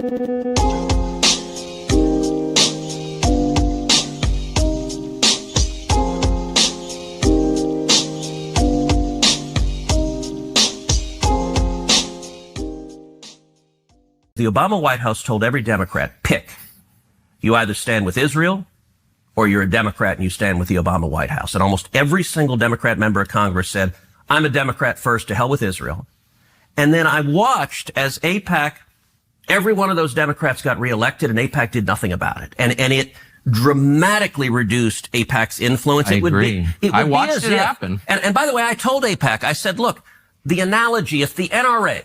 The Obama White House told every Democrat, pick. You either stand with Israel or you're a Democrat and you stand with the Obama White House. And almost every single Democrat member of Congress said, I'm a Democrat first, to hell with Israel. And then I watched as AIPAC, every one of those Democrats got reelected and AIPAC did nothing about it. And it dramatically reduced AIPAC's influence. I agree. I watched it happen. And by the way, I told AIPAC, I said, look, the analogy, if the NRA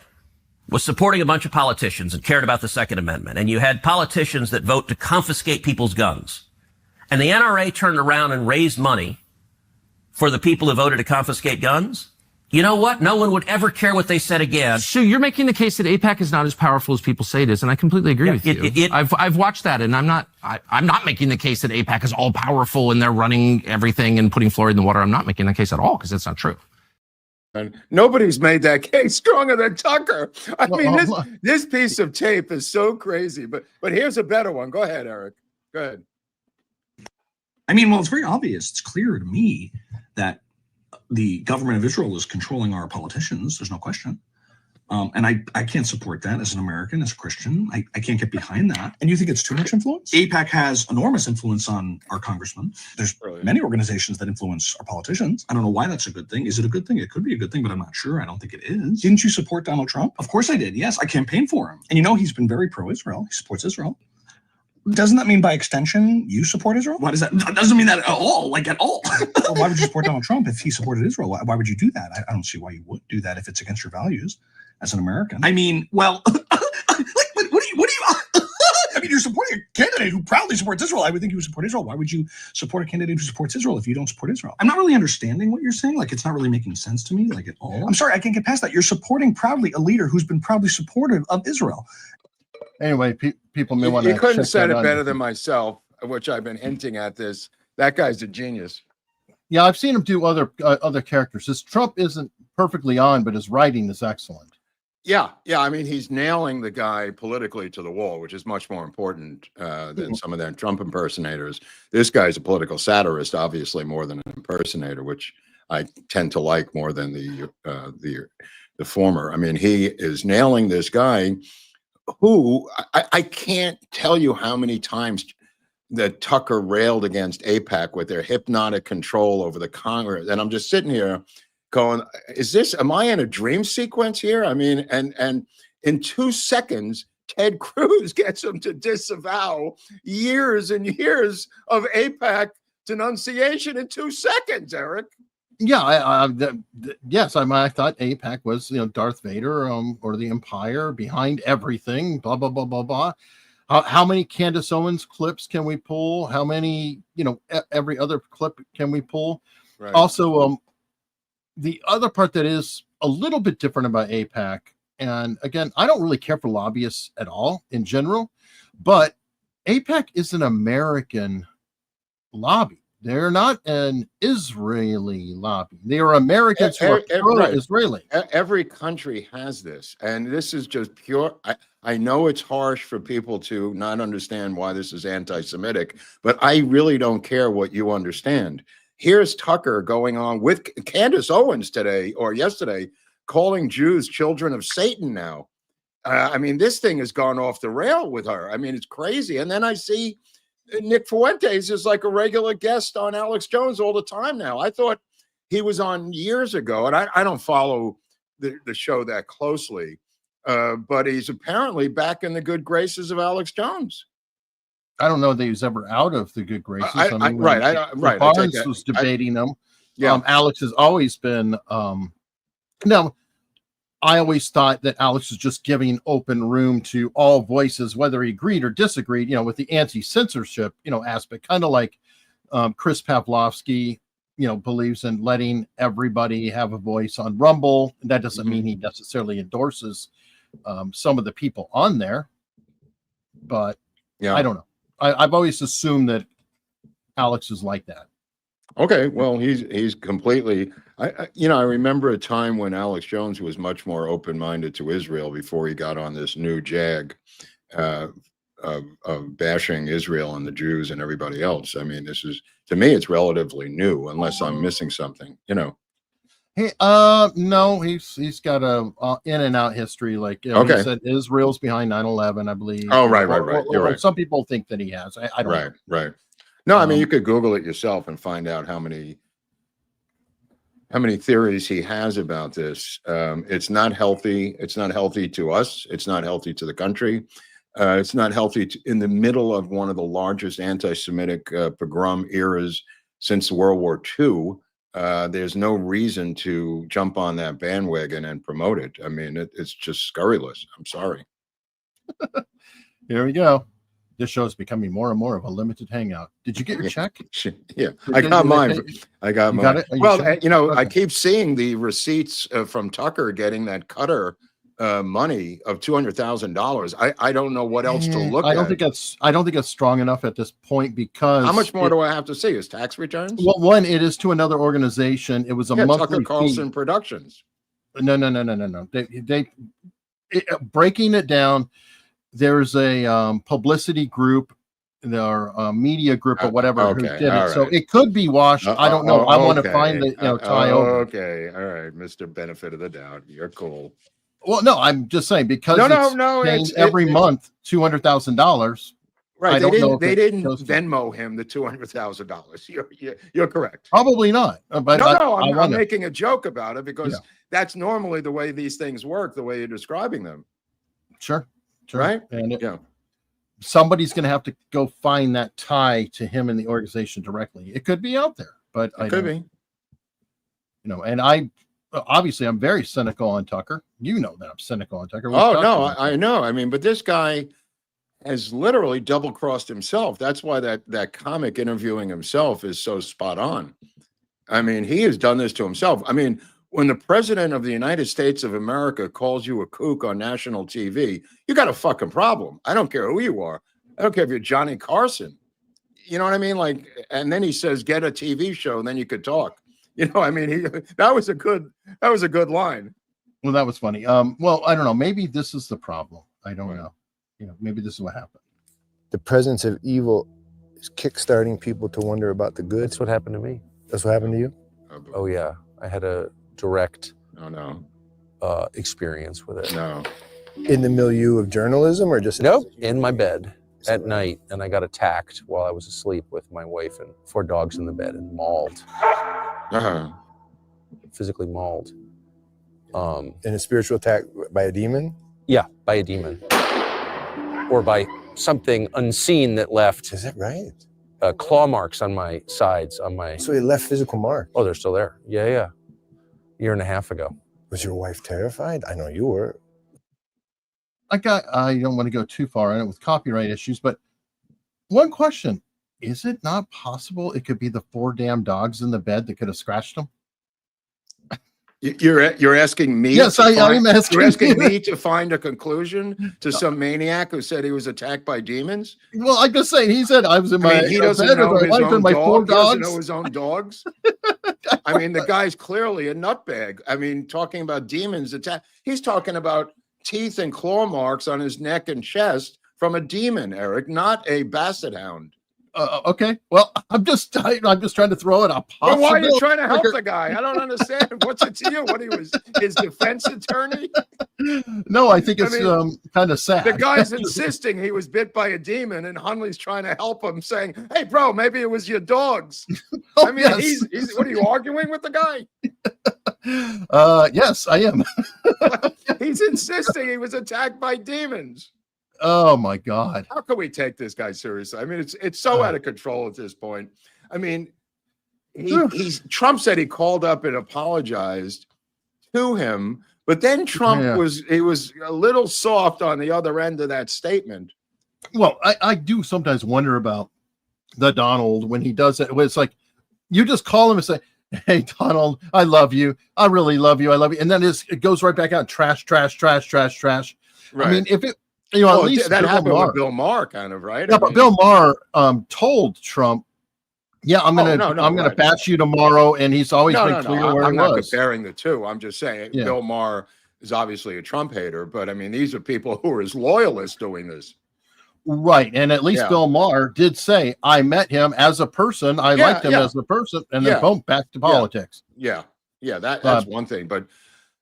was supporting a bunch of politicians and cared about the Second Amendment, and you had politicians that vote to confiscate people's guns, and the NRA turned around and raised money for the people who voted to confiscate guns, you know what? No one would ever care what they said again. So you're making the case that AIPAC is not as powerful as people say it is, and I completely agree with you. I've watched that, and I'm not making the case that AIPAC is all powerful and they're running everything and putting fluoride in the water. I'm not making that case at all, because that's not true. And nobody's made that case stronger than Tucker. I mean, this piece of tape is so crazy. But here's a better one. Go ahead, Eric. Go ahead. I mean, well, it's very obvious. It's clear to me that the government of Israel is controlling our politicians. There's no question. And I can't support that as an American, as a Christian. I can't get behind that. And you think it's too much influence? AIPAC has enormous influence on our congressmen. There's many organizations that influence our politicians. I don't know why that's a good thing. Is it a good thing? It could be a good thing, but I'm not sure. I don't think it is. Didn't you support Donald Trump? Of course I did. Yes, I campaigned for him. And you know, he's been very pro-Israel. He supports Israel. Doesn't that mean by extension you support Israel? What does that? That doesn't mean that at all, like at all. Well, why would you support Donald Trump if he supported Israel? Why would you do that? I don't see why you would do that if it's against your values as an American. I mean, well, like, what do you I mean, you're supporting a candidate who proudly supports Israel. I would think you would support Israel. Why would you support a candidate who supports Israel if you don't support Israel? I'm not really understanding what you're saying. Like, it's not really making sense to me, like at all. I'm sorry, I can't get past that. You're supporting proudly a leader who's been proudly supportive of Israel. Anyway, people may want to. You couldn't have said it better than myself, which I've been hinting at this. That guy's a genius. Yeah, I've seen him do other characters. His Trump isn't perfectly on, but his writing is excellent. Yeah. I mean, he's nailing the guy politically to the wall, which is much more important than some of them Trump impersonators. This guy's a political satirist, obviously, more than an impersonator, which I tend to like more than the former. I mean, he is nailing this guy who I can't tell you how many times that Tucker railed against AIPAC with their hypnotic control over the Congress. And I'm just sitting here going, am I in a dream sequence here? I mean, and in 2 seconds, Ted Cruz gets him to disavow years and years of AIPAC denunciation in 2 seconds, Eric. Yeah, yes. I thought AIPAC was, Darth Vader or the Empire behind everything. Blah blah blah blah blah. How many Candace Owens clips can we pull? How many, every other clip can we pull? Right. Also, the other part that is a little bit different about AIPAC, and again, I don't really care for lobbyists at all in general, but AIPAC is an American lobby. They're not an Israeli lobby. They are Americans who are pro-Israeli. Every country has this, and this is just pure. I know it's harsh for people to not understand why this is anti-Semitic, but I really don't care what you understand. Here's Tucker going on with Candace Owens today or yesterday, calling Jews children of Satan now. I mean, this thing has gone off the rail with her. I mean, it's crazy. And then I see Nick Fuentes is like a regular guest on Alex Jones all the time now. I thought he was on years ago, and I don't follow the show that closely, but he's apparently back in the good graces of Alex Jones. I don't know that he was ever out of the good graces. Right. Barnes was debating him. Yeah. Alex has always been. Now, I always thought that Alex was just giving open room to all voices, whether he agreed or disagreed, with the anti-censorship, aspect, kind of like Chris Pavlovsky, believes in letting everybody have a voice on Rumble. That doesn't mean he necessarily endorses some of the people on there, but I don't know. I've always assumed that Alex is like that. Okay, well, he's completely. I remember a time when Alex Jones was much more open-minded to Israel before he got on this new jag, of bashing Israel and the Jews and everybody else. I mean, this is, to me, it's relatively new, unless I'm missing something, you know. Hey, no, he's got a in and out history. Like, you know, Okay. he said Israel's behind 9/11, I believe. Oh, right. You're right. Some people think that he has. I don't know. Right. No, I mean, you could Google it yourself and find out how many theories he has about this. It's not healthy. It's not healthy to us. It's not healthy to the country. It's not healthy in the middle of one of the largest anti-Semitic pogrom eras since World War II. There's no reason to jump on that bandwagon and promote it. I mean, it's just scurrilous. I'm sorry. Here we go. This show is becoming more and more of a limited hangout. Did you get your check? Yeah, I got mine. I got mine. Got it? Well, sure? you know, Okay. I keep seeing the receipts from Tucker getting that Cutter money of $200,000. I don't know what else to look at. I don't think it's strong enough at this point, because How much more do I have to see? His tax returns? Well, one, it is to another organization. It was a monthly Tucker Carlson fee. Productions. No. Breaking it down, there's a publicity group, their media group or whatever who did it. All So right. it could be washed. I don't know. I want to find the tie over. Okay, all right, Mr. Benefit of the doubt. You're cool. Well, no, I'm just saying, because No, it's every month $200,000. Right. They didn't goes to- Venmo him the $200,000. You're correct. Probably not. But I'm making a joke about it, because that's normally the way these things work, the way you're describing them. Sure. Right? And somebody's going to have to go find that tie to him in the organization directly. It could be out there, but It could be. You know, and obviously I'm very cynical on Tucker. You know that I'm cynical on Tucker. Oh, no, I know. I mean, but this guy has literally double-crossed himself. That's why that comic interviewing himself is so spot on. I mean, he has done this to himself. I mean, when the president of the United States of America calls you a kook on national TV, you got a fucking problem. I don't care who you are. I don't care if you're Johnny Carson. You know what I mean? Like, and then he says, get a TV show, and then you could talk. You know, I mean, that was a good line. Well, that was funny. Well, I don't know. Maybe this is the problem. I don't know. You know, maybe this is what happened. The presence of evil is kickstarting people to wonder about the good. That's what happened to me. That's what happened to you? Oh yeah, I had a direct No. experience with it. No. In the milieu of journalism, or just Nope, in my bed at night, and I got attacked while I was asleep with my wife and 4 dogs in the bed, and mauled, physically mauled. in a spiritual attack by a demon? Yeah, by a demon, or by something unseen that left. Is that right? Claw marks on my sides, on my. So it left physical mark. Oh, they're still there. Yeah. Year and a half ago. Was your wife terrified? I know you were. I don't want to go too far in it with copyright issues, but one question: is it not possible it could be the 4 damn dogs in the bed that could have scratched him? You're asking me? Yes, I'm asking. You're asking me to find a conclusion to some maniac who said he was attacked by demons? Well, I'm just saying. He said I was in my. He doesn't bed know with his my wife own and my 4 dog. He doesn't dogs. know his own dogs. I mean, the guy's clearly a nutbag. I mean, talking about demons attack. He's talking about teeth and claw marks on his neck and chest from a demon, Eric, not a basset hound. Okay. Well, I'm just trying to throw it a possibility. But why are you trying to help the guy? I don't understand. What's it to you? What, he was his defense attorney? No, I think it's kind of sad. The guy's insisting he was bit by a demon, and Hunley's trying to help him, saying, "Hey, bro, maybe it was your dogs." I mean, yes. he's what are you arguing with the guy? Yes, I am. He's insisting he was attacked by demons. Oh my God! How can we take this guy seriously? I mean, it's so out of control at this point. I mean, Trump said he called up and apologized to him, but then Trump was a little soft on the other end of that statement. Well, I do sometimes wonder about the Donald when he does it. It's like you just call him and say, "Hey, Donald, I love you. I really love you. I love you," and then it goes right back out. Trash. Right. I mean, if it. You know, at least that happened with Bill Maher, kind of, right? Yeah, but Bill Maher told Trump, "Yeah, I'm gonna bash you tomorrow," and he's always been clear where I'm he not was. comparing the two. I'm just saying Bill Maher is obviously a Trump hater, but I mean, these are people who are his loyalists doing this. Right. And at least Bill Maher did say, I met him as a person. I liked him as a person. And then boom, back to politics. Yeah. That's one thing. But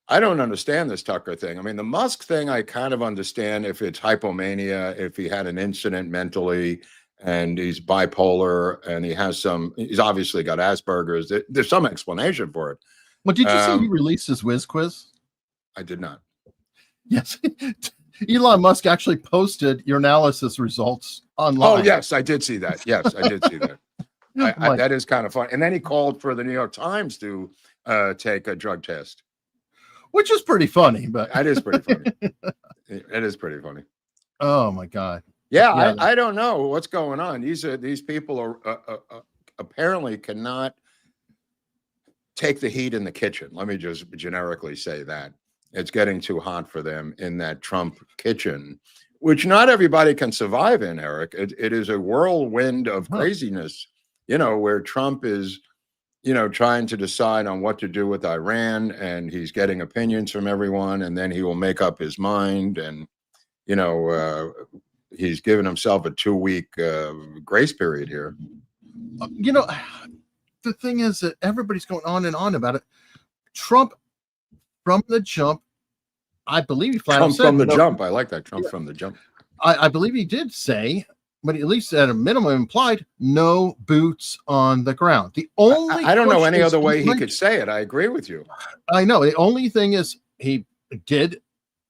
I don't understand this Tucker thing. I mean, the Musk thing, I kind of understand if it's hypomania, if he had an incident mentally and he's bipolar and he's obviously got Asperger's. There's some explanation for it. Well, did you see he released his whiz quiz? I did not. Yes. Elon Musk actually posted your analysis results online. Oh, yes, I did see that. Yes, I did see that. That is kind of fun. And then he called for the New York Times to take a drug test. Which is pretty funny, but that is pretty funny. It is pretty funny. Oh my God. Yeah, I don't know what's going on. These people are apparently cannot take the heat in the kitchen. Let me just generically say that. It's getting too hot for them in that Trump kitchen, which not everybody can survive in, Eric. It is a whirlwind of craziness, where Trump is, trying to decide on what to do with Iran, and he's getting opinions from everyone, and then he will make up his mind. And, he's given himself a 2-week grace period here. The thing is that everybody's going on and on about it. Trump, from the jump, I believe he flat out said, from the jump. I like that. Trump from the jump. I believe he did say, but at least at a minimum implied, no boots on the ground. The only I don't know any other way he could say it. I agree with you. I know. The only thing is he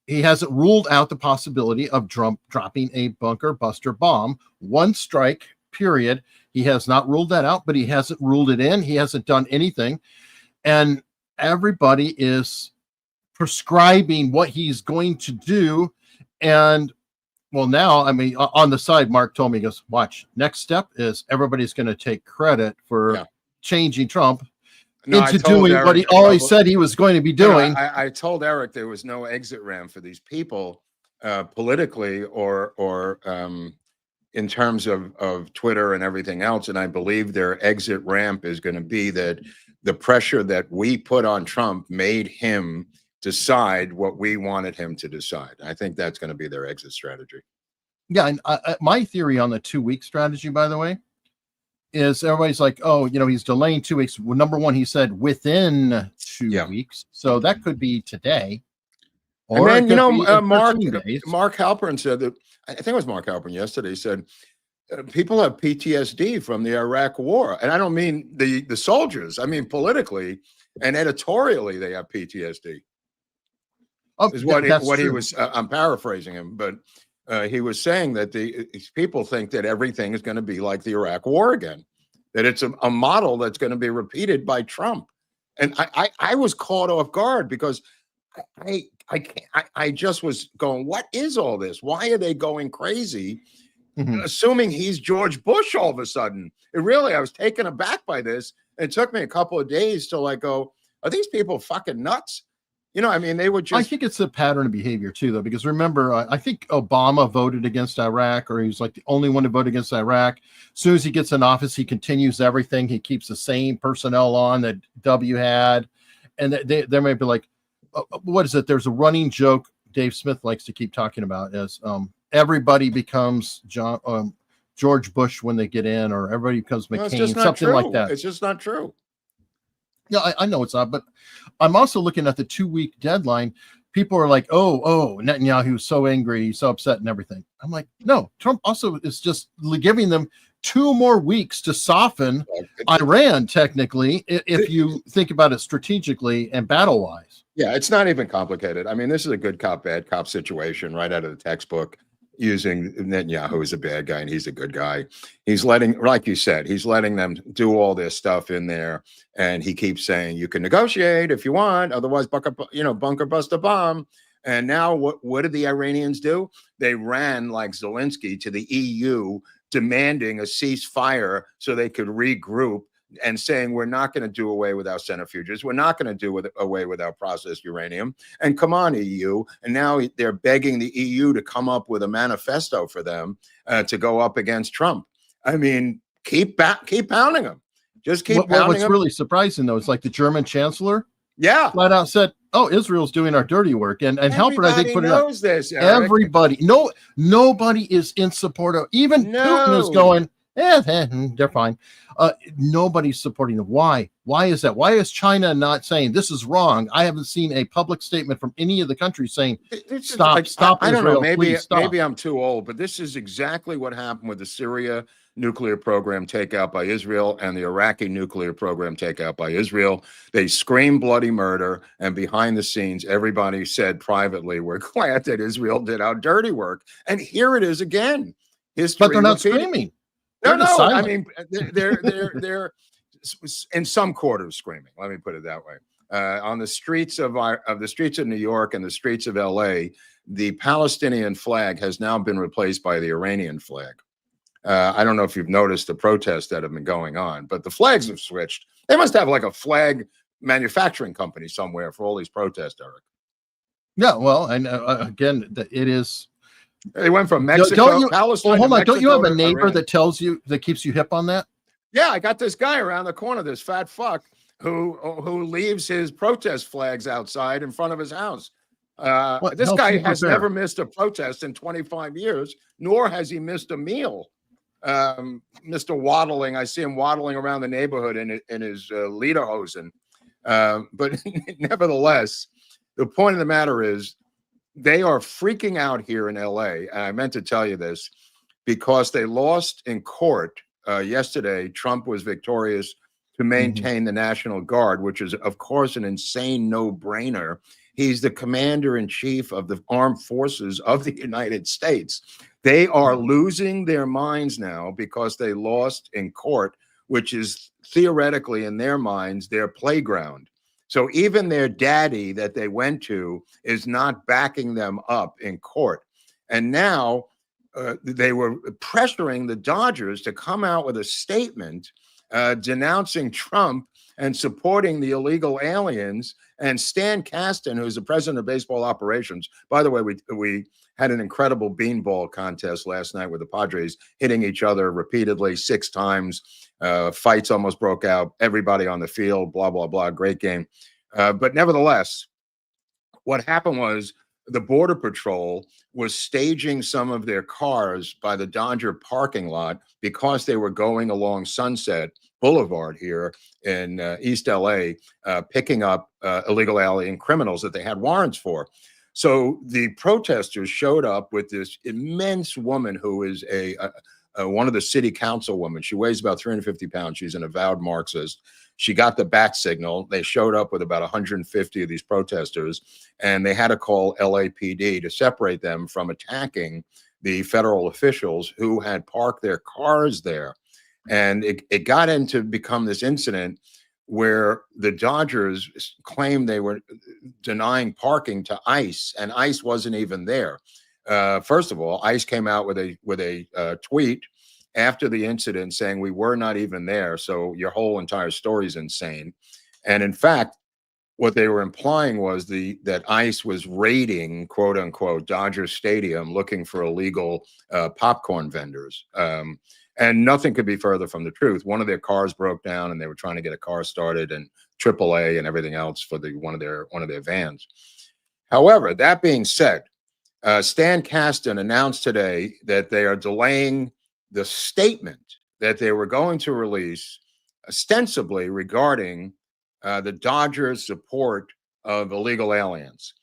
hasn't ruled out the possibility of Trump dropping a bunker buster bomb. One strike, period. He has not ruled that out, but he hasn't ruled it in. He hasn't done anything. And everybody is prescribing what he's going to do. And well, now, I mean, on the side, Mark told me, he goes, watch, next step is everybody's going to take credit for changing Trump into doing Eric, what he always said he was going to be doing. I told Eric there was no exit ramp for these people politically or in terms of Twitter and everything else. And I believe their exit ramp is going to be that the pressure that we put on Trump made him decide what we wanted him to decide. I think that's going to be their exit strategy. Yeah. And my theory on the 2-week strategy, by the way, is everybody's like, oh, he's delaying 2 weeks. Well, number one, he said within 2 weeks. So that could be today. Or and then, Mark Halpern said that, I think it was Mark Halpern yesterday, said people have PTSD from the Iraq war. And I don't mean the soldiers. I mean, politically and editorially, they have PTSD. Is what he was. I'm paraphrasing him, but he was saying that these people think that everything is going to be like the Iraq War again, that it's a model that's going to be repeated by Trump. And I was caught off guard because I just was going, what is all this? Why are they going crazy? Assuming he's George Bush all of a sudden. I was taken aback by this. It took me a couple of days to go, are these people fucking nuts? I mean, they would just. I think it's a pattern of behavior too, though, because remember, I think Obama voted against Iraq, or he was like the only one to vote against Iraq. As soon as he gets in office, he continues everything. He keeps the same personnel on that W had. And they may be like, what is it? There's a running joke Dave Smith likes to keep talking about as everybody becomes George Bush when they get in, or everybody becomes McCain, something like that. It's just not true. Yeah, I know it's not, but I'm also looking at the 2-week deadline. People are like, oh, Netanyahu's so angry, he's so upset and everything. I'm like, no, Trump also is just giving them 2 more weeks to soften Iran, technically, if you think about it strategically and battle-wise. Yeah, it's not even complicated. I mean, this is a good cop, bad cop situation right out of the textbook, using Netanyahu as a bad guy and he's a good guy. He's letting, like you said, he's letting them do all this stuff in there. And he keeps saying, you can negotiate if you want, otherwise bunker bust a bomb. And now what did the Iranians do? They ran like Zelensky to the EU demanding a ceasefire so they could regroup and saying, we're not going to do away with our centrifuges. We're not going to do away with our processed uranium. And come on, EU. And now they're begging the EU to come up with a manifesto for them to go up against Trump. I mean, keep pounding them. Just keep pounding them. What's really surprising, though, is like the German chancellor flat out said, oh, Israel's doing our dirty work, and Halpern, I think, put it up. This, Eric. Everybody, nobody is in support of. Even Putin is going, they're fine. Nobody's supporting them. Why? Why is that? Why is China not saying this is wrong? I haven't seen a public statement from any of the countries saying stop. I don't Israel, know. maybe I'm too old, but this is exactly what happened with the Syria nuclear program takeout by Israel and the Iraqi nuclear program takeout by Israel. They screamed bloody murder, and behind the scenes, everybody said privately, "We're glad that Israel did our dirty work." And here it is again. History, but they're not screaming. No. I mean, they're in some quarters screaming. Let me put it that way. On the streets of New York and the streets of LA, the Palestinian flag has now been replaced by the Iranian flag. I don't know if you've noticed the protests that have been going on, but the flags have switched. They must have like a flag manufacturing company somewhere for all these protests, Eric. Yeah, well, and again, it is. They went from Mexico, Palestine. Well, hold on. Mexico, don't you have a neighbor Iran. that keeps you hip on that? Yeah, I got this guy around the corner, this fat fuck who leaves his protest flags outside in front of his house. This guy has never missed a protest in 25 years, nor has he missed a meal. Mr. Waddling, I see him waddling around the neighborhood in his lederhosen. But nevertheless, the point of the matter is they are freaking out here in LA. And I meant to tell you this because they lost in court yesterday. Trump was victorious to maintain the National Guard, which is, of course, an insane no-brainer. He's the commander-in-chief of the armed forces of the United States. They are losing their minds now because they lost in court, which is theoretically, in their minds, their playground. So even their daddy that they went to is not backing them up in court. And now they were pressuring the Dodgers to come out with a statement denouncing Trump and supporting the illegal aliens. And Stan Kasten, who's the president of baseball operations, by the way, we had an incredible beanball contest last night with the Padres hitting each other repeatedly 6 times. Fights almost broke out. Everybody on the field, blah, blah, blah. Great game. But nevertheless, what happened was the Border Patrol was staging some of their cars by the Dodger parking lot because they were going along Sunset Boulevard here in East LA, picking up illegal alien criminals that they had warrants for. So the protesters showed up with this immense woman who is one of the city councilwomen. She weighs about 350 pounds. She's an avowed Marxist. She got the bat signal. They showed up with about 150 of these protesters, and they had to call LAPD to separate them from attacking the federal officials who had parked their cars there. And it got into become this incident where the Dodgers claimed they were denying parking to ICE, and ICE wasn't even there. First of all, ICE came out with a tweet after the incident saying we were not even there, so your whole entire story is insane. And in fact, what they were implying was that ICE was raiding, quote unquote, Dodger Stadium looking for illegal popcorn vendors. And nothing could be further from the truth. One of their cars broke down, and they were trying to get a car started, and AAA and everything else for one of their vans. However, that being said, Stan Kasten announced today that they are delaying the statement that they were going to release, ostensibly regarding the Dodgers' support of illegal aliens.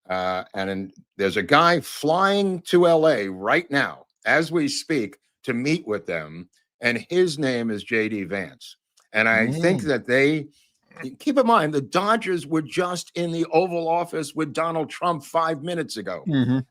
There's a guy flying to LA right now, as we speak, to meet with them, and his name is J.D. Vance. And I think that keep in mind, the Dodgers were just in the Oval Office with Donald Trump 5 minutes ago,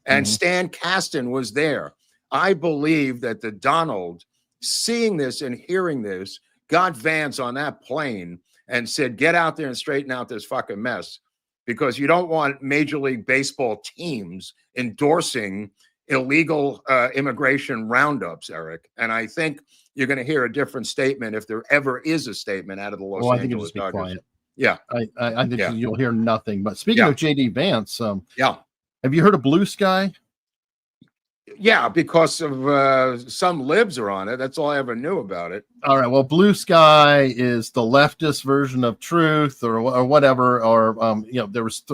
and Stan Kasten was there. I believe that the Donald, seeing this and hearing this, got Vance on that plane and said, get out there and straighten out this fucking mess, because you don't want Major League Baseball teams endorsing illegal immigration roundups, Eric. And I think you're going to hear a different statement if there ever is a statement out of the Los Angeles Dodgers. Quiet. Yeah. I think you'll hear nothing. But speaking of J.D. Vance, have you heard of Blue Sky? Yeah, because of some libs are on it. That's all I ever knew about it. All right. Well, Blue Sky is the leftist version of Truth, or whatever. Or there was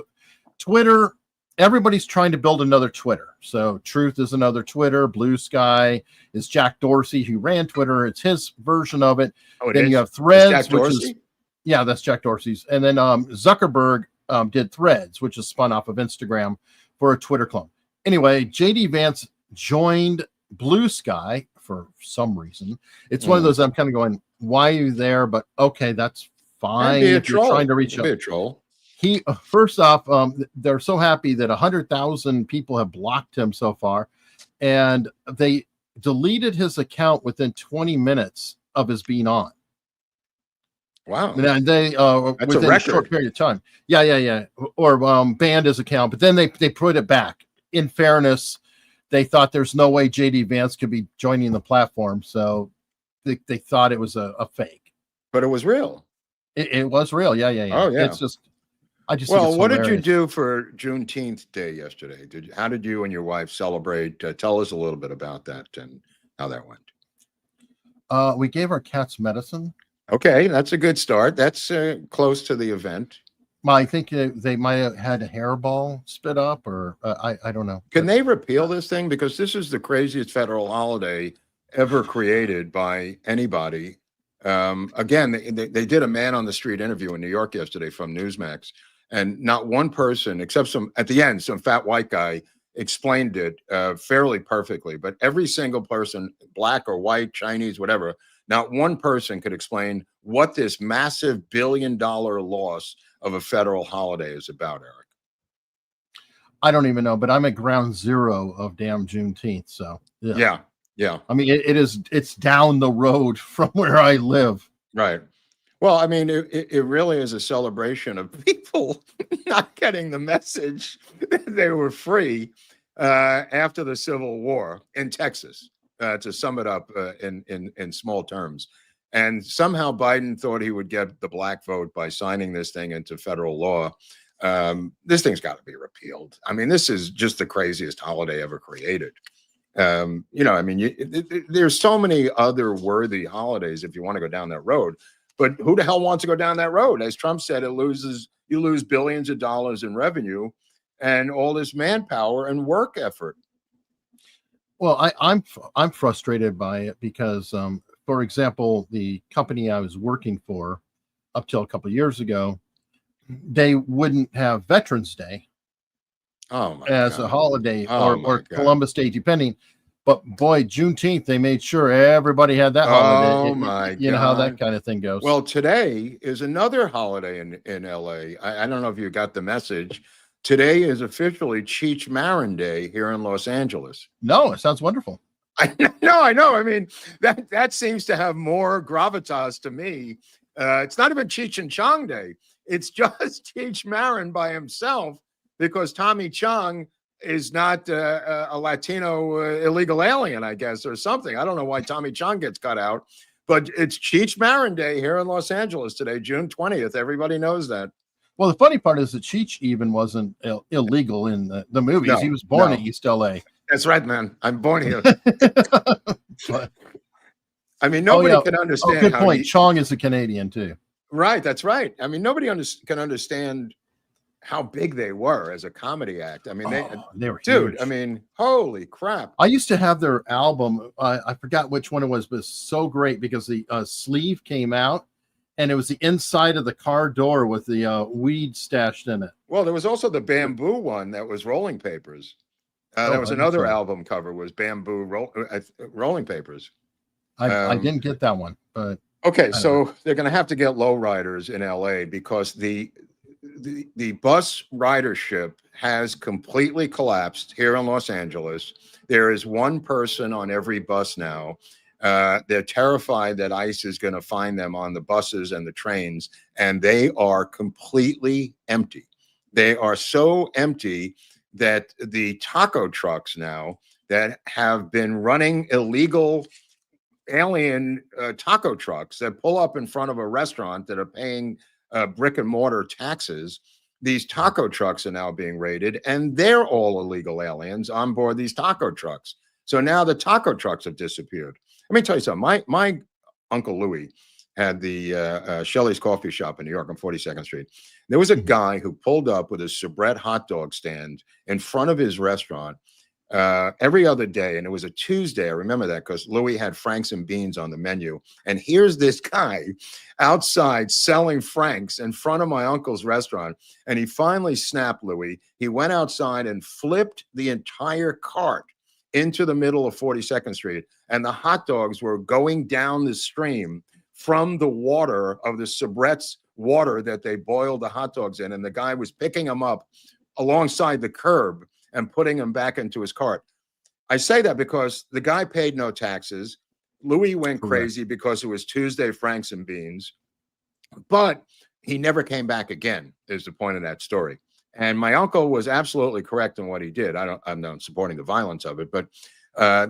Twitter. Everybody's trying to build another Twitter. So Truth is another Twitter. Blue Sky is Jack Dorsey, who ran Twitter. It's his version of it. Then you have Threads, which is that's Jack Dorsey's. And then Zuckerberg did Threads, which is spun off of Instagram for a Twitter clone. Anyway, JD Vance joined Blue Sky for some reason. It's one of those I'm kind of going, why are you there? But okay, that's fine. If you're trying to reach out. Be a troll. He first off, they're so happy that 100,000 people have blocked him so far, and they deleted his account within 20 minutes of his being on. Wow. And they that's within a short period of time. Yeah. Or banned his account, but then they put it back. In fairness, they thought there's no way JD Vance could be joining the platform, so they thought it was a fake. But it was real. It was real. Yeah. Oh yeah. It's just. Well, what did you do for Juneteenth Day yesterday? How did you and your wife celebrate? Tell us a little bit about that and how that went. We gave our cats medicine. Okay, that's a good start. That's close to the event. I think they might have had a hairball spit up, or I don't know. Can they repeal this thing? Because this is the craziest federal holiday ever created by anybody. Again, they did a man on the street interview in New York yesterday from Newsmax. And not one person, except at the end, some fat white guy explained it fairly perfectly. But every single person, black or white, Chinese, whatever, not one person could explain what this massive billion-dollar loss of a federal holiday is about, Eric. I don't even know, but I'm at ground zero of damn Juneteenth. So yeah. I mean, it's down the road from where I live. Right. Well, I mean, it really is a celebration of people not getting the message that they were free after the Civil War in Texas, to sum it up in small terms. And somehow Biden thought he would get the black vote by signing this thing into federal law. This thing's got to be repealed. I mean, this is just the craziest holiday ever created. I mean, there's so many other worthy holidays if you want to go down that road. But who the hell wants to go down that road? As Trump said, you lose billions of dollars in revenue and all this manpower and work effort. Well, I'm frustrated by it because, for example, the company I was working for up till a couple of years ago, they wouldn't have Veterans Day as a holiday or Columbus Day, depending. But boy, Juneteenth, they made sure everybody had that holiday. Oh my God. You know how that kind of thing goes. Well, today is another holiday in LA. I don't know if you got the message. Today is officially Cheech Marin Day here in Los Angeles. No, it sounds wonderful. I know. I mean, that seems to have more gravitas to me. It's not even Cheech and Chong Day. It's just Cheech Marin by himself, because Tommy Chong is not a Latino illegal alien, I guess, or something. I don't know why Tommy Chong gets cut out, but it's Cheech Marin Day here in Los Angeles today, June 20th. Everybody knows that. Well, the funny part is that Cheech even wasn't illegal in the movies. No, he was born in East LA. That's right, man. I'm born here. I mean, nobody can understand. Good point. Chong is a Canadian too. Right. That's right. I mean, nobody can understand how big they were as a comedy act. I mean, they were dude. huge. I mean, holy crap! I used to have their album. I forgot which one it was, but it was so great because the sleeve came out, and it was the inside of the car door with the weed stashed in it. Well, there was also the bamboo one that was Rolling Papers. There was another album cover was bamboo Rolling Papers. I didn't get that one, but okay. So they're going to have to get lowriders in LA because the bus ridership has completely collapsed here in Los Angeles. There is one person on every bus now. They're terrified that ICE is going to find them on the buses and the trains, and they are completely empty. They are so empty that the taco trucks now that have been running illegal alien taco trucks that pull up in front of a restaurant that are paying brick and mortar taxes, these taco trucks are now being raided, and they're all illegal aliens on board these taco trucks. So now the taco trucks have disappeared. Let me tell you something. My Uncle Louis had the Shelley's Coffee Shop in New York on 42nd Street. There was a guy who pulled up with a soubrette hot dog stand in front of his restaurant every other day. And it was a Tuesday. I remember that because Louis had Franks and beans on the menu. And here's this guy outside selling Franks in front of my uncle's restaurant. And he finally snapped Louis. He went outside and flipped the entire cart into the middle of 42nd Street. And the hot dogs were going down the stream from the water of the soubrette's water that they boiled the hot dogs in. And the guy was picking them up alongside the curb and putting them back into his cart. I say that because the guy paid no taxes. Louis went crazy because it was Tuesday Franks and beans, but he never came back again, is the point of that story. And my uncle was absolutely correct in what he did. I'm not supporting the violence of it, but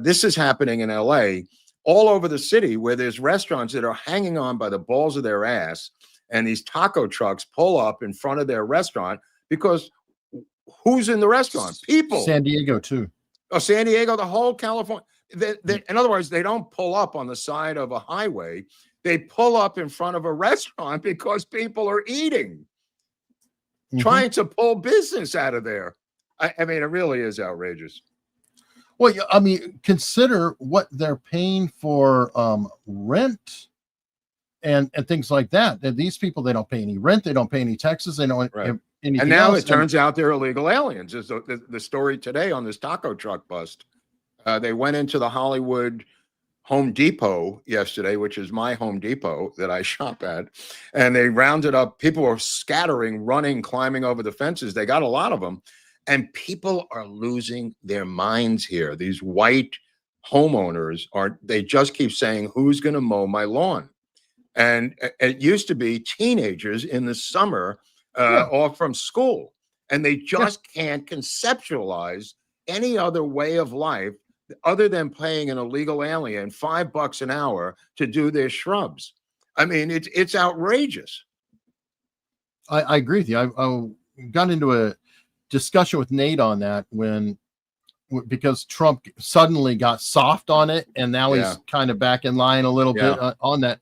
this is happening in LA, all over the city, where there's restaurants that are hanging on by the balls of their ass, and these taco trucks pull up in front of their restaurant because who's in the restaurant? People. San Diego too. Oh, San Diego, the whole California. In other words, they don't pull up on the side of a highway. They pull up in front of a restaurant because people are eating, trying to pull business out of there. I mean, it really is outrageous. Well, I mean, consider what they're paying for rent and things like that. And these people, they don't pay any rent. They don't pay any taxes. They don't have anything And now else. it turns out they're illegal aliens. Is the story today on this taco truck bust. They went into the Hollywood Home Depot yesterday, which is my Home Depot that I shop at, and they rounded up. People were scattering, running, climbing over the fences. They got a lot of them. And people are losing their minds here. These white homeowners they just keep saying, who's going to mow my lawn? And it used to be teenagers in the summer off from school. And they just can't conceptualize any other way of life other than paying an illegal alien $5 an hour to do their shrubs. I mean, it's outrageous. I agree with you. I got into a discussion with Nate on that because Trump suddenly got soft on it, and now he's kind of back in line a little bit on that.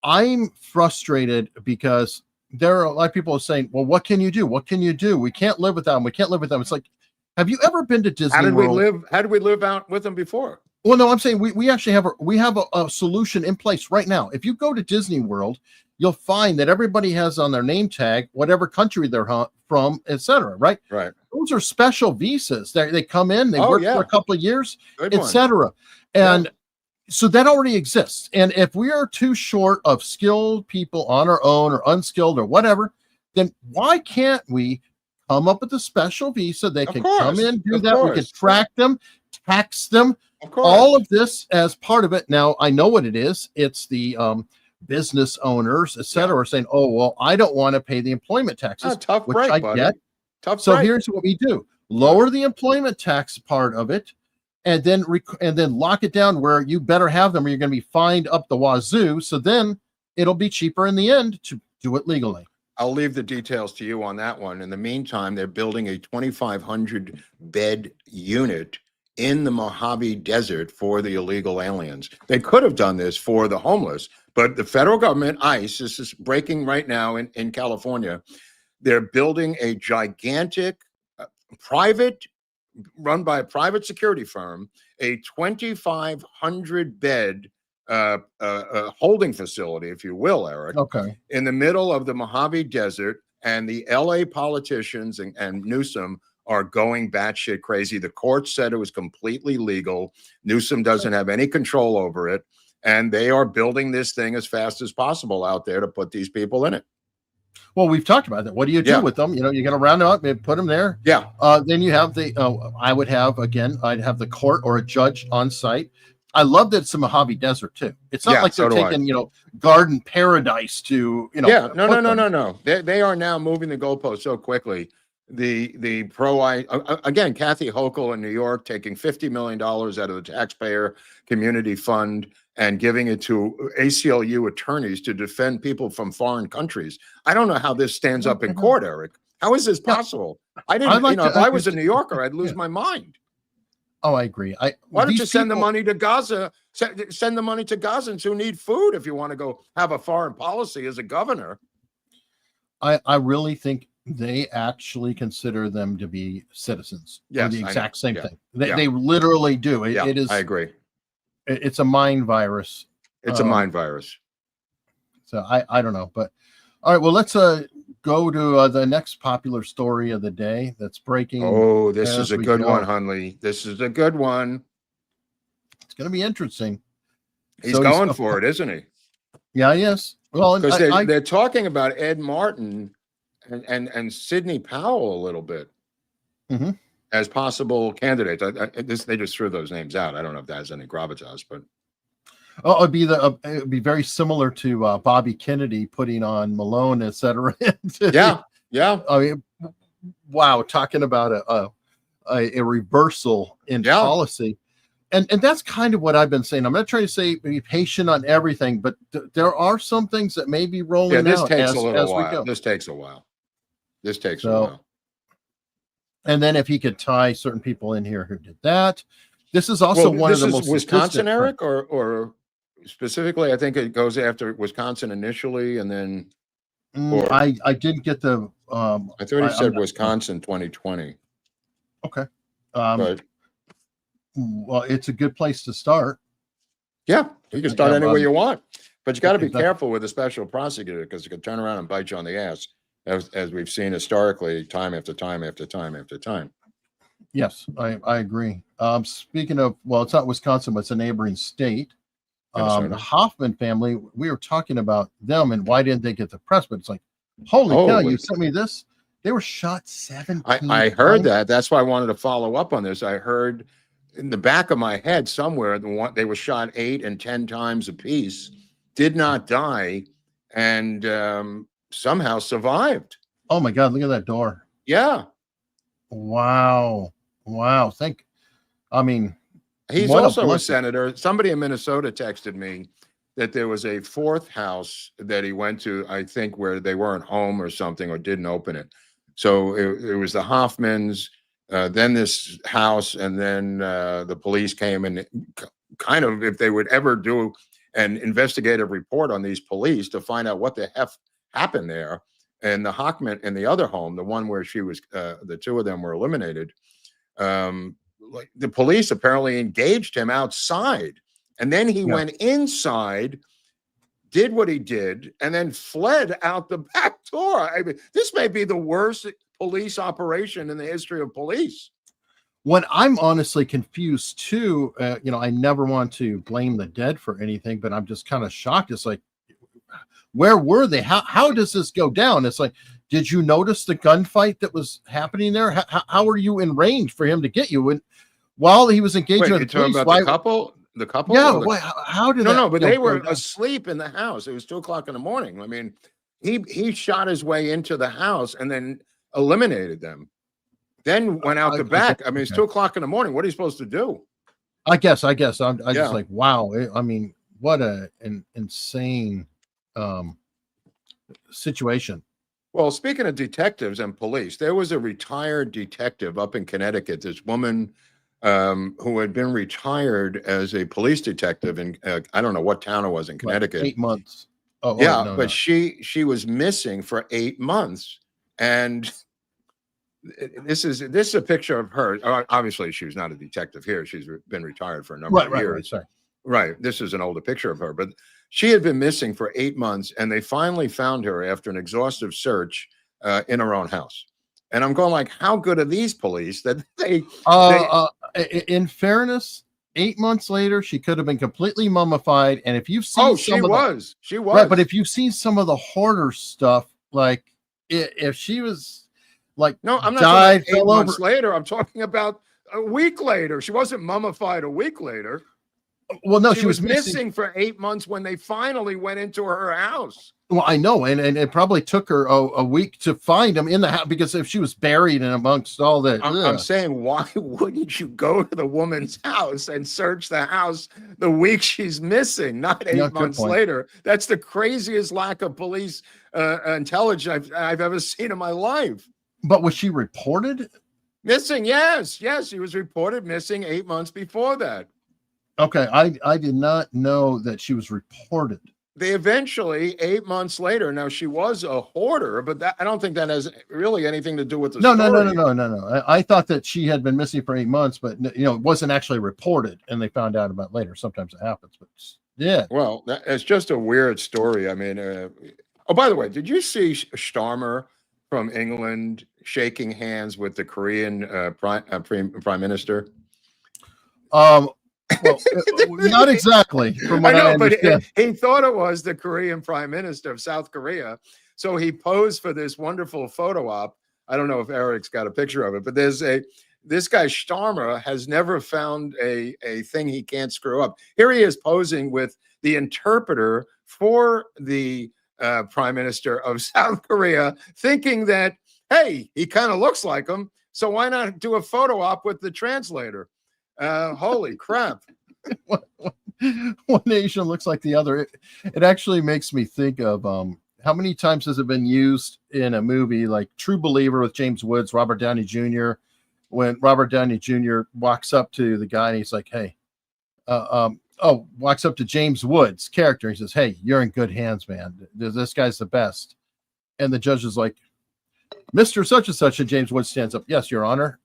I'm frustrated because there are a lot of people saying, well, what can you do? What can you do? We can't live with them. We can't live with them. It's like, have you ever been to Disney World? How did we live out with them before? Well, no, I'm saying we actually have a solution in place right now. If you go to Disney World, you'll find that everybody has on their name tag whatever country they're from, etc. Right? Right. Those are special visas. They come in, they work for a couple of years, etc. And so that already exists. And if we are too short of skilled people on our own or unskilled or whatever, then why can't we come up with a special visa? They can come in, do that. We can track them, tax them. All of this as part of it. Now, I know what it is. It's the business owners, etc., are saying, "Oh, well, I don't want to pay the employment taxes." Tough which break, I buddy. get. So here's what we do: lower the employment tax part of it, and then lock it down where you better have them, or you're going to be fined up the wazoo. So then it'll be cheaper in the end to do it legally. I'll leave the details to you on that one. In the meantime, they're building a 2,500 bed unit in the Mojave Desert for the illegal aliens. They could have done this for the homeless, but the federal government, ICE, this is breaking right now in California. They're building a gigantic run by a private security firm, a 2,500 bed holding facility, if you will, Eric, in the middle of the Mojave Desert. And the LA politicians and Newsom are going batshit crazy. The court said it was completely legal. Newsom doesn't have any control over it. And they are building this thing as fast as possible out there to put these people in it. Well, we've talked about that. What do you do with them? You know, you're going to round them up and put them there. Yeah. Then you have I'd have the court or a judge on site. I love that it's a Mojave Desert too. It's not like they're taking, garden paradise to, No. They are now moving the goalpost so quickly. The again, Kathy Hochul in New York taking $50 million out of the taxpayer community fund and giving it to ACLU attorneys to defend people from foreign countries. I don't know how this stands up in court, Eric. How is this possible? If I was a New Yorker, I'd lose my mind. Oh, I agree. Why don't you send the money to Gaza? Send the money to Gazans who need food if you want to go have a foreign policy as a governor. I really think they actually consider them to be citizens. Yes, the exact same yeah. thing. They literally do. It is. I agree. It's a mind virus. It's a mind virus. So I don't know, but all right. Well, let's go to the next popular story of the day that's breaking. Oh, this is a good one, Hunley. This is a good one. It's going to be interesting. He's going for it, isn't he? Yeah, yes. Well, because they're talking about Ed Martin and Sidney Powell a little bit as possible candidates. They just threw those names out. I don't know if that has any gravitas, but it'd be very similar to Bobby Kennedy putting on Malone, etc. Yeah. I mean, wow, talking about a reversal in policy. And that's kind of what I've been saying. I'm not trying to say be patient on everything, but there are some things that may be rolling this out takes as a little we while. go. This takes a while. A while. And then if he could tie certain people in here who did that. This is also one of the most Wisconsin, Eric, or specifically, I think it goes after Wisconsin initially, and then I didn't get the I thought he said Wisconsin 2020. Okay. But well, it's a good place to start. Yeah, you can start anywhere you want, but you got to be careful with a special prosecutor because it can turn around and bite you on the ass, as we've seen historically, time after time after time after time. Yes, I agree. Speaking of, well, it's not Wisconsin, but it's a neighboring state. The Hoffman family, we were talking about them and why didn't they get the press? But it's like, holy cow, you sent me this. They were shot 17 I heard that. That's why I wanted to follow up on this. I heard in the back of my head somewhere, they were shot 8 and 10 times apiece, did not die, and somehow survived. Oh my God, look at that door. Yeah. Wow. He's also a senator. Somebody in Minnesota texted me that there was a 4th house that he went to, I think, where they weren't home or something, or didn't open it. So it was the Hoffmans, then this house, and then the police came and kind of, if they would ever do an investigative report on these police to find out what the F happened there. And the Hoffman in the other home, the one where she was, the 2 of them were eliminated. Like the police apparently engaged him outside, and then he went inside, did what he did, and then fled out the back door. I mean, this may be the worst police operation in the history of police. What I'm honestly confused too, I never want to blame the dead for anything, but I'm just kind of shocked. It's like, where were they? How does this go down? It's like, did you notice the gunfight that was happening there? How were you in range for him to get you? And while he was engaging with the police, about the couple? The couple? Yeah. How did no? But they were asleep in the house. It was 2:00 in the morning. I mean, he shot his way into the house and then eliminated them. Then went out the back. I mean, it's 2:00 in the morning. What are you supposed to do? I guess. I'm just like, wow. I mean, what an insane situation. Well, speaking of detectives and police, there was a retired detective up in Connecticut. This woman who had been retired as a police detective in I don't know what town it was in Connecticut. 8 months. But she was missing for 8 months, and this is a picture of her. Obviously, she was not a detective here. She's been retired for a number of years. Right. This is an older picture of her, but she had been missing for 8 months, and they finally found her after an exhaustive search in her own house. And I'm going like, how good are these police that they in fairness, 8 months later, she could have been completely mummified. And if you've seen she was right, but if you've seen some of the hoarder stuff, like if she was like, no, I'm not talking about 8 months later. I'm talking about a week later. She wasn't mummified a week later. Well, no, she was missing for 8 months when they finally went into her house. Well, I know, and it probably took her a week to find him in the house, because if she was buried in amongst all that, I'm saying, why wouldn't you go to the woman's house and search the house the week she's missing, not 8 months later? That's the craziest lack of police intelligence I've ever seen in my life. But was she reported Missing, yes. He was reported missing 8 months before that. Okay, I did not know that she was reported. They eventually, 8 months later, now she was a hoarder, but I don't think that has really anything to do with the story. No. I thought that she had been missing for 8 months, but it wasn't actually reported, and they found out about it later. Sometimes it happens, but yeah. Well, it's just a weird story. I mean, oh, by the way, did you see Starmer from England shaking hands with the Korean prime minister? Well, not exactly. From what I know, but he thought it was the Korean prime minister of South Korea. So he posed for this wonderful photo op. I don't know if Eric's got a picture of it, but this guy Starmer has never found a thing he can't screw up. Here he is posing with the interpreter for the prime minister of South Korea, thinking that, hey, he kind of looks like him. So why not do a photo op with the translator? Holy crap. One nation looks like the other. It actually makes me think of how many times has it been used in a movie like True Believer with James Woods, Robert Downey Jr., when Robert Downey Jr. walks up to the guy and he's like, hey, walks up to James Woods' character. He says, hey, you're in good hands, man. This guy's the best. And the judge is like, Mr. Such and such, and James Woods stands up. Yes, Your Honor.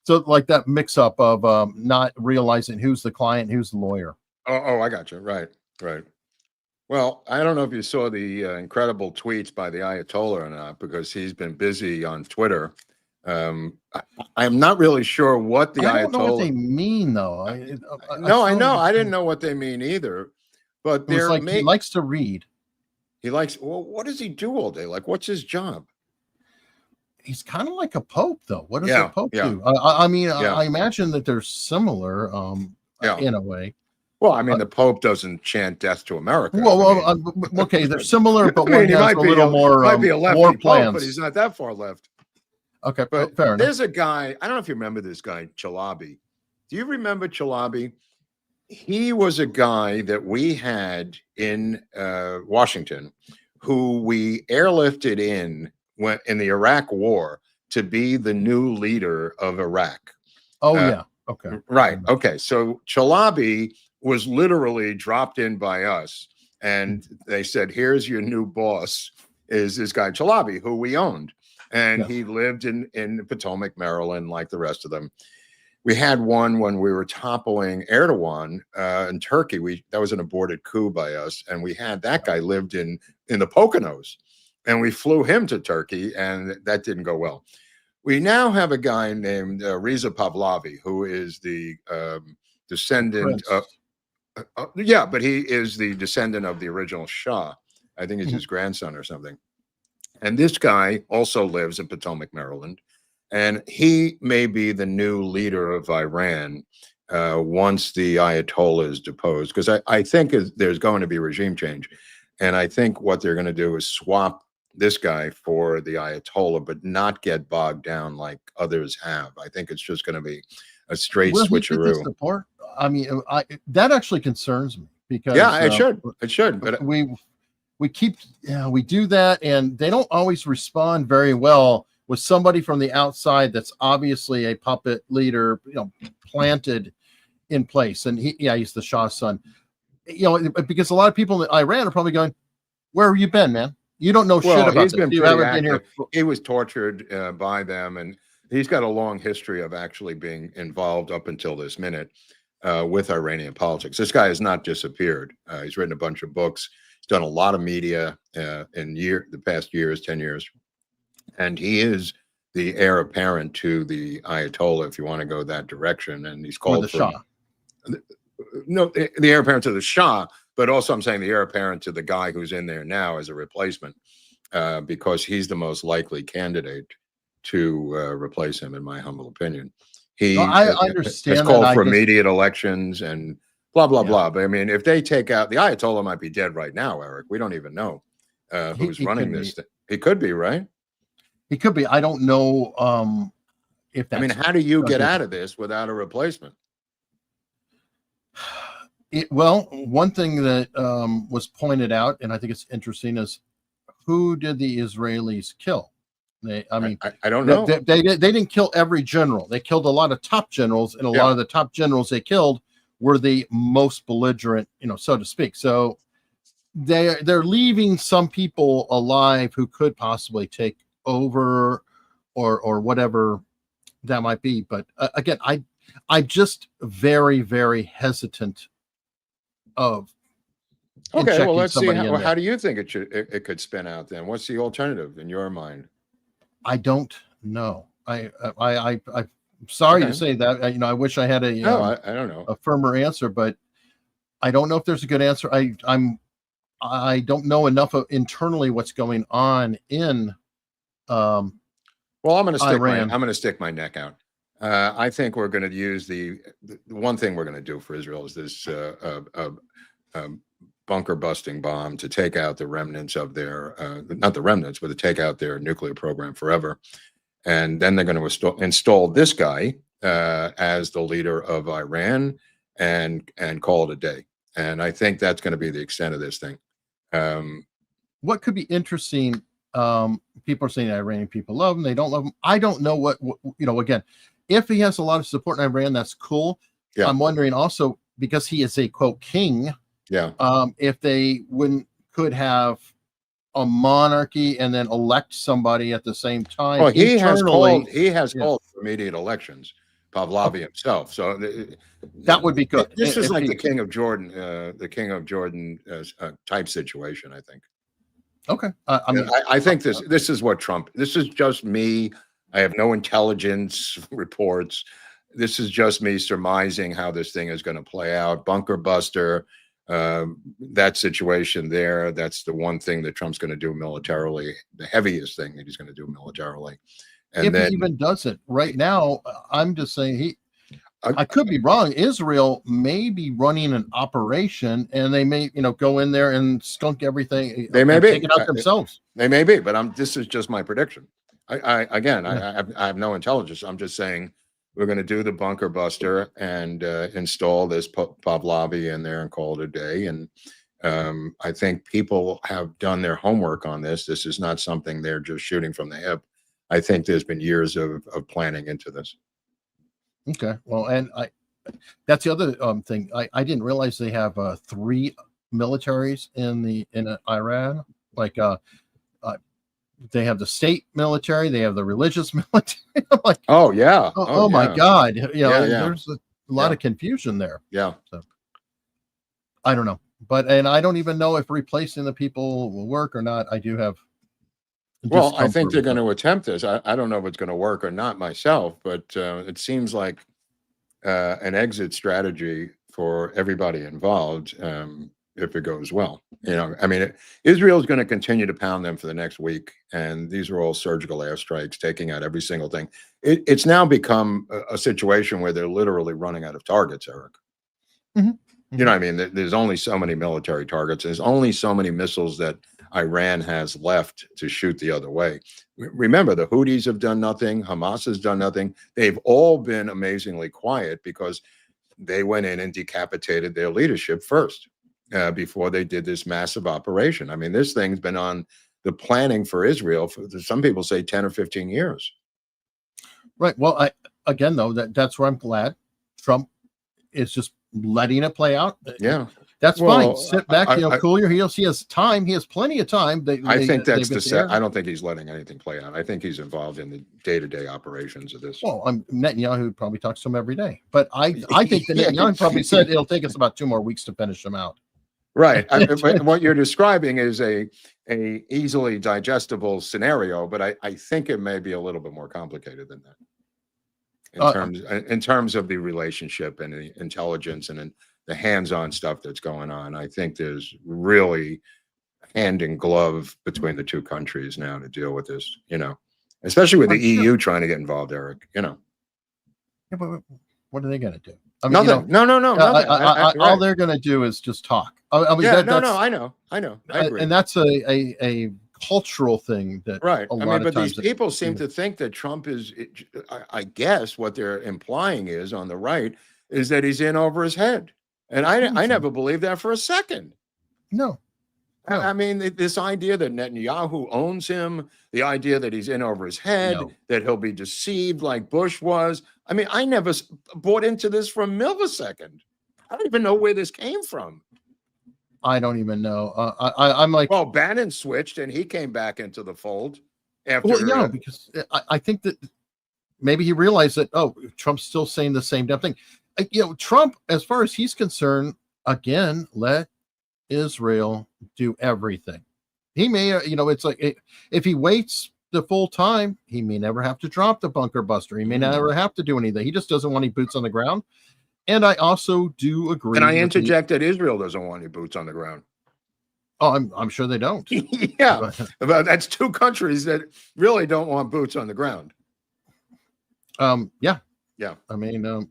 So like that mix up of not realizing who's the client, who's the lawyer. Oh, I got you. Right. Well, I don't know if you saw the incredible tweets by the Ayatollah or not, because he's been busy on Twitter. I'm not really sure what the Ayatollah. I don't know what they mean, though. I know. I didn't know what they mean either. But they're like he likes to read. He likes. Well, what does he do all day? Like, what's his job? He's kind of like a pope, though. What does a pope do? I mean, I imagine that they're similar in a way. Well, I mean, the Pope doesn't chant death to America. Okay, they're similar, but one has a little more might be a lefty war Pope, plans. but he's not that far left. Okay, but fair enough. There's a guy, I don't know if you remember this guy, Chalabi. Do you remember Chalabi? He was a guy that we had in Washington who we airlifted in the Iraq War to be the new leader of Iraq. Oh, yeah. Okay. Right. Okay. So Chalabi was literally dropped in by us, and they said, here's your new boss, is this guy Chalabi, who we owned. And he lived in Potomac, Maryland, like the rest of them. We had one when we were toppling Erdogan in Turkey. That was an aborted coup by us. And we had that guy lived in the Poconos. And we flew him to Turkey, and that didn't go well. We now have a guy named Reza Pahlavi, who is the descendant of, but he is the descendant of the original Shah. I think it's his grandson or something. And this guy also lives in Potomac, Maryland, and he may be the new leader of Iran once the Ayatollah is deposed, because I think there's going to be regime change. And I think what they're going to do is swap this guy for the Ayatollah, but not get bogged down like others have. I think it's just going to be a straight switcheroo. I mean, that actually concerns me, because it should. But we do that, and they don't always respond very well with somebody from the outside that's obviously a puppet leader, planted in place. And he's the Shah's son. Because a lot of people in Iran are probably going, "Where have you been, man? You don't know shit about this. You haven't been here." He was tortured by them, and he's got a long history of actually being involved up until this minute with Iranian politics. This guy has not disappeared. He's written a bunch of books. He's done a lot of media in the past 10 years. And he is the heir apparent to the Ayatollah, if you want to go that direction. And he's called the Shah. No, the heir apparent to the Shah, but also I'm saying the heir apparent to the guy who's in there now as a replacement, because he's the most likely candidate to replace him, in my humble opinion. I understand. It's called for immediate elections and blah, blah, blah. But I mean, if they take out the Ayatollah, might be dead right now, Eric. We don't even know who's running this. He could be, right? He could be. I don't know if that's. I mean, how do you get out of this without a replacement? One thing that was pointed out, and I think it's interesting, is who did the Israelis kill? I don't know. They didn't kill every general. They killed a lot of top generals, and a lot of the top generals they killed were the most belligerent, so to speak. So they're leaving some people alive who could possibly take over or whatever that might be. But again, I'm just very, very hesitant of. Okay, well, let's see. How do you think it could spin out then? What's the alternative in your mind? I don't know. I'm sorry to say that. I wish I had I don't know, a firmer answer, but I don't know if there's a good answer. I don't know enough of internally what's going on in. Well, I'm going to stick my neck out. I think we're going to use the one thing we're going to do for Israel is this bunker busting bomb to take out the remnants of their not the remnants, but to take out their nuclear program forever. And then they're going to install this guy as the leader of Iran and call it a day. And I think that's going to be the extent of this thing. What could be interesting? People are saying Iranian people love him. They don't love him. I don't know what again, if he has a lot of support in Iran, that's cool. Yeah. I'm wondering also, because he is a quote king. Yeah. If they could have a monarchy and then elect somebody at the same time. Well, he has called for immediate elections, Pahlavi himself. So that would be good. This is like the King of Jordan, type situation, I think. Okay. I think this is what Trump. This is just me. I have no intelligence reports. This is just me surmising how this thing is going to play out. Bunker buster. That situation there, that's the one thing that Trump's going to do militarily, the heaviest thing that he's going to do militarily. And if he even does it right now, I'm just saying I could be wrong. Israel may be running an operation and they may, go in there and skunk everything. They may take it out themselves. They may be, but this is just my prediction. I have no intelligence. I'm just saying we're going to do the bunker buster and install this Pahlavi in there and call it a day. And I think people have done their homework on this. This is not something they're just shooting from the hip. I think there's been years of planning into this. Okay. Well, and that's the other thing. I didn't realize they have 3 militaries in Iran. Like they have the state military, they have the religious military. Like, oh yeah. Oh my God. There's a lot of confusion there. Yeah. So I don't know. And I don't even know if replacing the people will work or not. I do have. Well, I think they're going to attempt this. I don't know if it's going to work or not myself, but it seems like an exit strategy for everybody involved if it goes well. Israel is going to continue to pound them for the next week, and these are all surgical airstrikes, taking out every single thing. It's now become a situation where they're literally running out of targets, Eric. Mm-hmm. You know what I mean? There's only so many military targets. There's only so many missiles that Iran has left to shoot the other way. Remember, the Houthis have done nothing. Hamas has done nothing. They've all been amazingly quiet because they went in and decapitated their leadership first before they did this massive operation. I mean, this thing's been on the planning for Israel for, some people say, 10 or 15 years. Right. Well, that's where I'm glad Trump is just letting it play out. Yeah. That's fine. Sit back, cool your heels. He has time. He has plenty of time. I think that's I don't think he's letting anything play out. I think he's involved in the day-to-day operations of this. Well, Netanyahu probably talks to him every day, but I think that Netanyahu probably said it'll take us about 2 more weeks to finish him out. Right. What you're describing is a easily digestible scenario, but I think it may be a little bit more complicated than that in terms of the relationship and the intelligence and the hands-on stuff that's going on. I think there's really hand in glove between the two countries now to deal with this, especially with the EU trying to get involved, Eric, Yeah, but what are they going to do? Nothing. Nothing. All they're going to do is just talk. I know. I agree. And that's a cultural thing that but these people seem to think that Trump is, I guess what they're implying is on the right is that he's in over his head. And I never believed that for a second. No. I mean, this idea that Netanyahu owns him, the idea that he's in over his head, that he'll be deceived like Bush was. I mean, I never bought into this for a millisecond. I don't even know where this came from. I don't even know. I'm like, well, Bannon switched and he came back into the fold after. Well, yeah, because I think that maybe he realized that, oh, Trump's still saying the same damn thing. You know, Trump, as far as he's concerned, again, let Israel do everything. He may, you know, it's like if he waits the full time, he may never have to drop the bunker buster. He may never have to do anything. He just doesn't want any boots on the ground. And I also do agree. And I interject that Israel doesn't want any boots on the ground. Oh, I'm sure they don't. Yeah, but that's two countries that really don't want boots on the ground. Yeah. I mean,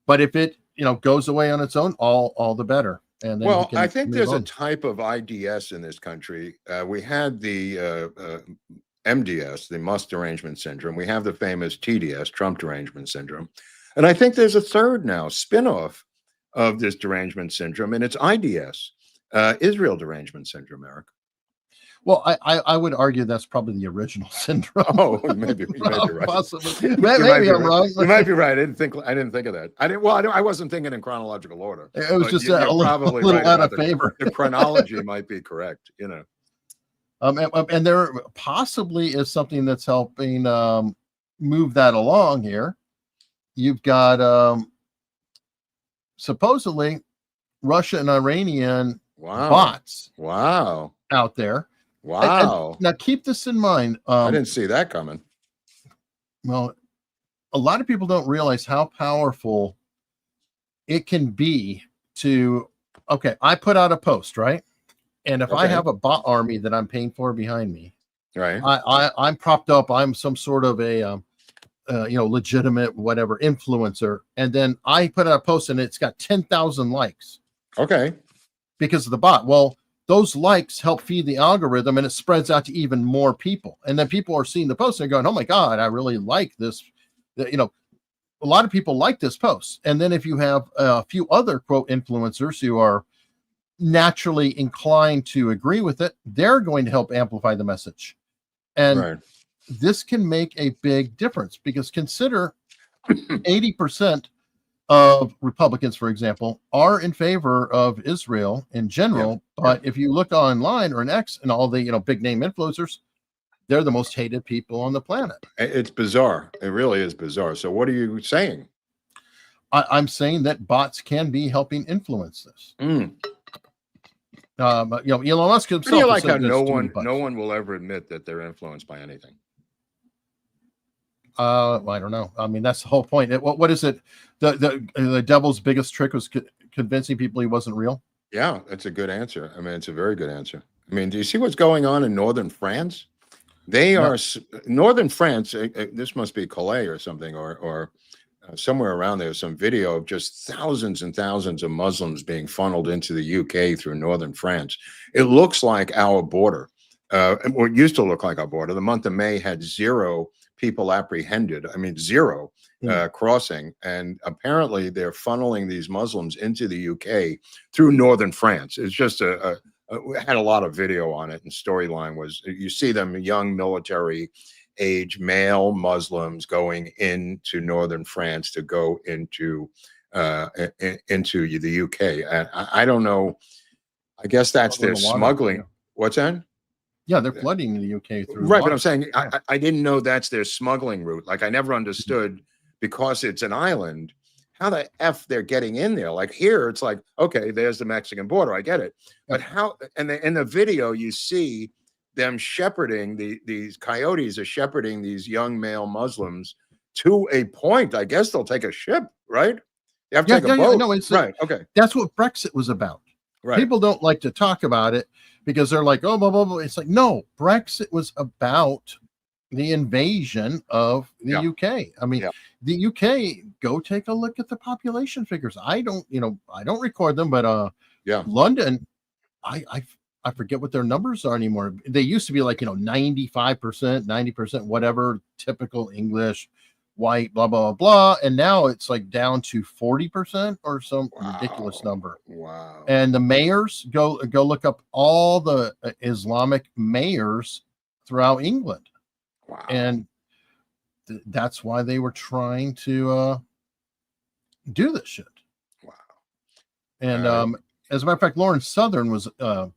but if it, you know, goes away on its own, all the better. And then well, I think there's a type of IDS in this country. We had the MDS, the Must Derangement Syndrome. We have the famous TDS, Trump Derangement Syndrome. And I think there's a third now, spin-off of this derangement syndrome, and it's IDS, Israel Derangement Syndrome, Eric. Well, I would argue that's probably the original syndrome. Oh, maybe you're right. Possibly. Maybe I'm wrong. You might be right. I didn't think of that. I wasn't thinking in chronological order. It was just a little right out of favor. The chronology might be correct, you know. And there possibly is something that's helping move that along here. You've got supposedly Russia and Iranian bots out there. Wow. And now keep this in mind. I didn't see that coming. Well, a lot of people don't realize how powerful it can be to, okay, I put out a post, right? And if I have a bot army that I'm paying for behind me, right? I'm propped up. I'm some sort of a you know, legitimate whatever influencer, and then I put out a post and it's got 10,000 likes. Okay. Because of the bot. Well, those likes help feed the algorithm and it spreads out to even more people. And then people are seeing the post and they're going, oh my God, I really like this. You know, a lot of people like this post. And then if you have a few other quote influencers who are naturally inclined to agree with it, they're going to help amplify the message. And this can make a big difference, because consider 80% of Republicans, for example, are in favor of Israel in general. But if you look online or an X and all the, you know, big name influencers, they're the most hated people on the planet. It's bizarre. It really is bizarre. So what are you saying? I'm saying that bots can be helping influence this. You know, Elon Musk himself. I feel like how no one will ever admit that they're influenced by anything. Well, I don't know. I mean, that's the whole point. What is it? The devil's biggest trick was convincing people he wasn't real. Yeah, that's a good answer. I mean, it's a very good answer. I mean, do you see what's going on in northern France? They are northern France. This must be Calais or something, or somewhere around there. Some video of just thousands and thousands of Muslims being funneled into the UK through northern France. It looks like our border. What used to look like our border. The month of May had 0 people apprehended. I mean, 0 crossing. And apparently they're funneling these Muslims into the UK through northern France. It's just had a lot of video on it, and storyline was, you see them young military age male Muslims going into northern France to go into the UK. I don't know. I guess that's their smuggling. What's that? Yeah, they're flooding the UK through. Right, but I'm saying I didn't know that's their smuggling route. Like, I never understood, because it's an island, how the F they're getting in there. Like here, it's like, okay, there's the Mexican border. I get it. But how, and in the video, you see them shepherding, these coyotes are shepherding these young male Muslims to a point. I guess they'll take a ship, right? You have to take a boat. No, it's right. Okay. That's what Brexit was about. Right. People don't like to talk about it because they're like, oh, blah, blah, blah. It's like, no, Brexit was about the invasion of the UK. I mean, the UK, go take a look at the population figures. I don't record them, but London, I forget what their numbers are anymore. They used to be like, 95%, 90%, whatever, typical English, white, blah, blah, blah. And now it's like down to 40% or some ridiculous number. Wow. And the mayors, go look up all the Islamic mayors throughout England. Wow. And that's why they were trying to do this shit. Wow. And as a matter of fact, Lawrence Southern was on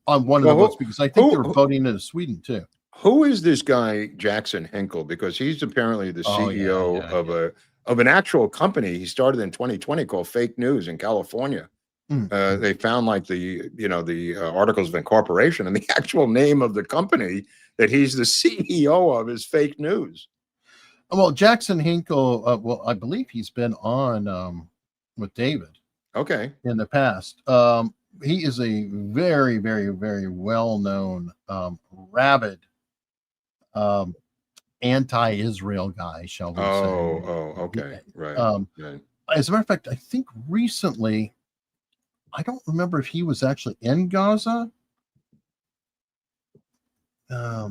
one of the votes, because I think they were voting into Sweden too. Who is this guy Jackson Hinkle? Because he's apparently the CEO of an actual company he started in 2020 called Fake News in California. They found like the articles of incorporation, and the actual name of the company that he's the CEO of is Fake News. Well, Jackson Hinkle, well, I believe he's been on with David. Okay. In the past. He is a very, very, very well-known, rabid, anti-Israel guy, shall we say. Oh, okay. Right. Right. As a matter of fact, I think recently, I don't remember if he was actually in Gaza. I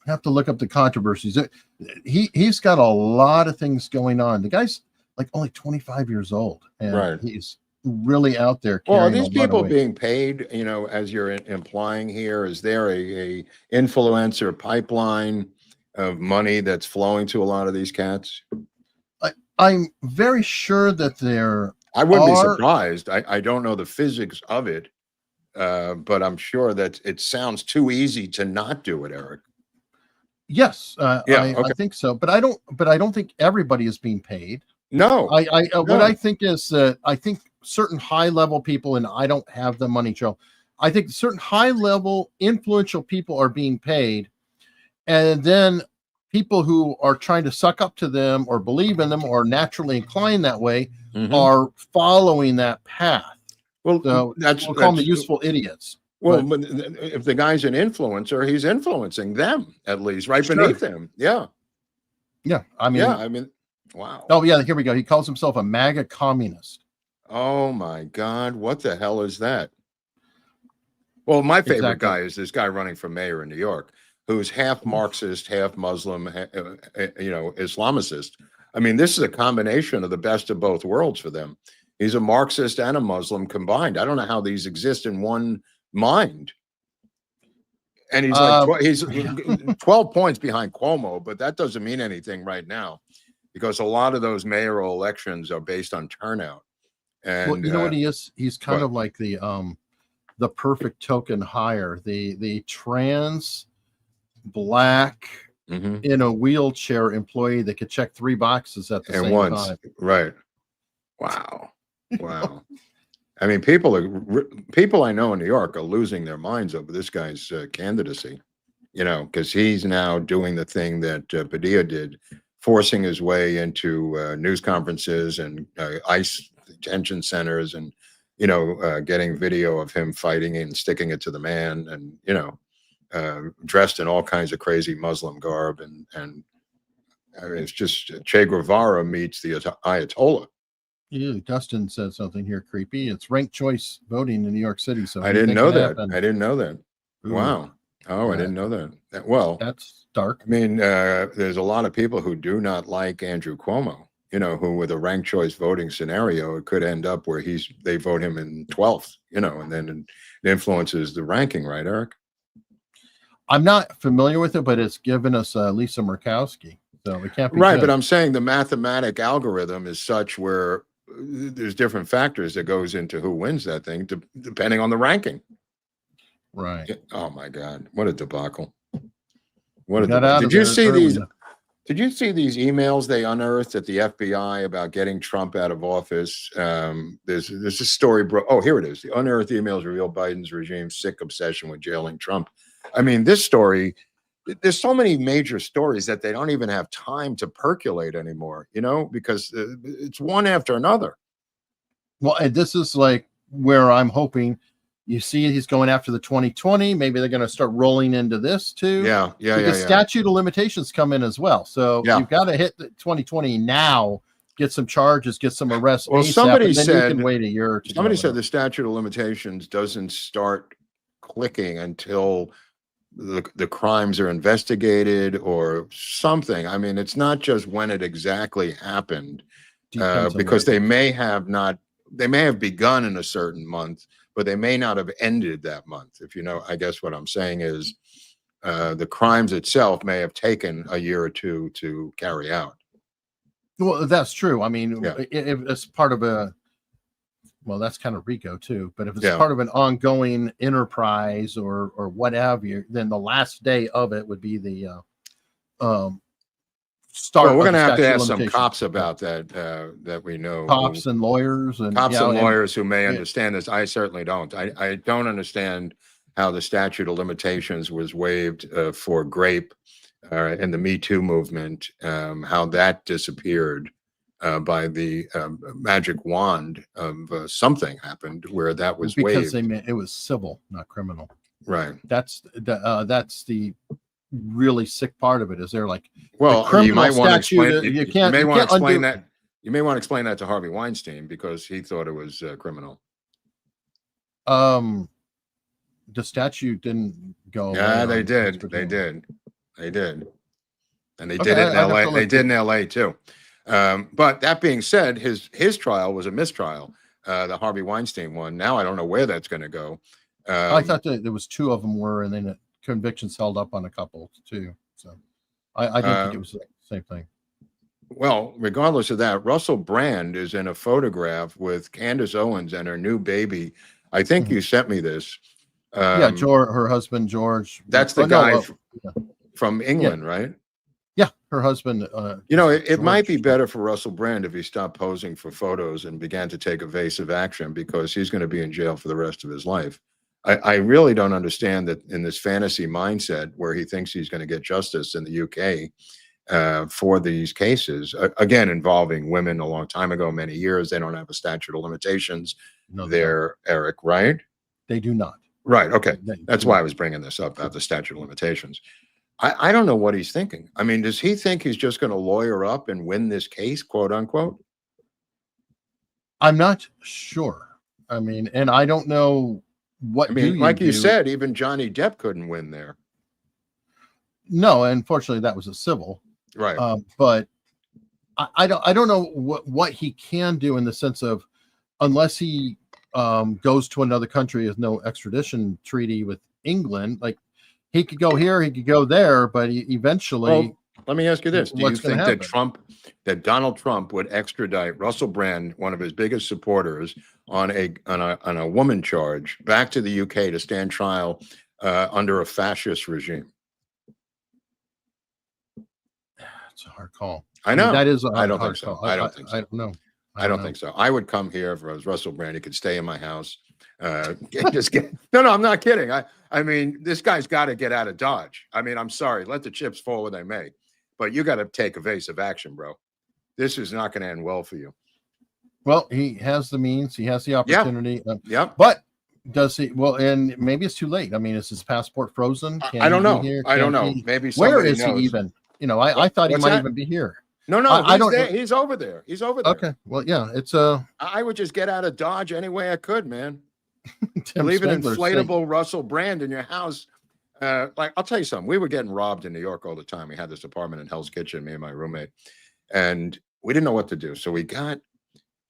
have to look up the controversies. He's got a lot of things going on. The guy's like only 25 years old, and he's really out there. Well, are these people being paid, as you're implying here? Is there a influencer pipeline of money that's flowing to a lot of these cats? I'm very sure that I wouldn't be surprised. I don't know the physics of it, but I'm sure that it sounds too easy to not do it, Eric. Yes, I think so, but I don't think everybody is being paid. No, what I think is that I think certain high level people, and I don't have the money, Joe. I think certain high level influential people are being paid, and then people who are trying to suck up to them or believe in them or naturally inclined that way are following that path. Well, so we'll call them the useful idiots. Well, but if the guy's an influencer, he's influencing them at least, right beneath him. Yeah. Yeah. I mean, wow. Oh, yeah. Here we go. He calls himself a MAGA communist. Oh, my God. What the hell is that? Well, my favorite guy is this guy running for mayor in New York, who's half Marxist, half Muslim, Islamicist. I mean, this is a combination of the best of both worlds for them. He's a Marxist and a Muslim combined. I don't know how these exist in one mind. And he's he's 12 points behind Cuomo, but that doesn't mean anything right now, because a lot of those mayoral elections are based on turnout. And well, you know what he is? He's kind of like the perfect token hire, the trans black in a wheelchair employee that could check 3 boxes at the same time. Right. Wow. Wow. I mean, people I know in New York are losing their minds over this guy's candidacy, because he's now doing the thing that Padilla did, forcing his way into news conferences and ICE detention centers, and getting video of him fighting and sticking it to the man, and dressed in all kinds of crazy Muslim garb, and I mean, it's just Che Guevara meets the Ayatollah. Yeah, Dustin said something here creepy. It's ranked choice voting in New York City. So I didn't know that. I didn't know that. Ooh. Wow. Oh, I didn't know that. Well, that's dark. I mean, there's a lot of people who do not like Andrew Cuomo, who with a ranked choice voting scenario, it could end up where they vote him in 12th, and then it influences the ranking, right, Eric? I'm not familiar with it, but it's given us Lisa Murkowski. So it can't be right. good. But I'm saying the mathematic algorithm is such where there's different factors that goes into who wins that thing, depending on the ranking. Right. Oh my God, what a debacle! What a debacle. Did you see these? Did you see these emails they unearthed at the FBI about getting Trump out of office? There's a story. Oh, here it is. The unearthed emails reveal Biden's regime's sick obsession with jailing Trump. I mean, this story. There's so many major stories that they don't even have time to percolate anymore, because it's one after another. Well, and this is like where I'm hoping you see he's going after the 2020. Maybe they're going to start rolling into this too. Yeah. Because statute of limitations come in as well. So you've got to hit the 2020 now, get some charges, get some arrests. Well, ASAP, somebody said you can wait a year or two. Somebody said the statute of limitations doesn't start clicking until the crimes are investigated or something. I mean, it's not just when it exactly happened, because they may have begun in a certain month, but they may not have ended that month. If you know, I guess what I'm saying is the crimes itself may have taken a year or two to carry out. Well, that's true. I mean, Yeah. if it's part of well, that's kind of RICO too. But if it's Yeah. part of an ongoing enterprise or what have you, then the last day of it would be the start. Well, we're going to have to statute of ask some limitations. cops about that. That we know, Cops and lawyers and cops and lawyers who may yeah. understand this. I certainly don't. I don't understand how the statute of limitations was waived for Grape in the Me Too movement. How that disappeared by the magic wand of something happened where that was because waived. it was civil, not criminal. Right. That's the really sick part of it. Is they're like, well, you might want to explain. You may want to explain that. You may want to explain that to Harvey Weinstein because he thought it was criminal. The statute didn't go. Yeah, they did. They did. And they did it in LA. They did in LA too. But that being said, his trial was a mistrial. The Harvey Weinstein one. Now I don't know where that's going to go. I thought that there was two of them were, and then convictions held up on a couple too. So I didn't think it was the same thing. Well, regardless of that, Russell Brand is in a photograph with Candace Owens and her new baby. I think you sent me this. Yeah, her husband George. That's the guy from England, right? Yeah, her husband. It might be better for Russell Brand if he stopped posing for photos and began to take evasive action because he's going to be in jail for the rest of his life. I really don't understand that in this fantasy mindset where he thinks he's going to get justice in the UK for these cases, again, involving women a long time ago, many years. They don't have a statute of limitations there, Eric, right? They do not. Right. Okay. That's why I was bringing this up about the statute of limitations. I don't know what he's thinking. I mean, does he think he's just going to lawyer up and win this case, quote unquote? I'm not sure. I mean, and I don't know what. I mean, like you said, even Johnny Depp couldn't win there. No, unfortunately, that was a civil. Right. But I don't know what he can do in the sense of, unless he goes to another country with no extradition treaty with England, like he could go here, he could go there, but eventually. Well, let me ask you this: do you think that Donald Trump would extradite Russell Brand, one of his biggest supporters, on a woman charge, back to the UK to stand trial under a fascist regime? It's a hard call. I know. That is a hard, I don't think so. call. I don't think so. I don't know. I don't think so. I would come here if I was Russell Brand. He could stay in my house. No, I'm not kidding. I mean, this guy's got to get out of Dodge. I mean, I'm sorry. Let the chips fall where they may. But you got to take evasive action, bro. This is not going to end well for you. Well, he has the means. He has the opportunity. Yep. But does he? Well, and maybe it's too late. I mean, is his passport frozen? I don't know. I don't know. Maybe where is knows. he even? I thought he might even be here. No, I don't. He's over there. He's over there. Okay. Well, yeah, it's I would just get out of Dodge any way I could, man. Leave an inflatable Russell Brand in your house. Like, I'll tell you something. We were getting robbed in New York all the time. We had this apartment in Hell's Kitchen, me and my roommate, and we didn't know what to do. So we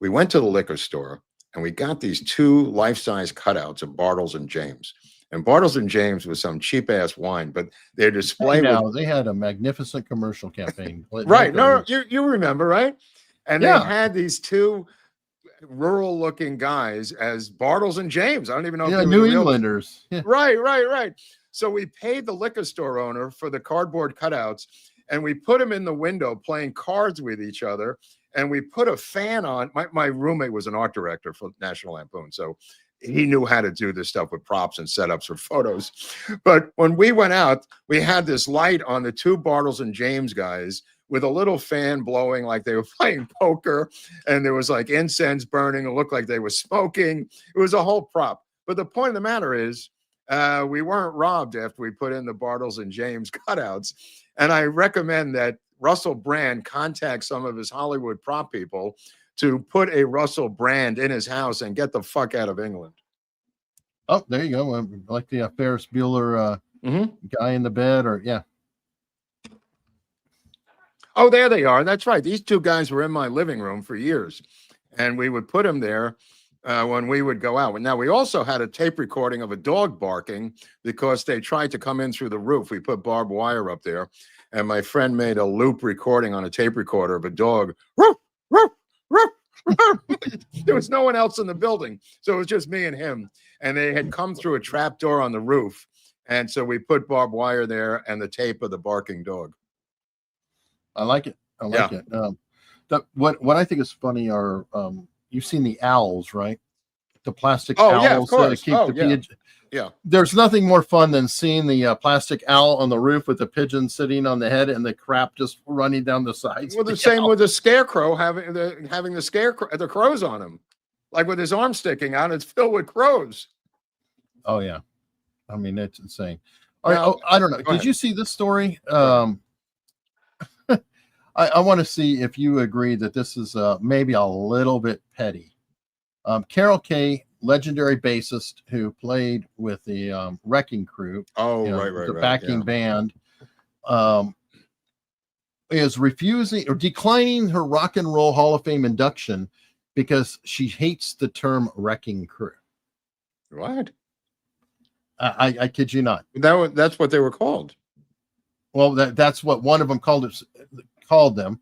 went to the liquor store and we got these two life-size cutouts of Bartles and James. And Bartles and James was some cheap ass wine, but their display they had a magnificent commercial campaign. Right. No, you remember, right? And they had these two rural looking guys as Bartles and James. I don't even know if they were New Englanders. Yeah. Right. So we paid the liquor store owner for the cardboard cutouts and we put them in the window playing cards with each other. And we put a fan on. My roommate was an art director for National Lampoon. So he knew how to do this stuff with props and setups for photos. But when we went out, we had this light on the two Bartles and James guys with a little fan blowing like they were playing poker. And there was like incense burning. It looked like they were smoking. It was a whole prop. But the point of the matter is, we weren't robbed after we put in the Bartles and James cutouts. And I recommend that Russell Brand contact some of his Hollywood prop people to put a Russell Brand in his house and get the fuck out of England. Oh, there you go. Like the Ferris Bueller guy in the bed, or yeah. Oh, there they are. That's right. These two guys were in my living room for years, and we would put them there when we would go out. Now, we also had a tape recording of a dog barking because they tried to come in through the roof. We put barbed wire up there, and my friend made a loop recording on a tape recorder of a dog. Roof, roof, roof, roof. There was no one else in the building, so it was just me and him. And they had come through a trap door on the roof, and so we put barbed wire there and the tape of the barking dog. I like it. I like it. What I think is funny are you've seen the owls, right? The plastic owls. Yeah, of course. Keep the pigeon. Yeah. There's nothing more fun than seeing the plastic owl on the roof with the pigeon sitting on the head and the crap just running down the sides. Well, the same with the scarecrow having the scarecrow, the crows on him, like with his arm sticking out. It's filled with crows. Oh yeah, I mean it's insane. All right, I don't know. Did you see this story? I want to see if you agree that this is maybe a little bit petty. Carol Kay, legendary bassist who played with the Wrecking Crew, the backing band, is refusing or declining her Rock and Roll Hall of Fame induction because she hates the term Wrecking Crew. What? I kid you not. That's what they were called. Well, that's what one of them called them,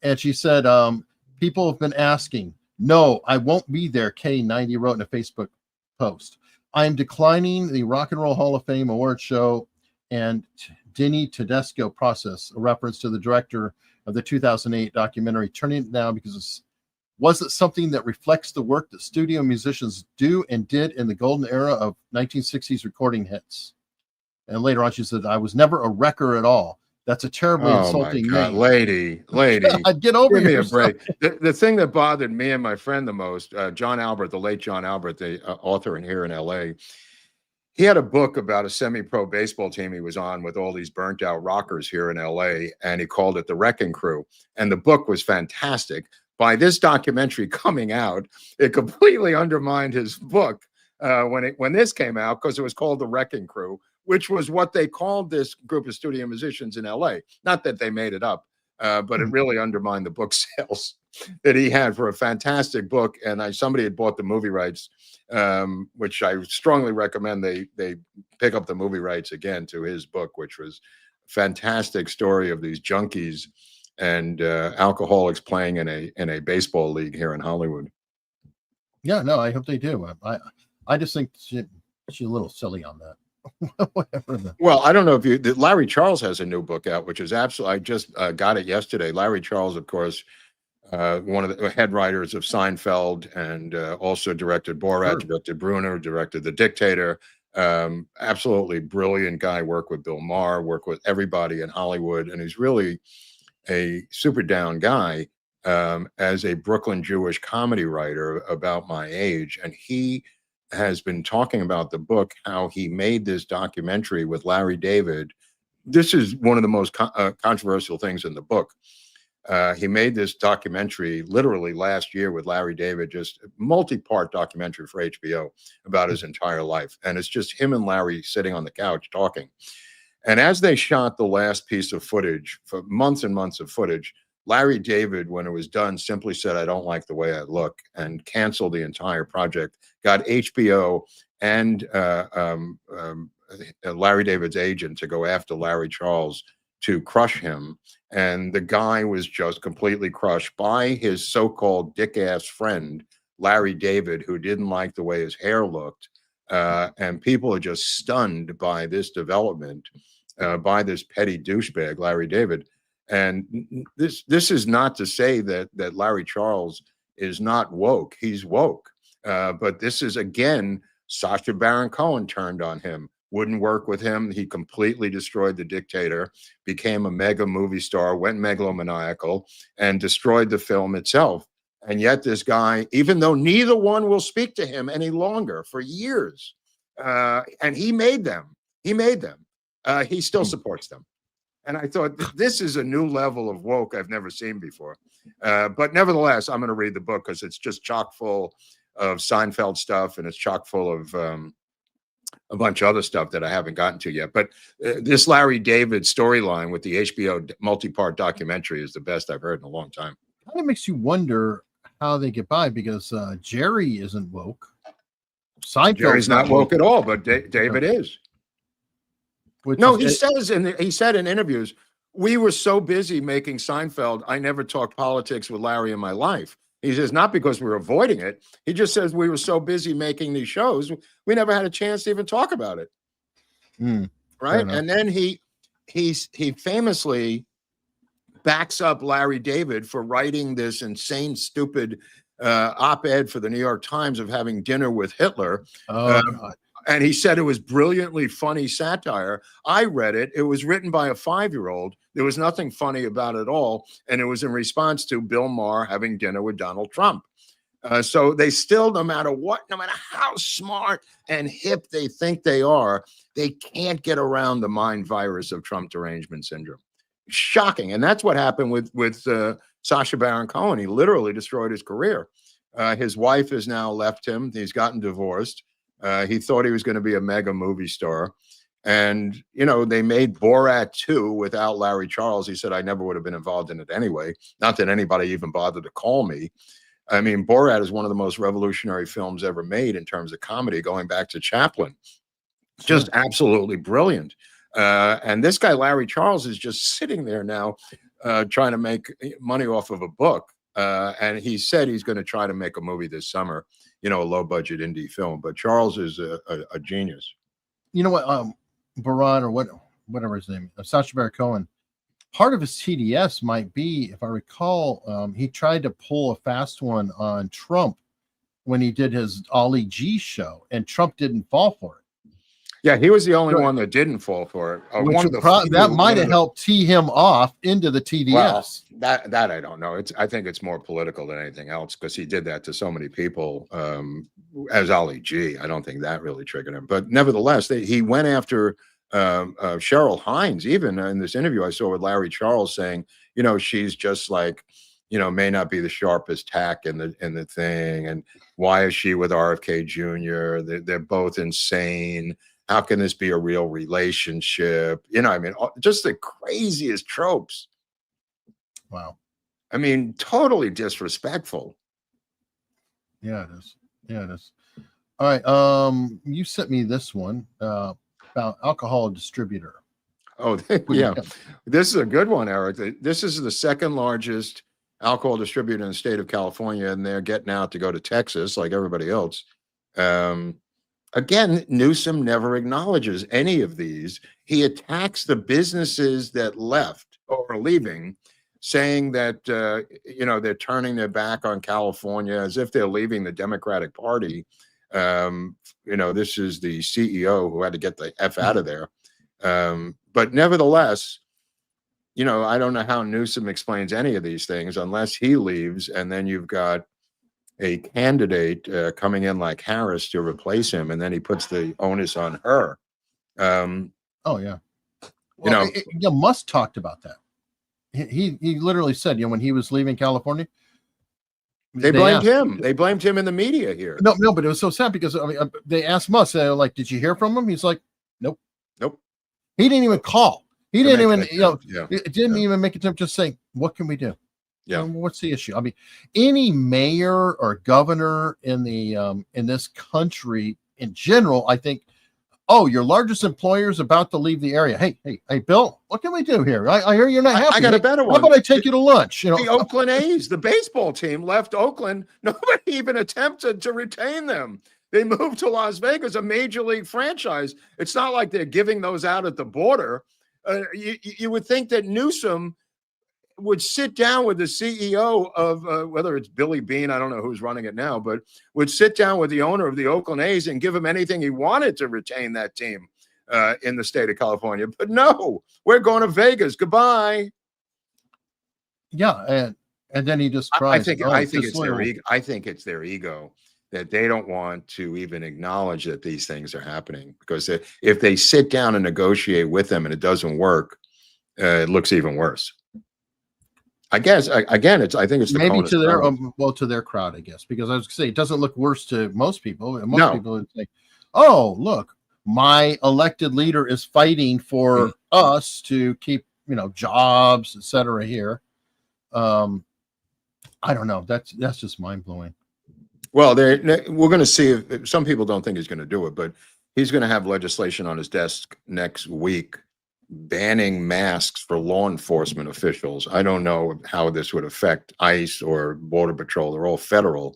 and she said people have been asking. No, I won't be there, K90 wrote in a Facebook post. I'm declining the Rock and Roll Hall of Fame award show and Denny Tedesco process, a reference to the director of the 2008 documentary, turning it down because was it something that reflects the work that studio musicians do and did in the golden era of 1960s recording hits. And later on she said, I was never a wrecker at all. That's a terribly insulting name. Lady. God, get over Give me a yourself. break. The thing that bothered me and my friend the most, John Albert, the late John Albert, the author here in LA, he had a book about a semi-pro baseball team he was on with all these burnt out rockers here in LA, and he called it The Wrecking Crew. And the book was fantastic. By this documentary coming out, it completely undermined his book when this came out, because it was called The Wrecking Crew, which was what they called this group of studio musicians in LA. Not that they made it up, but it really undermined the book sales that he had for a fantastic book. And somebody had bought the movie rights, which I strongly recommend they pick up the movie rights again to his book, which was a fantastic story of these junkies and alcoholics playing in a baseball league here in Hollywood. Yeah, no, I hope they do. I just think she's a little silly on that. Well, I don't know if Larry Charles has a new book out, which is absolutely, I just got it yesterday. Larry Charles, of course, one of the head writers of Seinfeld, and also directed Borat, directed Bruno, directed The Dictator. Absolutely brilliant guy, worked with Bill Maher, worked with everybody in Hollywood, and he's really a super down guy as a Brooklyn Jewish comedy writer about my age. And he has been talking about the book, how he made this documentary with Larry David. This is one of the most controversial things in the book. He made this documentary literally last year with Larry David, just a multi-part documentary for HBO about his entire life. And it's just him and Larry sitting on the couch talking. And as they shot the last piece of footage, for months and months of footage, Larry David, when it was done, simply said, I don't like the way I look, and canceled the entire project, got HBO and Larry David's agent to go after Larry Charles to crush him. And the guy was just completely crushed by his so-called dick-ass friend, Larry David, who didn't like the way his hair looked. And people are just stunned by this development, by this petty douchebag, Larry David. And this is not to say that Larry Charles is not woke. He's woke. But this is, again, Sacha Baron Cohen turned on him, wouldn't work with him. He completely destroyed The Dictator, became a mega movie star, went megalomaniacal, and destroyed the film itself. And yet this guy, even though neither one will speak to him any longer for years, and he made them, he still supports them. And I thought, this is a new level of woke I've never seen before. But nevertheless, I'm going to read the book because it's just chock full of Seinfeld stuff, and it's chock full of a bunch of other stuff that I haven't gotten to yet. But this Larry David storyline with the HBO multi-part documentary is the best I've heard in a long time. Kind of makes you wonder how they get by, because Jerry isn't woke. Seinfeld's Jerry's not woke at all, but David is. No, he says he said in interviews, we were so busy making Seinfeld, I never talked politics with Larry in my life. He says, not because we were avoiding it. He just says we were so busy making these shows, we never had a chance to even talk about it. Right. And then he famously backs up Larry David for writing this insane, stupid op-ed for the New York Times of having dinner with Hitler. And he said it was brilliantly funny satire. I read it. It was written by a 5-year-old. There was nothing funny about it at all. And it was in response to Bill Maher having dinner with Donald Trump. So they still, no matter how smart and hip they think they are, they can't get around the mind virus of Trump derangement syndrome. Shocking. And that's what happened with Sacha Baron Cohen. He literally destroyed his career. His wife has now left him. He's gotten divorced. He thought he was going to be a mega movie star. And, they made Borat 2 without Larry Charles. He said, I never would have been involved in it anyway. Not that anybody even bothered to call me. I mean, Borat is one of the most revolutionary films ever made in terms of comedy, going back to Chaplin. Just absolutely brilliant. And this guy, Larry Charles, is just sitting there now trying to make money off of a book. And he said he's going to try to make a movie this summer, a low-budget indie film. But Charles is a genius. You know what, Baran, or whatever his name is, Sacha Baron Cohen, part of his TDS might be, if I recall, he tried to pull a fast one on Trump when he did his Ali G show, and Trump didn't fall for it. Yeah, he was the only one that didn't fall for it. That might have helped tee him off into the TDS. Well, that I don't know. I think it's more political than anything else, because he did that to so many people as Ali G. I don't think that really triggered him. But nevertheless, he went after Cheryl Hines. Even in this interview I saw with Larry Charles saying, she's just like, may not be the sharpest tack in the thing. And why is she with RFK Jr.? They're both insane. How can this be a real relationship? Just the craziest tropes. Wow. I mean, totally disrespectful. Yeah, it is. All right. You sent me this one about alcohol distributor. Oh, yeah. This is a good one, Eric. This is the second largest alcohol distributor in the state of California, and they're getting out to go to Texas like everybody else. Again, Newsom never acknowledges any of these. He attacks the businesses that left or are leaving, saying that, they're turning their back on California as if they're leaving the Democratic Party. This is the CEO who had to get the F out of there. But nevertheless, I don't know how Newsom explains any of these things unless he leaves, and then you've got a candidate coming in like Harris to replace him, and then he puts the onus on her. Oh yeah. Well, Musk talked about that. He literally said, when he was leaving California, they blamed him. They blamed him in the media here. No, but it was so sad because they asked Musk, like, did you hear from him? He's like, nope. He didn't even call. He didn't even, it didn't even make attempt to say, what can we do? Yeah. What's the issue? I mean, any mayor or governor in this country in general, I think, your largest employer is about to leave the area. Hey, Bill, what can we do here? I hear you're not happy. I got a better one. How about I take you to lunch? The Oakland A's, the baseball team, left Oakland. Nobody even attempted to retain them. They moved to Las Vegas, a major league franchise. It's not like they're giving those out at the border. You would think that Newsom would sit down with the CEO of whether it's Billy Beane, I don't know who's running it now, but would sit down with the owner of the Oakland A's and give him anything he wanted to retain that team in the state of California. But no, we're going to Vegas. Goodbye. Yeah, and then he just cries. I think it's their ego. I think it's their ego that they don't want to even acknowledge that these things are happening, because if they sit down and negotiate with them and it doesn't work, it looks even worse. I guess again, I think it's the maybe to their to their crowd, I guess, because I was going to say it doesn't look worse to most people. Most people would say, "Oh, look, my elected leader is fighting for us to keep, jobs, etc. here. I don't know. That's just mind blowing. Well, we're going to see if some people don't think he's going to do it, but he's going to have legislation on his desk next week banning masks for law enforcement officials. I don't know how this would affect ICE or Border Patrol. They're all federal.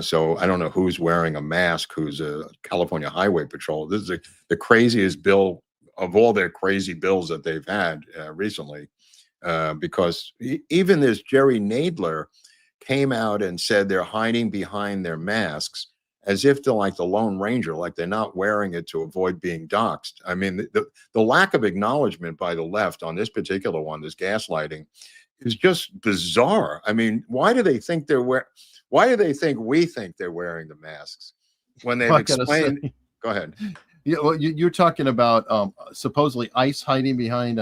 So I don't know who's wearing a mask, who's a California Highway Patrol. This is the craziest bill of all their crazy bills that they've had recently, because even this Jerry Nadler came out and said they're hiding behind their masks as if they're like the Lone Ranger, like they're not wearing it to avoid being doxxed. I mean, the lack of acknowledgement by the left on this particular one, this gaslighting, is just bizarre. I mean, why do they think why do they think we think they're wearing the masks when they've explained? Go ahead. Yeah, well, you're talking about supposedly ICE hiding behind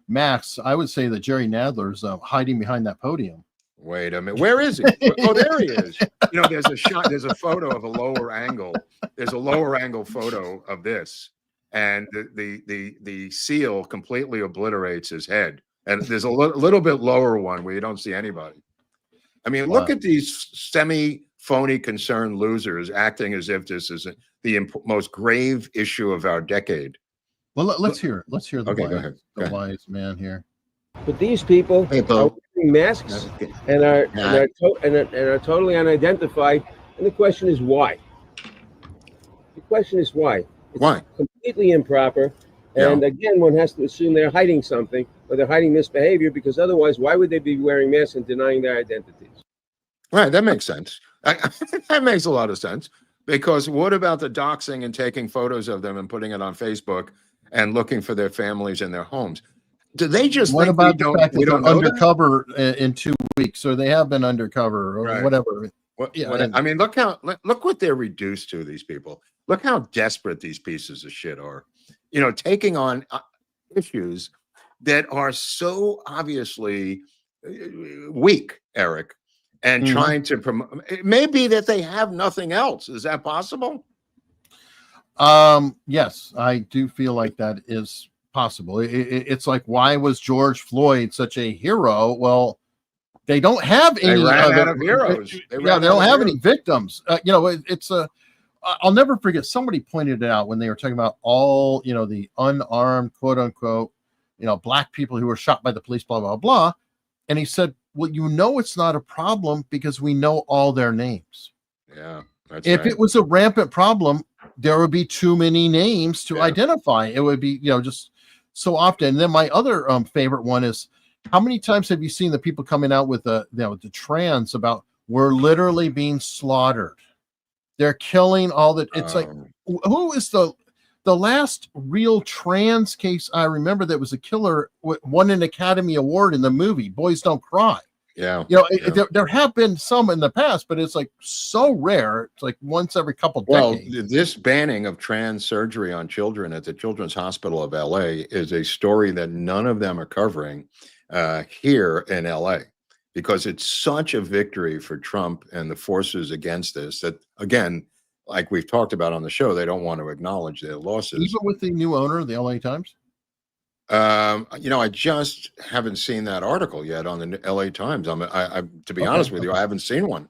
masks. I would say that Jerry Nadler's hiding behind that podium. Wait a minute. Where is he? Oh, there he is. There's a shot. There's a photo of a lower angle. There's a lower angle photo of this, and the seal completely obliterates his head. And there's a little bit lower one where you don't see anybody. I mean, look at these semi-phony concerned losers acting as if this is the most grave issue of our decade. Well, let's hear it. Let's hear the Okay, go ahead. wise man here. But these people are wearing masks and are totally unidentified. And the question is why? The question is why? It's why? Completely improper. And again, one has to assume they're hiding something, or they're hiding misbehavior, because otherwise, why would they be wearing masks and denying their identities? Right, that makes sense. That makes a lot of sense. Because what about the doxing and taking photos of them and putting it on Facebook and looking for their families in their homes? Do they just what think about the fact that they're undercover in 2 weeks, or they have been undercover, or whatever? I mean, look what they're reduced to, these people. Look how desperate these pieces of shit are. Taking on issues that are so obviously weak, Eric, and trying to promote. It may be that they have nothing else. Is that possible? Yes, I do feel like that is possible. It's like, why was George Floyd such a hero? Well, they don't have any out of heroes. They don't have any victims. It's a. I'll never forget. Somebody pointed it out when they were talking about all the unarmed, quote unquote, black people who were shot by the police, blah blah blah, and he said, "Well, it's not a problem because we know all their names." Yeah, if it was a rampant problem, there would be too many names to identify. It would be just so often. And then my other favorite one is, how many times have you seen the people coming out with the trans about we're literally being slaughtered? They're killing all the. It's like, who is the last real trans case I remember that was a killer won an Academy Award in the movie Boys Don't Cry. Yeah, there have been some in the past, but it's like so rare. It's like once every couple decades. Well, this banning of trans surgery on children at the Children's Hospital of LA is a story that none of them are covering here in LA, because it's such a victory for Trump and the forces against this that, again, like we've talked about on the show, they don't want to acknowledge their losses. Even with the new owner of the LA Times? I just haven't seen that article yet on the LA Times. To be honest with you, I haven't seen one.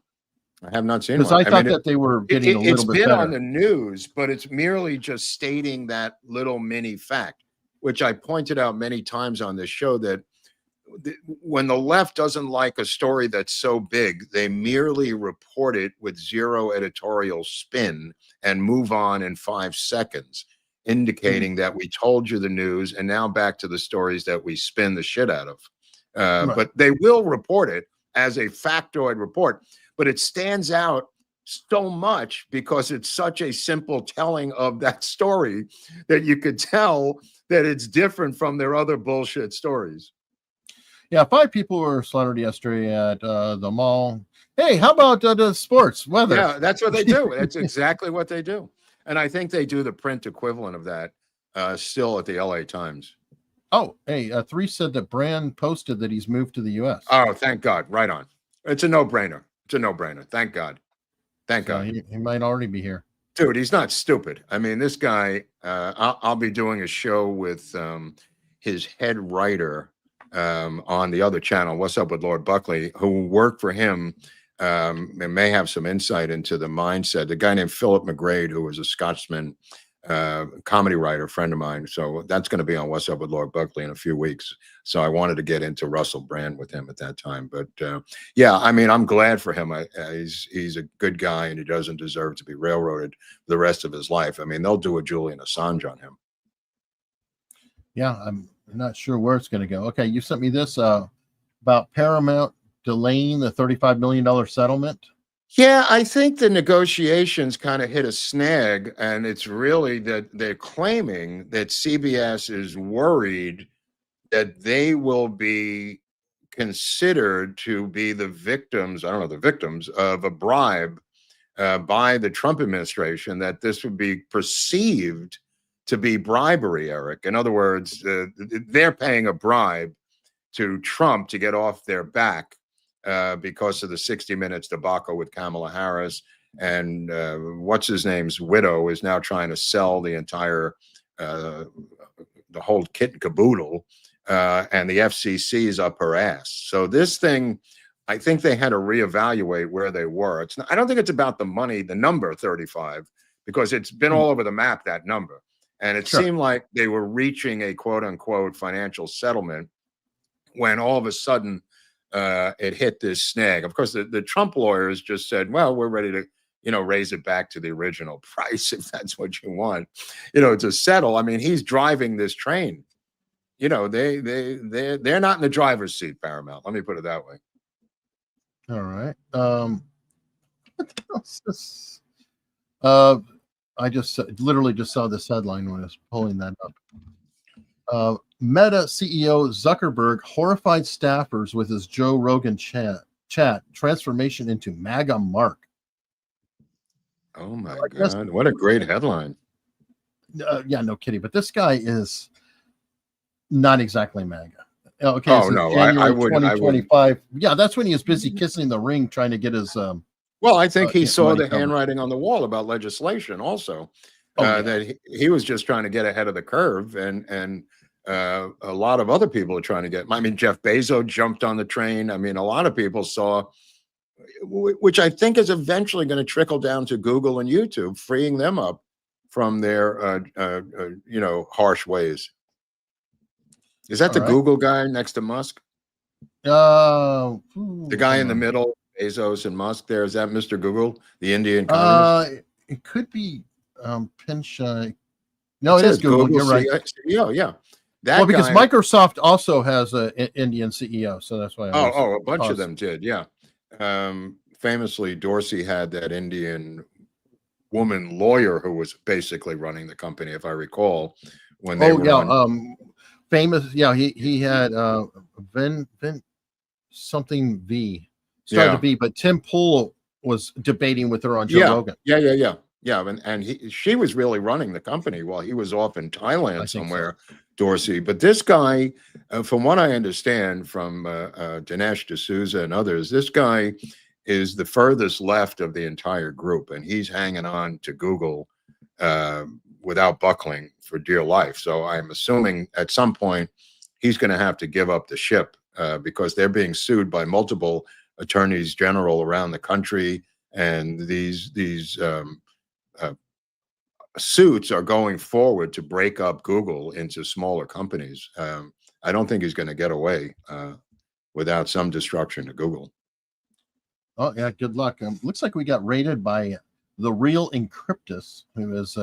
I have not seen one. Because I thought that they were getting a little bit better. It's been on the news, but it's merely just stating that little mini fact, which I pointed out many times on this show, that when the left doesn't like a story that's so big, they merely report it with zero editorial spin and move on in 5 seconds, indicating that we told you the news and now back to the stories that we spin the shit out of. But they will report it as a factoid report, but it stands out so much because it's such a simple telling of that story that you could tell that it's different from their other bullshit stories. Yeah, 5 people were slaughtered yesterday at the mall. Hey, how about the sports weather? Yeah, that's what they do. That's exactly what they do. And I think they do the print equivalent of that still at the LA Times. Oh, hey, 3 said that Brand posted that he's moved to the U.S. Oh, thank God. Right on. It's a no-brainer. It's a no-brainer. Thank God. Thank God. He might already be here. Dude, he's not stupid. I mean, this guy, I'll be doing a show with his head writer on the other channel, What's Up with Lord Buckley, who worked for him and may have some insight into the mindset. The guy named Philip McGrade, who was a Scotsman comedy writer, friend of mine. So that's going to be on What's Up with Lord Buckley in a few weeks. So I wanted to get into Russell Brand with him at that time. But yeah, I mean, I'm glad for him. He's a good guy, and he doesn't deserve to be railroaded the rest of his life. I mean, they'll do a Julian Assange on him. Yeah, I'm not sure where it's going to go. Okay, you sent me this about Paramount delaying the $35 million settlement. Yeah, I think the negotiations kind of hit a snag, and it's really that they're claiming that CBS is worried that they will be considered to be the victims, I don't know, the victims of a bribe by the Trump administration, that this would be perceived to be bribery, Eric. In other words, they're paying a bribe to Trump to get off their back because of the 60 Minutes debacle with Kamala Harris. And what's his name's widow is now trying to sell the entire, the whole kit and caboodle, and the FCC is up her ass. So this thing, I think they had to reevaluate where they were. It's not, I don't think it's about the money, the number 35, because it's been all over the map, that number. And it seemed like they were reaching a quote unquote financial settlement when all of a sudden it hit this snag. Of course, the Trump lawyers just said, well, we're ready to, raise it back to the original price if that's what you want, to settle. I mean, he's driving this train. They're not in the driver's seat, Paramount. Let me put it that way. All right. What else is I just literally just saw this headline when I was pulling that up. Meta CEO Zuckerberg horrified staffers with his Joe Rogan chat transformation into MAGA Mark. Oh my God. What a great headline. Yeah, no kidding. But this guy is not exactly MAGA. Okay. Oh, no, I would 2025. Yeah, that's when he was busy kissing the ring trying to get his well, I think he saw the handwriting on the wall about legislation also, that he was just trying to get ahead of the curve, and a lot of other people are trying to get. I mean, Jeff Bezos jumped on the train. I mean, a lot of people saw, which I think is eventually going to trickle down to Google and YouTube, freeing them up from their, harsh ways. Is that the Google guy next to Musk? The guy in the middle, Bezos and Musk. There, is that Mr. Google, the Indian communist? It could be Pinchai. No, it is Google. You're right. CEO, yeah. Well, because Microsoft also has an Indian CEO, so that's why. A bunch of them did, yeah. Famously, Dorsey had that Indian woman lawyer who was basically running the company, if I recall, when they were famous. Yeah, he had Vin something V. Started to be, but Tim Pool was debating with her on Joe Rogan. Yeah, and she was really running the company while he was off in Thailand somewhere, Dorsey. But this guy, from what I understand from Dinesh D'Souza and others, this guy is the furthest left of the entire group, and he's hanging on to Google without buckling for dear life. So I'm assuming at some point he's going to have to give up the ship because they're being sued by multiple attorneys general around the country, and these suits are going forward to break up Google into smaller companies. I don't think he's going to get away without some destruction to Google. Oh yeah, good luck. Looks like we got raided by the real Encryptus, who is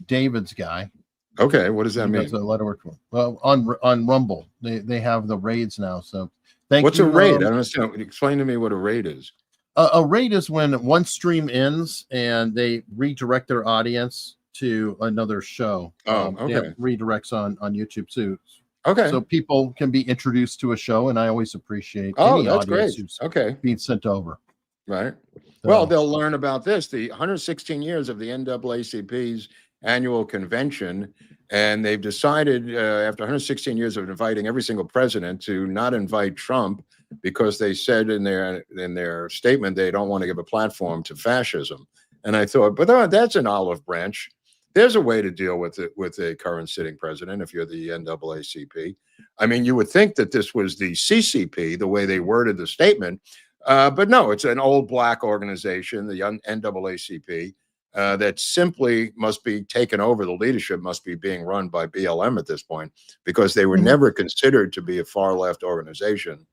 David's guy. Okay, what does that mean? Does a lot of work. Well, on Rumble, they have the raids now. So what's a raid? I don't understand. Explain to me what a raid is. A raid is when one stream ends and they redirect their audience to another show. Okay. Redirects on YouTube too. Okay. So people can be introduced to a show, and I always appreciate any that's audience great. who's being sent over. Right. So, well, they'll learn about this, the 116 years of the NAACP's annual convention, and they've decided after 116 years of inviting every single president to not invite Trump, because they said in their statement they don't want to give a platform to fascism. And I thought, but that's an olive branch. There's a way to deal with it with a current sitting president if you're the NAACP. I mean, you would think that this was the CCP, the way they worded the statement, but no, it's an old black organization, the NAACP, that simply must be taken over. The leadership must be being run by BLM at this point, because they were never considered to be a far left organization.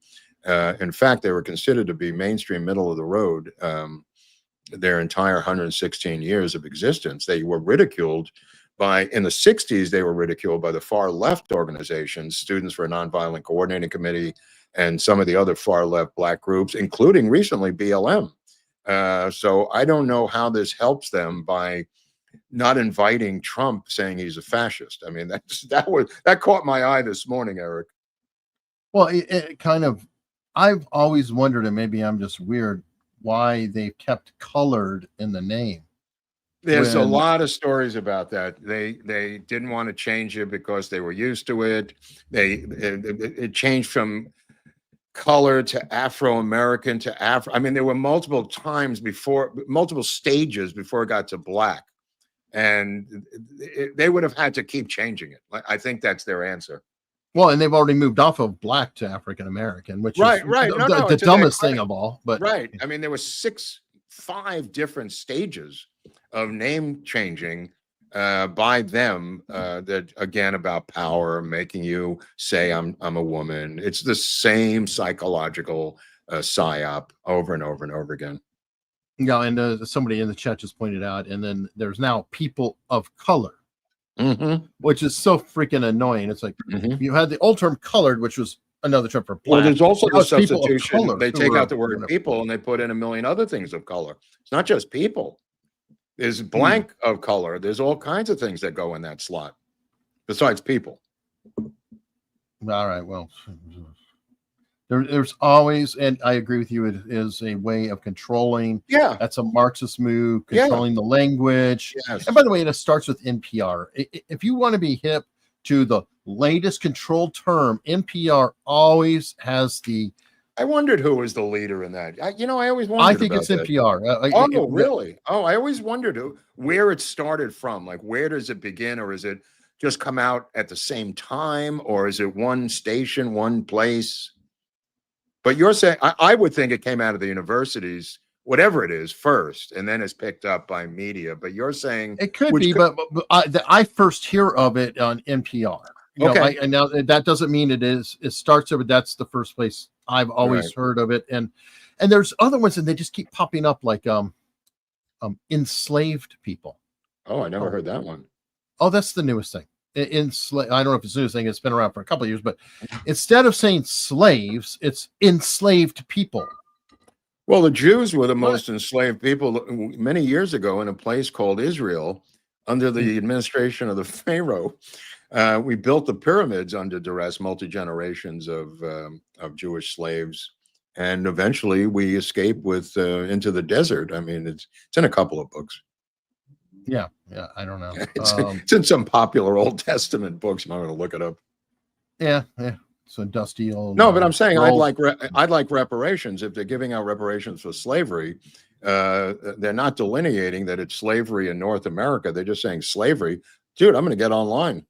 In fact, they were considered to be mainstream, middle of the road. Their entire 116 years of existence. They were ridiculed in the 60s, they were ridiculed by the far left organizations, Students for a Nonviolent Coordinating Committee, and some of the other far left black groups, including recently BLM. So I don't know how this helps them by not inviting Trump, saying he's a fascist. I mean, that caught my eye this morning, Eric. Well, it kind of, I've always wondered, and maybe I'm just weird, why they've kept colored in the name. There's a lot of stories about that. They didn't want to change it because they were used to it. It changed from color to Afro-American to Afro. I mean, there were multiple stages before it got to black, and they would have had to keep changing it. I think that's their answer. Well, and they've already moved off of black to African American, which is the dumbest thing of all. But right, I mean, there were 5 different stages of name changing by them. That again about power, making you say I'm a woman. It's the same psychological psyop over and over and over again. Yeah, and somebody in the chat just pointed out, and then there's now people of color. Which is so freaking annoying. It's like you had the old term colored, which was another term for black. Well, there's also the substitution. They take out the word people and they put in a million other things of color. It's not just people. There's blank of color. There's all kinds of things that go in that slot besides people. All right. Well, there's always, and I agree with you, it is a way of controlling. Yeah. That's a Marxist move, controlling the language. Yes. And by the way, it starts with NPR. If you want to be hip to the latest control term, NPR always has the. I wondered who was the leader in that. I always wondered. I think it's NPR. Really? Oh, I always wondered where it started from. Like, where does it begin, or is it just come out at the same time, or is it one station, one place? But you're saying, I would think it came out of the universities, whatever it is, first, and then it's picked up by media. But you're saying it could be, but I first hear of it on NPR. Okay. And now that doesn't mean it is. It starts there, but that's the first place I've always heard of it. And there's other ones, and they just keep popping up, like enslaved people. Oh, I never heard that one. Oh, that's the newest thing. I don't know if it's the newest thing. It's been around for a couple of years, but instead of saying slaves, it's enslaved people. Well, the Jews were the most enslaved people many years ago in a place called Israel under the administration of the Pharaoh. We built the pyramids under duress, multi-generations of Jewish slaves. And eventually we escaped into the desert. I mean, it's in a couple of books. Yeah, I don't know. It's in some popular Old Testament books. I'm going to look it up. Yeah. So dusty old. No, but I'm saying I'd like reparations. If they're giving out reparations for slavery, they're not delineating that it's slavery in North America. They're just saying slavery. Dude, I'm going to get online.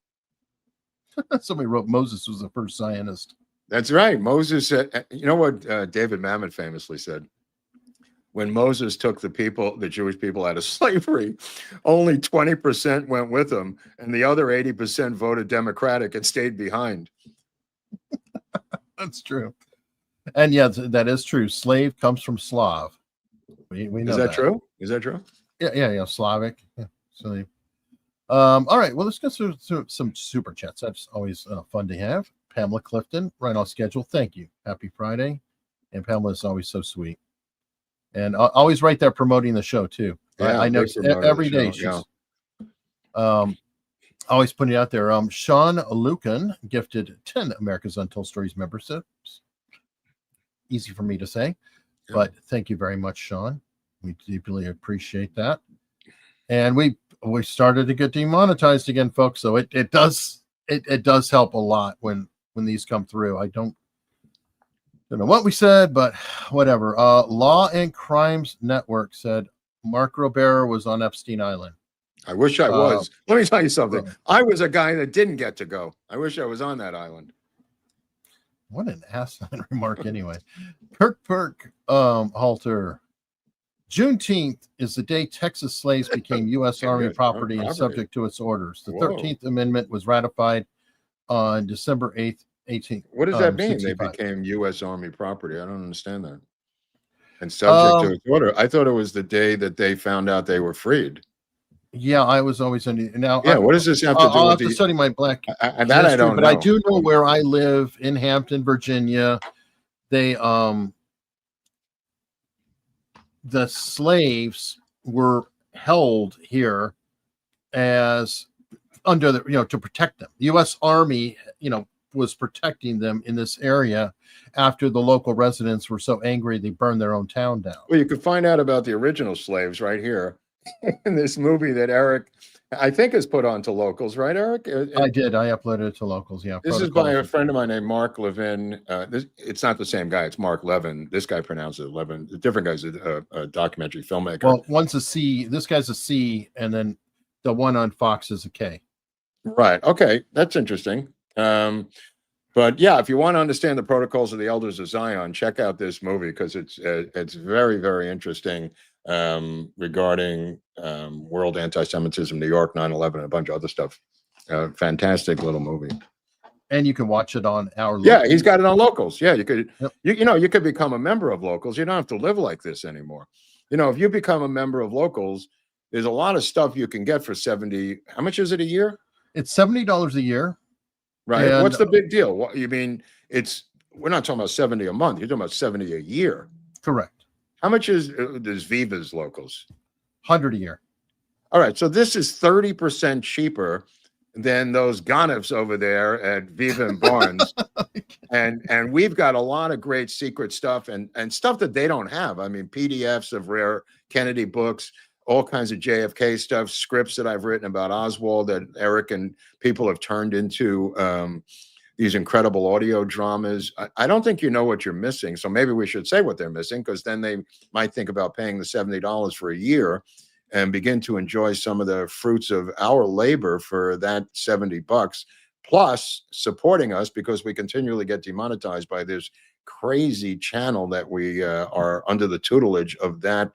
Somebody wrote Moses was the first Zionist. That's right. Moses said, you know what David Mamet famously said? When Moses took the Jewish people out of slavery, only 20% went with him, and the other 80% voted Democratic and stayed behind. That's true. And yeah, that is true. Slave comes from Slav. We know that true? Is that true? Yeah. Slavic. Yeah. So, all right. Well, let's go through some super chats. That's always fun to have. Pamela Clifton, right on schedule. Thank you. Happy Friday. And Pamela is always so sweet. And always right there promoting the show too. Yeah, I know every day she's always putting it out there. Sean Lucan gifted 10 America's Untold Stories memberships. Easy for me to say, but thank you very much, Sean. We deeply appreciate that. And we started to get demonetized again, folks. So it does help a lot when these come through. I don't know what we said, but whatever. Law and Crimes Network said Mark Groubert was on Epstein Island. I wish I was. Let me tell you something. I was a guy that didn't get to go. I wish I was on that island. What an asinine remark anyway. Perk Halter. Juneteenth is the day Texas slaves became U.S. Army property and subject to its orders. The 13th Amendment was ratified on December 8th, 18th. What does that mean? 65. They became U.S. Army property. I don't understand that. And subject to its order. I thought it was the day that they found out they were freed. Yeah, I was always in now. Yeah, what does this have to do I'll with have to study my black that I don't but know. I do know where I live in Hampton, Virginia. They the slaves were held here as under the to protect them. The U.S. Army was protecting them in this area after the local residents were so angry they burned their own town down. Well, you could find out about the original slaves right here in this movie that Eric, I think, has put on to Locals, right, Eric? I did. I uploaded it to Locals. Yeah. This is by a friend of mine named Mark Levin. It's not the same guy. It's Mark Levin. This guy pronounces it Levin. The different guy's a documentary filmmaker. Well, one's a C. This guy's a C, and then the one on Fox is a K. Right. Okay. That's interesting. But yeah, if you want to understand the protocols of the Elders of Zion, check out this movie because it's very, very interesting regarding world anti-Semitism, New York, 9/11, and a bunch of other stuff. Fantastic little movie. And you can watch it on our. Yeah, he's got it on Locals. Yeah, you could. Yep. You could become a member of Locals. You don't have to live like this anymore. If you become a member of Locals, there's a lot of stuff you can get for $70. How much is it a year? It's $70 a year. Right. And what's the big deal? What you mean? We're not talking about 70 a month. You're talking about 70 a year. Correct. How much is Viva's Locals? 100 a year. All right. So this is 30% cheaper than those Ganefs over there at Viva and Barnes. and we've got a lot of great secret stuff and stuff that they don't have. I mean, PDFs of rare Kennedy books, all kinds of JFK stuff, scripts that I've written about Oswald that Eric and people have turned into these incredible audio dramas. I don't think you know what you're missing. So maybe we should say what they're missing, because then they might think about paying the $70 for a year and begin to enjoy some of the fruits of our labor for that $70, plus supporting us because we continually get demonetized by this crazy channel that we are under the tutelage of that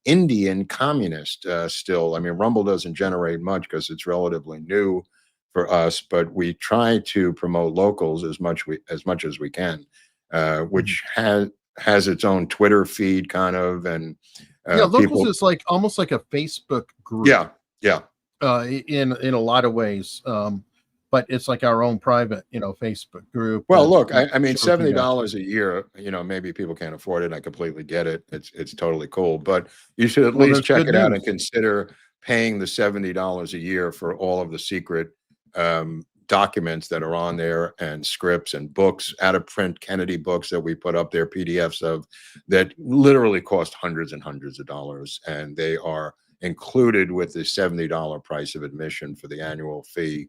Indian communist still. I mean, Rumble doesn't generate much because it's relatively new for us, but we try to promote Locals as much as we can, which has its own Twitter feed kind of, and Locals is like almost like a Facebook group. Yeah. In a lot of ways, but it's like our own private, Facebook group. Well, look, I mean, $70 a year, maybe people can't afford it. I completely get it. It's totally cool, but you should at least check it out and consider paying the $70 a year for all of the secret documents that are on there, and scripts and books, out of print Kennedy books that we put up there, PDFs of, that literally cost hundreds and hundreds of dollars, and they are included with the $70 price of admission for the annual fee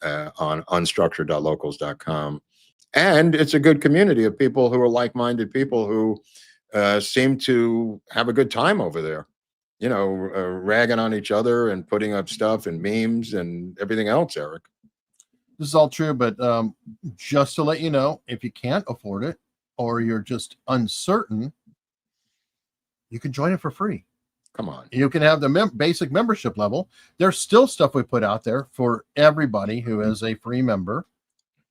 on unstructured.locals.com. And it's a good community of people who are like-minded people who seem to have a good time over there, ragging on each other and putting up stuff and memes and everything else, Eric. This is all true, but just to let you know, if you can't afford it or you're just uncertain, you can join it for free. Come on. You can have the basic membership level. There's still stuff we put out there for everybody who is a free member,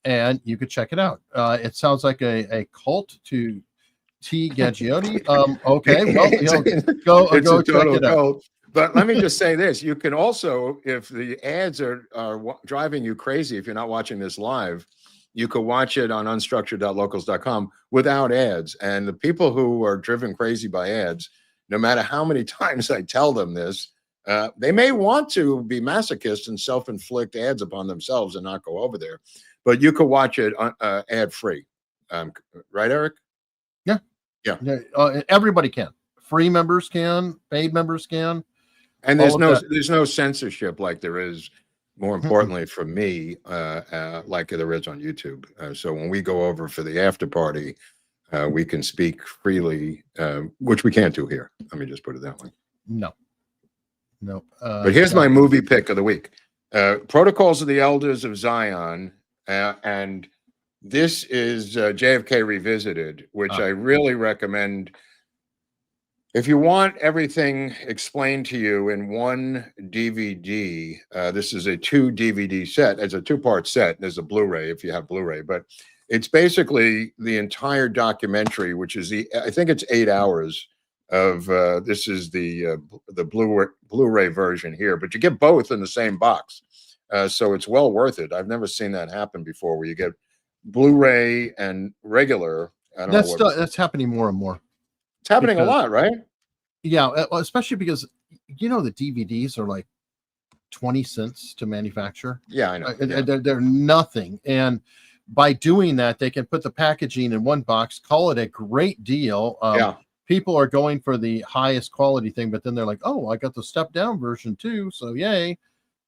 and you could check it out. It sounds like a cult to T. Gaggiotti. Okay, well, go check it out. But let me just say this. You can also, if the ads are driving you crazy, if you're not watching this live, you could watch it on unstructured.locals.com without ads. And the people who are driven crazy by ads, no matter how many times I tell them this, they may want to be masochists and self-inflict ads upon themselves and not go over there. But you could watch it ad-free. Right, Eric? Yeah. Everybody can. Free members can. Paid members can. And there's no censorship like there is, more importantly for me, like there is on YouTube. So when we go over for the after party, we can speak freely, which we can't do here. Let me just put it that way. No. No. But here's my movie pick of the week. Protocols of the Elders of Zion. And this is JFK Revisited, which I really recommend. If you want everything explained to you in one DVD, this is a 2 DVD set. It's a 2-part set. There's a Blu-ray if you have Blu-ray, but it's basically the entire documentary, which is I think it's 8 hours of. This is the Blu-ray version here, but you get both in the same box, so it's well worth it. I've never seen that happen before, where you get Blu-ray and regular. I don't know that's happening more and more. It's happening a lot, right? Yeah, especially because the DVDs are like 20 cents to manufacture. Yeah, I know. They're nothing, and by doing that, they can put the packaging in one box, call it a great deal. People are going for the highest quality thing, but then they're like, "Oh, I got the step down version too, so yay!"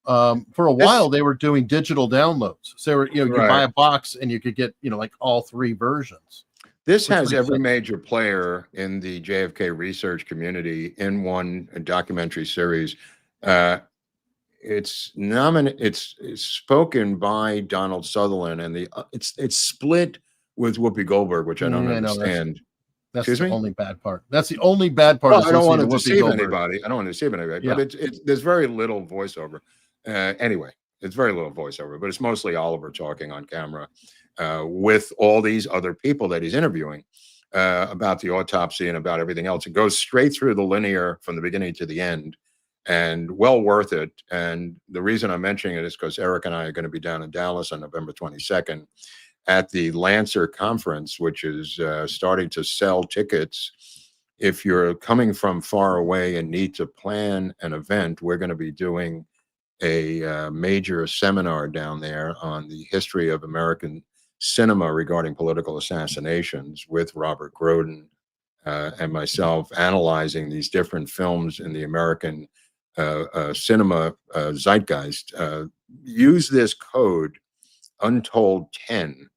For a while, they were doing digital downloads, so you could buy a box and you could get like all 3 versions. This has every major player in the JFK research community in one documentary series. It's spoken by Donald Sutherland, and it's split with Whoopi Goldberg, which I don't understand. That's the only bad part. That's the only bad part. Well, I don't want to deceive anybody. But there's very little voiceover. Anyway, it's very little voiceover, but it's mostly Oliver talking on camera. With all these other people that he's interviewing about the autopsy and about everything else. It goes straight through the linear from the beginning to the end, and well worth it. And the reason I'm mentioning it is because Eric and I are going to be down in Dallas on November 22nd at the Lancer conference, which is starting to sell tickets. If you're coming from far away and need to plan an event, we're going to be doing a major seminar down there on the history of American cinema regarding political assassinations with Robert Groden and myself, analyzing these different films in the American cinema zeitgeist. Use this code Untold 10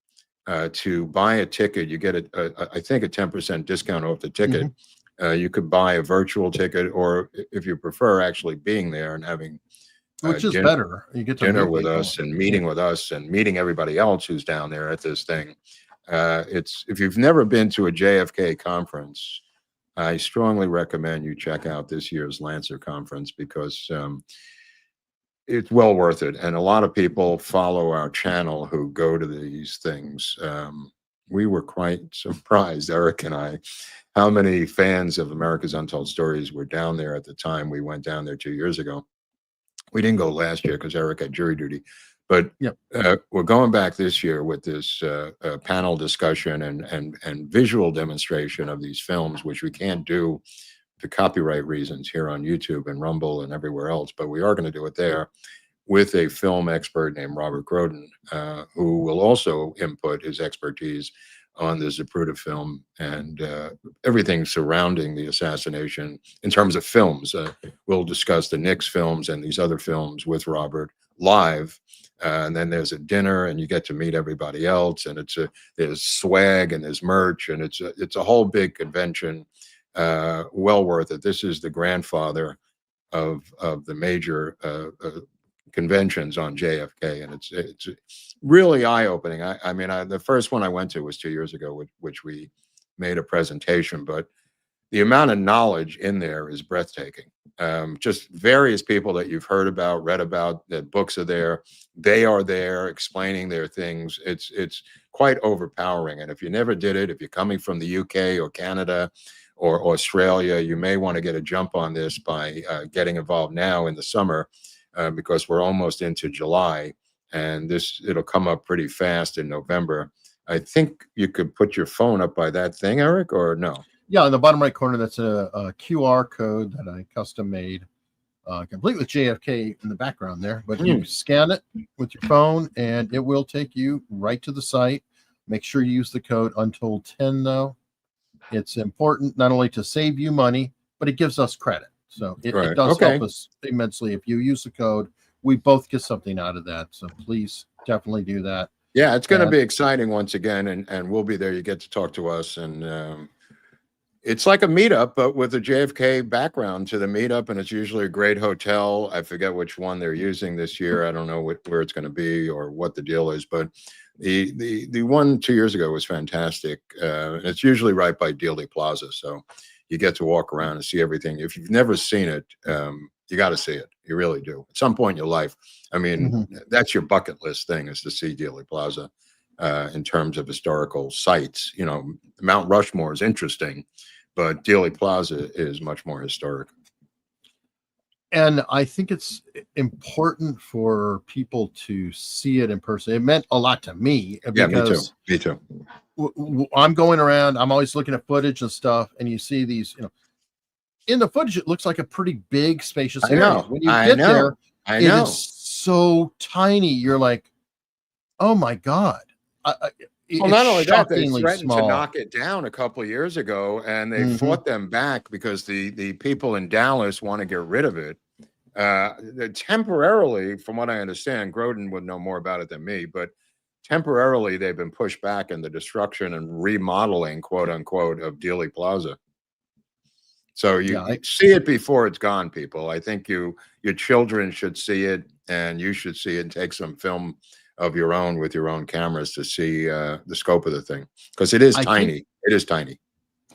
to buy a ticket. You get I think a 10% discount off the ticket. You could buy a virtual ticket, or if you prefer, actually being there and having which is better. You get to dinner with us and meeting with us and meeting everybody else who's down there at this thing. If you've never been to a JFK conference, I strongly recommend you check out this year's Lancer conference, because it's well worth it. And a lot of people follow our channel who go to these things. We were quite surprised, Eric and I, how many fans of America's Untold Stories were down there at the time we went down there 2 years ago. We didn't go last year because Eric had jury duty, but we're going back this year with this panel discussion and visual demonstration of these films, which we can't do for copyright reasons here on YouTube and Rumble and everywhere else, but we are going to do it there with a film expert named Robert Groden, who will also input his expertise on the Zapruder film and everything surrounding the assassination in terms of films. We'll discuss the Nix films and these other films with Robert live. And then there's a dinner and you get to meet everybody else. And there's swag and there's merch, and it's a whole big convention. Well worth it. This is the grandfather of the major conventions on JFK, and it's really eye-opening. I mean, the first one I went to was 2 years ago, which we made a presentation, but the amount of knowledge in there is breathtaking. Just various people that you've heard about, read about, that books are there. They are there explaining their things. It's quite overpowering. And if you never did it, if you're coming from the UK or Canada or Australia, you may want to get a jump on this by getting involved now in the summer, because we're almost into July, and it'll come up pretty fast in November. I think you could put your phone up by that thing, Eric, or no? Yeah, in the bottom right corner, that's a QR code that I custom made, complete with JFK in the background there. But you scan it with your phone, and it will take you right to the site. Make sure you use the code Untold10, though. It's important not only to save you money, but it gives us credit. So it does help us immensely. If you use the code, we both get something out of that. So please definitely do that. Yeah, it's going to be exciting once again, and we'll be there. You get to talk to us, and It's like a meetup, but with a JFK background to the meetup, and it's usually a great hotel. I forget which one they're using this year. I don't know where it's going to be or what the deal is, but the one 2 years ago was fantastic. It's usually right by Dealey Plaza, so you get to walk around and see everything. If you've never seen it, you got to see it. You really do. At some point in your life, I mean, that's your bucket list thing, is to see Dealey Plaza. In terms of historical sites, you know, Mount Rushmore is interesting, but Dealey Plaza is much more historic. And I think it's important for people to see it in person. It meant a lot to me. Yeah, me too. Me too. I'm going around. I'm always looking at footage and stuff, and you see these. You know, in the footage, it looks like a pretty big, spacious area. I know. When you get there, I know. it is so tiny. You're like, oh my god. Well, not only that, they threatened to knock it down a couple of years ago, and they fought them back because the people in Dallas want to get rid of it. Temporarily, from what I understand, Groden would know more about it than me, but temporarily they've been pushed back in the destruction and remodeling, quote unquote, of Dealey Plaza. So you see it before it's gone, people. I think your children should see it, and you should see it and take some film of your own with your own cameras to see the scope of the thing, because it is tiny. It is tiny.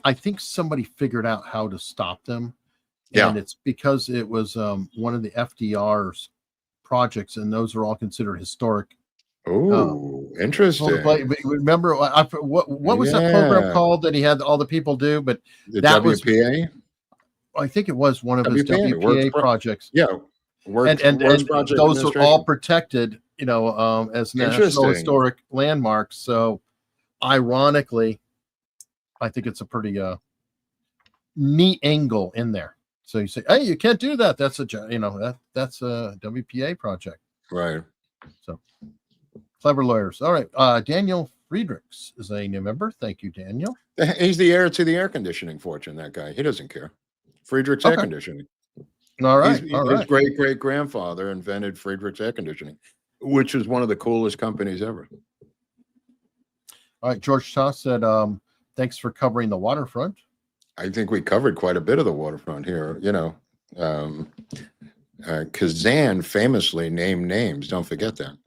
I think somebody figured out how to stop them. Yeah. And it's because it was one of the FDR's projects, and those are all considered historic. Oh, interesting. Remember, what was that program called that he had all the people do? But the that WPA? I think it was one of his WPA projects. Yeah. And those are all protected, you know, as National Historic Landmarks. So ironically, I think it's a pretty neat angle in there. So you say, hey, you can't do that. That's a, you know, that's a WPA project. Right. So clever lawyers. All right. Daniel Friedrichs is a new member. Thank you, Daniel. He's the heir to the air conditioning fortune, that guy. He doesn't care. Friedrichs Air Conditioning. All right. His great-great-grandfather invented Friedrichs Air Conditioning, which is one of the coolest companies ever. All right. George Toss said, thanks for covering the waterfront. I think we covered quite a bit of the waterfront here. You know, Kazan famously named names. Don't forget that.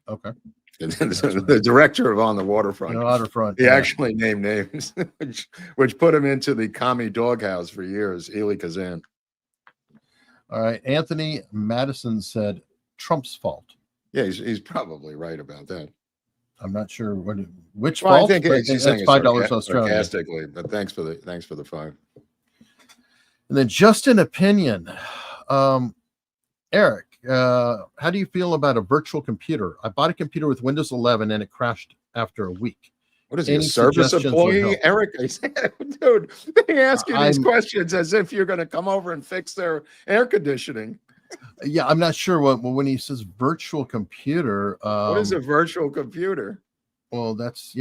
Okay. The director of On the Waterfront. He actually named names, which put him into the commie doghouse for years. Ely Kazan. All right. Anthony Madison said Trump's fault. Yeah, he's probably right about that. I'm not sure which fault. I think he's saying it's $5 Australian. Sarcastically, but thanks for the $5. And then just an opinion, Eric. How do you feel about a virtual computer? I bought a computer with Windows 11 and it crashed after a week. What is he, a service employee, Eric? Dude, they ask you these questions as if you're going to come over and fix their air conditioning. Yeah, I'm not sure when he says virtual computer. What is a virtual computer? Well, that's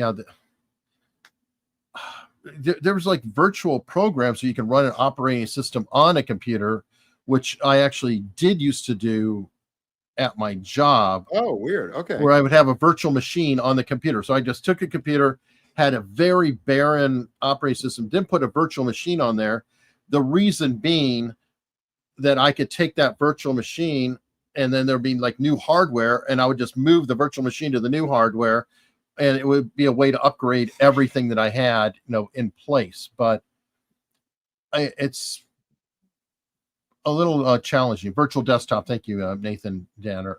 there was like virtual programs so you can run an operating system on a computer, which I actually did used to do at my job. Oh, weird. Okay. Where I would have a virtual machine on the computer. So I just took a computer, had a very barren operating system, didn't put a virtual machine on there. The reason being that I could take that virtual machine and then there'd be like new hardware, and I would just move the virtual machine to the new hardware, and it would be a way to upgrade everything that I had, you know, in place. But it's a little challenging. Virtual desktop. Thank you, Nathan Danner.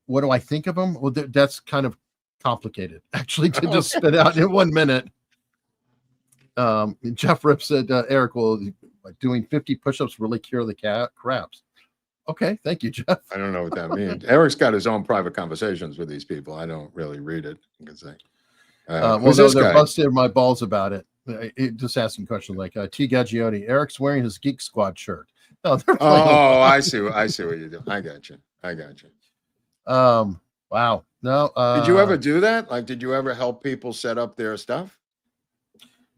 What do I think of them? Well, that's kind of complicated, actually, to just spit out in 1 minute. Jeff Rip said, Eric, will doing 50 push-ups really cure the craps? Okay, thank you, Jeff. I don't know what that means. Eric's got his own private conversations with these people. I don't really read it. You can say. Well, no, they're busting my balls about it. Just asking questions like T. Gaggiotti. Eric's wearing his Geek Squad shirt. No, I see what you do. I got you. Wow. No. Did you ever do that? Like, did you ever help people set up their stuff?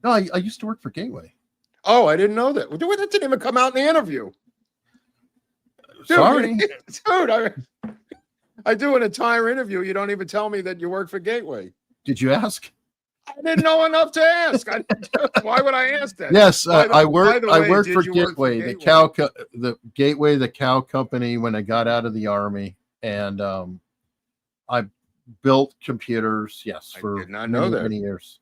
No, I used to work for Gateway. Oh, I didn't know that. That didn't even come out in the interview. Dude, sorry. Dude, I do an entire interview. You don't even tell me that you work for Gateway. Did you ask? I didn't know enough to ask. Why would I ask that? Yes, I worked for Gateway, the Gateway, the cow company when I got out of the Army, and I built computers. Yes, for did not know that. many years.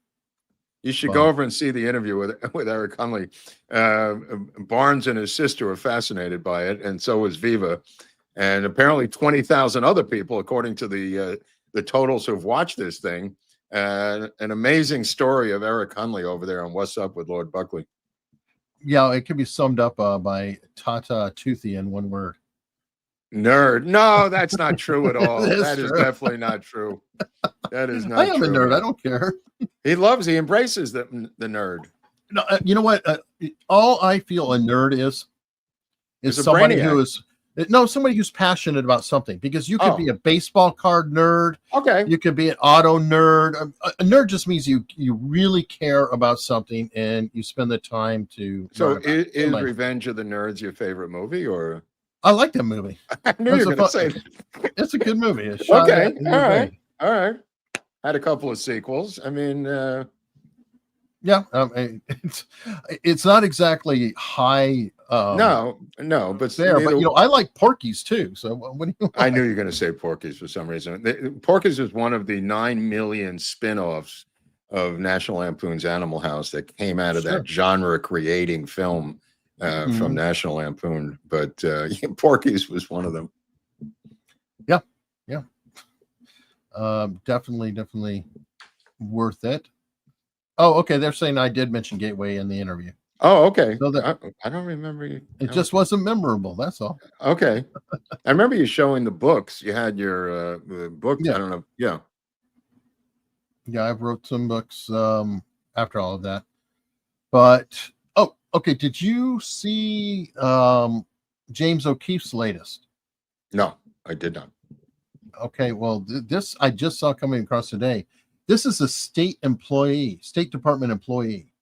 You should go over and see the interview with Eric Hunley. Barnes and his sister were fascinated by it, and so was Viva, and apparently 20,000 other people, according to the totals who've watched this thing. An amazing story of Eric Hunley over there on What's Up with Lord Buckley. Yeah, it can be summed up by Tata Toothy in one word. Nerd. No, that's not true at all. That is definitely not true. That is not I am true. a nerd. I don't care. He embraces the nerd. No, you know what? All I feel a nerd is somebody who is somebody who's passionate about something, because you could be a baseball card nerd. Okay. You could be an auto nerd. A nerd just means you really care about something and you spend the time to. So is Revenge of the Nerds your favorite movie, or? I like that movie. I knew you were going to say that. It's a good movie. Okay. All right. Had a couple of sequels. I mean, yeah, it's not exactly high. No, but there. But I like Porky's too. So what do you? Like? I knew you were going to say Porky's for some reason. Porky's is one of the 9 million spin-offs of National Lampoon's Animal House that came out of that genre-creating film from National Lampoon. But Porky's was one of them. Yeah. Definitely worth it. Oh, okay. They're saying I did mention Gateway in the interview. Oh, okay. So I don't remember you. It just wasn't memorable. That's all. Okay. I remember you showing the books. You had your book. Yeah. I don't know. Yeah. Yeah, I've wrote some books after all of that. But okay. Did you see James O'Keefe's latest? No, I did not. Okay, well, this I just saw coming across today. This is a State Department employee.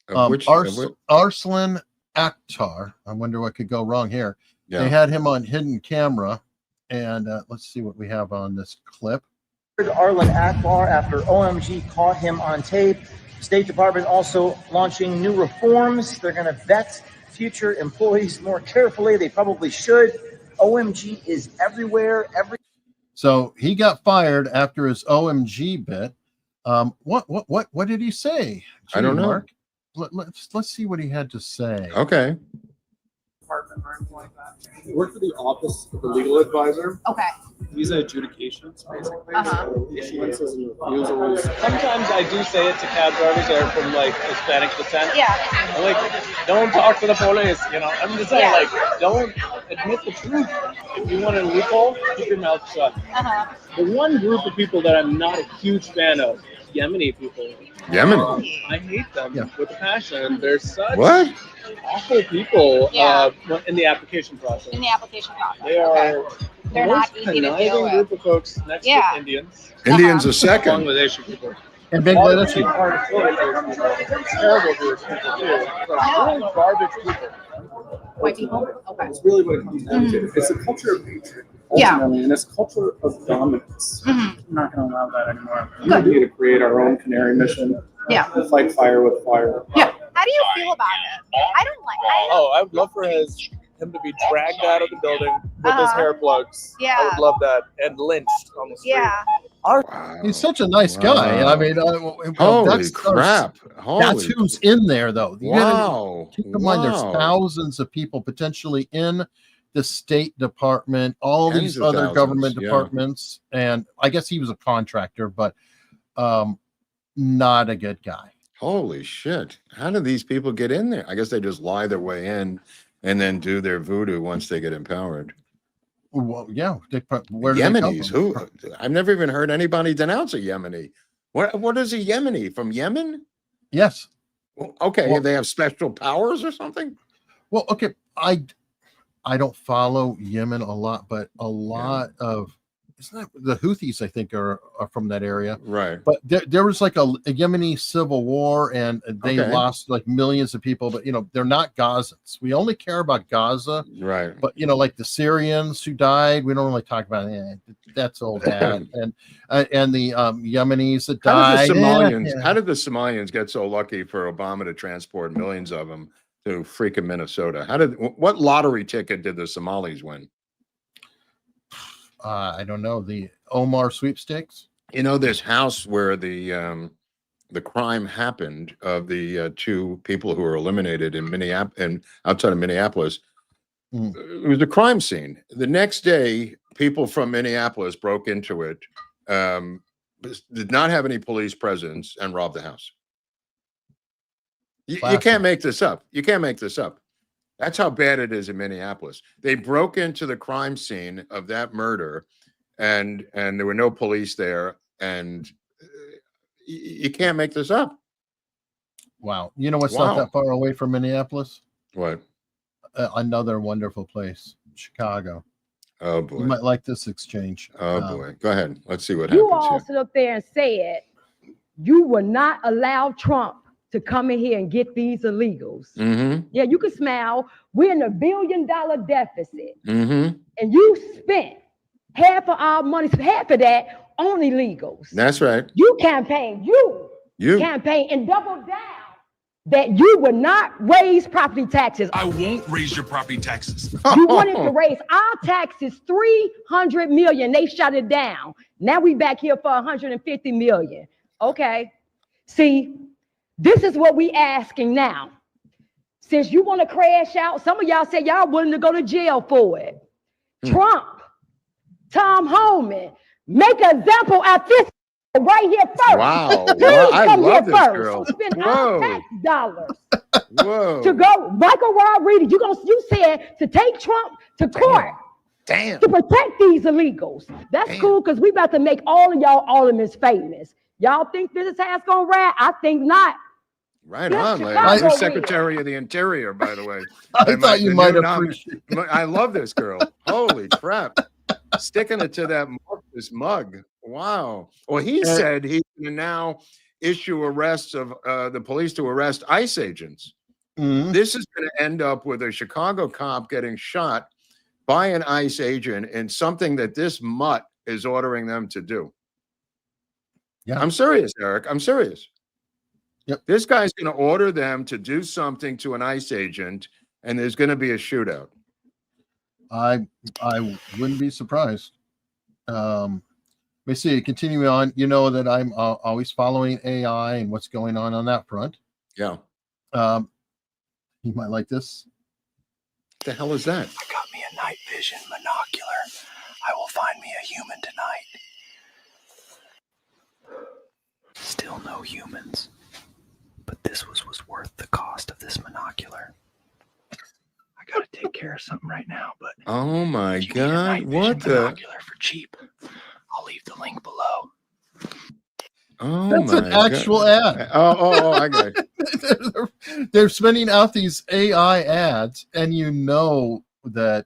Arslan Akhtar. I wonder what could go wrong here. Yeah. They had him on hidden camera, and let's see what we have on this clip. Arslan Akhtar after OMG caught him on tape. State Department also launching new reforms. They're going to vet future employees more carefully. They probably should. OMG is everywhere. So he got fired after his OMG bit. What did he say? I don't know. Mark? Let's see what he had to say. Okay. Work for the office of the legal advisor. Okay. Visa adjudications, basically. So issuances and refusals. Sometimes I do say it to cab drivers that are from Hispanic descent. Yeah. I'm don't talk to the police. I'm just saying, don't admit the truth. If you want a loophole, keep your mouth shut. The one group of people that I'm not a huge fan of, Yemeni people. Yemeni? I hate them with a passion. They're such awful people in the application process. They are they're not easy to deal with. Group of folks next to Indians. Indians are second. Along with Asian people. And Bangladeshi. Terrible group of people too. Really garbage people. White people? Okay. It's really what it comes down to. It's a culture of hatred. Ultimately, and it's a culture of dominance. I'm not going to allow that anymore. We need to create our own canary mission. Yeah. And fight fire with fire. Yeah. How do you feel about it? I don't like it. I would love for him to be dragged out of the building with his hair plugs. Yeah. I would love that. And lynched on the street. Yeah. Wow. He's such a nice guy. I mean, holy crap. That's who's in there, though. Wow. Keep in mind, there's thousands of people potentially in the State Department, all these other government departments. And I guess he was a contractor, but not a good guy. Holy shit. How do these people get in there? I guess they just lie their way in and then do their voodoo once they get empowered. Well, yeah. Where Yemenis? Who? I've never even heard anybody denounce a Yemeni. What is a Yemeni? From Yemen? Yes. Well, okay. Well, they have special powers or something? Well, okay. I don't follow Yemen a lot, but a lot of isn't that the Houthis? I think are from that area, right? But there was like a Yemeni civil war, and they lost like millions of people. But they're not Gazans. We only care about Gaza, right? But like the Syrians who died, we don't really talk about it. That's old hat. And the Yemenis that died. How did the Somalians get so lucky for Obama to transport millions of them to freaking Minnesota? What lottery ticket did the Somalis win? I don't know, the Omar sweepstakes. This house where the crime happened of the two people who were eliminated in Minneapolis and outside of Minneapolis. It was a crime scene. The next day, people from Minneapolis broke into it, did not have any police presence, and robbed the house. You can't make this up. You can't make this up. That's how bad it is in Minneapolis. They broke into the crime scene of that murder, and there were no police there, and you can't make this up. Wow. You know what's not that far away from Minneapolis? What? Another wonderful place, Chicago. Oh boy. You might like this exchange. Oh boy. Go ahead. Let's see what happens. You all stood up there and said you would not allow Trump to come in here and get these illegals. Mm-hmm. Yeah, you can smile. We're in $1 billion deficit. Mm-hmm. And you spent half of our money, half of that on illegals. That's right. You campaigned, you campaigned and doubled down that you would not raise property taxes. I won't raise your property taxes. You wanted to raise our taxes $300 million. They shut it down. Now we back here for $150 million. Okay. See, this is what we asking now. Since you want to crash out, some of y'all said y'all willing to go to jail for it. Trump, Tom Homan, make an example at this right here first. Wow. I love this girl. Spend our tax dollars Whoa. to go. Michael Rodriguez, you said to take Trump to court. Damn. To protect these illegals. That's cool because we about to make all of y'all aldermen famous. Y'all think this is how it's gonna ride? I think not. Right This on, lady. Chicago You're Secretary of the Interior, by the way. I thought you might appreciate it. I love this girl. Holy crap. Sticking it to this mug. Wow. Well, he said he's going to now issue arrests of the police to arrest ICE agents. Mm-hmm. This is going to end up with a Chicago cop getting shot by an ICE agent in something that this mutt is ordering them to do. Yeah. I'm serious, Eric. I'm serious. Yep. This guy's going to order them to do something to an ICE agent, and there's going to be a shootout. I wouldn't be surprised. Let me see. Continue on. You know that I'm always following AI and what's going on that front. Yeah. You might like this. What the hell is that? I got me a night vision monocular. I will find me a human tonight. Still no humans. But this was worth the cost of this monocular. I gotta take care of something right now, but Oh my if you need a God. night What vision the? monocular for cheap, I'll leave the link below. Oh That's my an actual God. ad. Oh, I got it. They're spending out these AI ads, and you know that.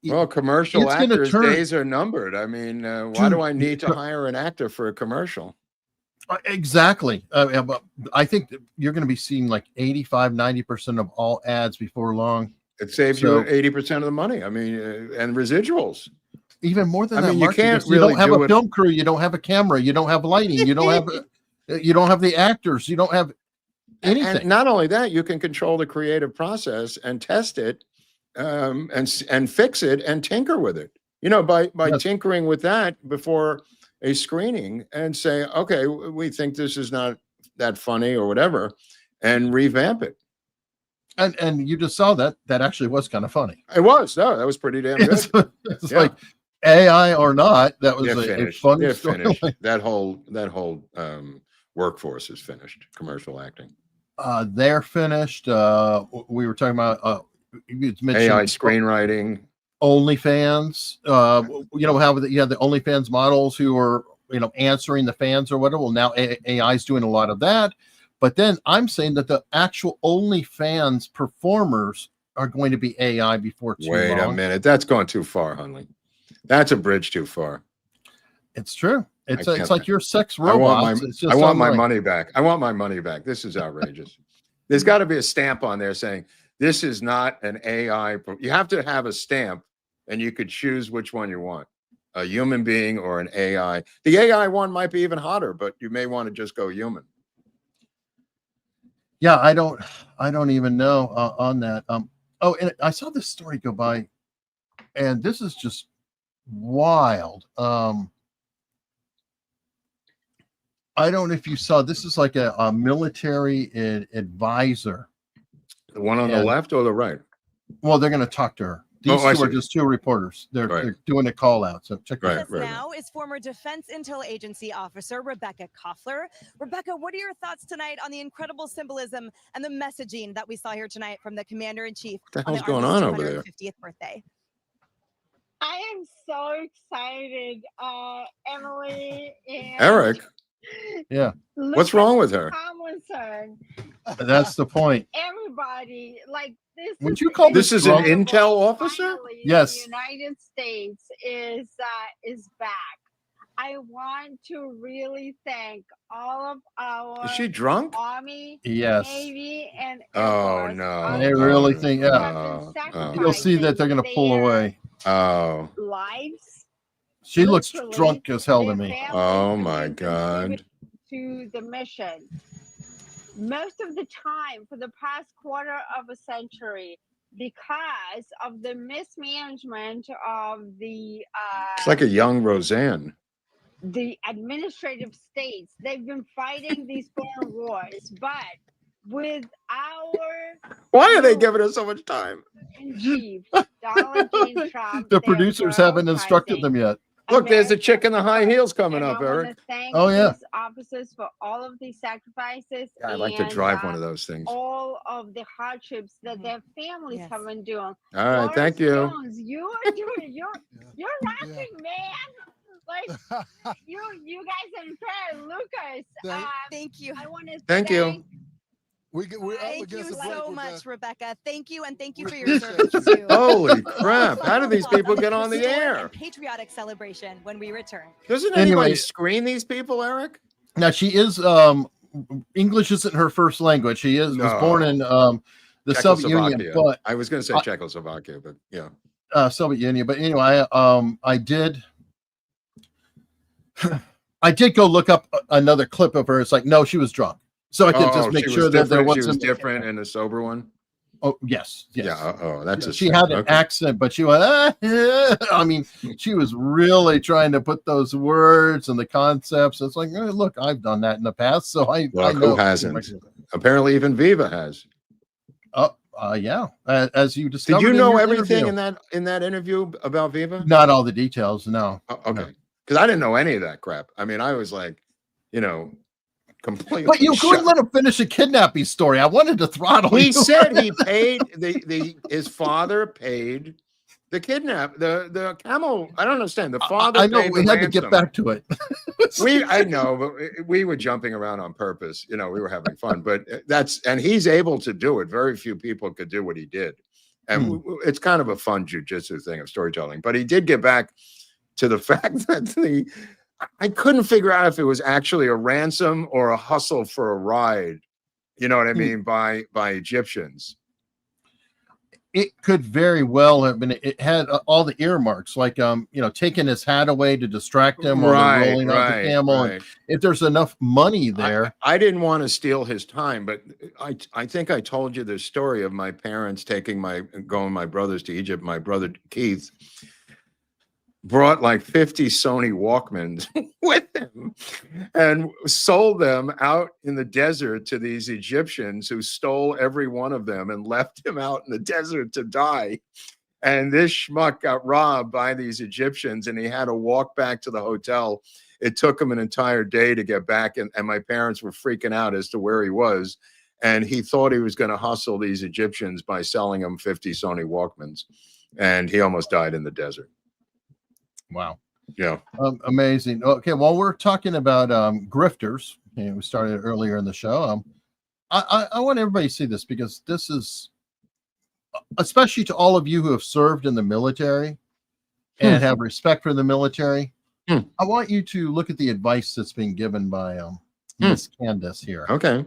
Well, commercial it's gonna actors' turn- days are numbered. I mean, why do I need to hire an actor for a commercial? Exactly. But I think that you're going to be seeing like 85-90% of all ads before long. It saves you 80% of the money. I mean, and residuals. Even more than I that. mean, you Mark, because can't really don't have do a it- film crew. You don't have a camera. You don't have lighting. You don't have the actors. You don't have anything. And not only that, you can control the creative process and test it, and fix it and tinker with it. You know, by tinkering with that before a screening and say, okay, we think this is not that funny or whatever, and revamp it. And you just saw that actually was kind of funny. It was. No, that was pretty damn good. It's like AI or not, that was a funny They're story. finished. That whole workforce is finished. Commercial acting. They're finished. We were talking about you mentioned AI screenwriting. OnlyFans. You know how you have the OnlyFans models who are answering the fans or whatever. Well, now AI is doing a lot of that. But then I'm saying that the actual OnlyFans performers are going to be AI before too long. Wait a minute. That's gone too far, Hunley. That's a bridge too far. It's true. It's like your sex robots. I want my money back. I want my money back. This is outrageous. There's got to be a stamp on there saying this is not an AI. You have to have a stamp, and you could choose which one you want, a human being or an AI. The AI one might be even hotter, but you may want to just go human. Yeah, I don't even know on that. Oh, and I saw this story go by, and this is just wild. I don't know if you saw, this is like a military advisor. The one on the left or the right? Well, they're going to talk to her. These two are just two reporters. They're doing a call out. So check With us now is former Defense Intel Agency officer Rebecca Koffler. Rebecca, what are your thoughts tonight on the incredible symbolism and the messaging that we saw here tonight from the Commander-in-Chief on the hell's going on over there? 250th birthday? I am so excited, Emily and Eric. Yeah. What's wrong with her? Tomlinson. That's the point. Everybody, like this. Would you call this is an intel officer? Yes. The United States is back. I want to really thank all of our. Is she drunk? Army, Yes. Navy, and Oh no! They really think, you'll see that they're going to pull away. Oh. Lives. She looks drunk as hell to me. Oh my God. To the mission. Most of the time for the past quarter of a century, because of the mismanagement of the It's like a young Roseanne. the administrative states, they've been fighting these foreign wars, but with our Why are they giving us so much time? in chief, Donald J. Trump, The producers haven't instructed them yet. Look, there's a chick in the high heels coming up, Eric. Oh yeah, officers for all of these sacrifices. I'd like to drive one of those things. All of the hardships that their families have been doing. All right, thank you. Jones, you are doing. You're laughing, man. Like you guys are fair, Lucas. Thank you. I want to thank you. Thank you so much, Rebecca. Thank you, and thank you for your service too. Holy crap! How do these people get on the air? Patriotic celebration when we return. Doesn't anybody screen these people, Eric? Now she is English isn't her first language. She was born in the Soviet Union, but I was going to say Czechoslovakia, but yeah, Soviet Union. But anyway, I did go look up another clip of her. It's like, no, she was drunk. So I could just make sure that there wasn't. She was different and a sober one. Oh yes. Yeah. That's she had an accent, but she went. I mean, she was really trying to put those words and the concepts. It's like, look, I've done that in the past, so I know. Who hasn't? Apparently, even Viva has. Yeah. As you discovered. Did you know everything in that interview about Viva? Not all the details. No. Okay. Because I didn't know any of that crap. I mean, I was like, completely. But you couldn't let him finish a kidnapping story. I wanted to throttle. He said he paid his father paid the the camel. I don't understand. The father. I know we had to get back to it. I know, but we were jumping around on purpose. We were having fun, but and he's able to do it. Very few people could do what he did, and it's kind of a fun jujitsu thing of storytelling. But he did get back to the fact that I couldn't figure out if it was actually a ransom or a hustle for a ride. You know what I mean? By Egyptians. It could very well have been. It had all the earmarks, like taking his hat away to distract him while they're rolling on the camel. And if there's enough money there, I didn't want to steal his time, but I think I told you the story of my parents going my brothers to Egypt. My brother Keith brought like 50 Sony Walkmans with him and sold them out in the desert to these Egyptians who stole every one of them and left him out in the desert to die. And this schmuck got robbed by these Egyptians and he had to walk back to the hotel. It took him an entire day to get back. And my parents were freaking out as to where he was. And he thought he was going to hustle these Egyptians by selling them 50 Sony Walkmans. And he almost died in the desert. Wow. Yeah. Amazing. Okay. Well, we're talking about grifters. And we started earlier in the show. I want everybody to see this because this is, especially to all of you who have served in the military and have respect for the military. I want you to look at the advice that's being given by Miss Candace here. Okay.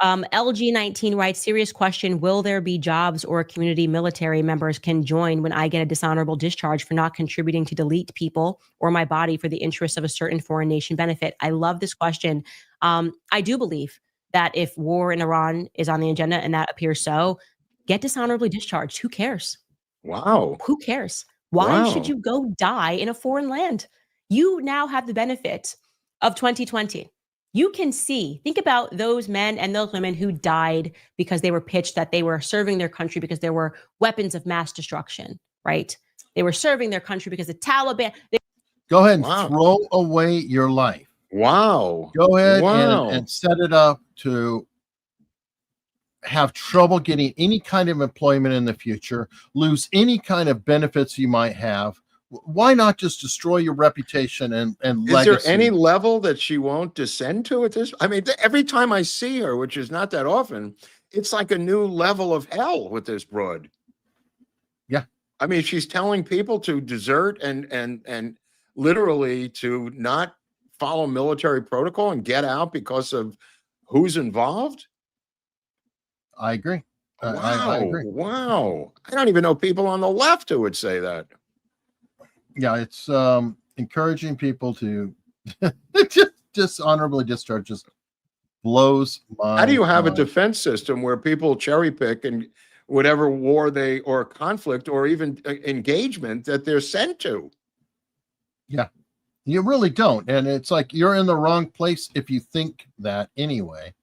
LG19 writes, serious question, will there be jobs or community military members can join when I get a dishonorable discharge for not contributing to delete people or my body for the interests of a certain foreign nation benefit? I love this question. I do believe that if war in Iran is on the agenda, and that appears so, get dishonorably discharged. Who cares? Wow. Who cares? Why should you go die in a foreign land? You now have the benefit of 2020. You can see, think about those men and those women who died because they were pitched that they were serving their country because there were weapons of mass destruction, right? They were serving their country because the Taliban. Go ahead and throw away your life. Wow. Go ahead and set it up to have trouble getting any kind of employment in the future, lose any kind of benefits you might have. Why not just destroy your reputation and legacy? Is there any level that she won't descend to at this? I mean, every time I see her, which is not that often, it's like a new level of hell with this broad. Yeah. I mean, she's telling people to desert and literally to not follow military protocol and get out because of who's involved. I agree. Wow. I agree. Wow. I don't even know people on the left who would say that. Yeah, it's encouraging people to just honorably discharge just blows my How do you have mind. a defense system where people cherry pick and whatever war they or conflict or even engagement that they're sent to? Yeah, you really don't. And it's like you're in the wrong place if you think that anyway.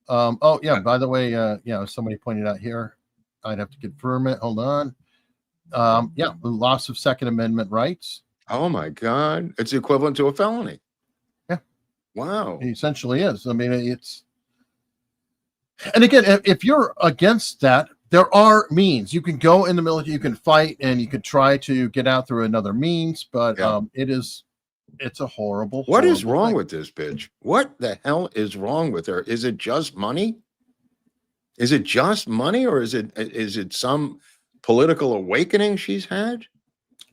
Oh, yeah, by the way, somebody pointed out here, I'd have to confirm it. Hold on. Yeah, the loss of Second Amendment rights. Oh my God, it's equivalent to a felony. Yeah, wow, it essentially is. I mean, it's, and again, if you're against that, there are means. You can go in the military, you can fight, and you could try to get out through another means. But it's a horrible. What is horrible wrong thing. with this bitch? What the hell is wrong with her? Is it just money? Is it just money, or is it some political awakening she's had?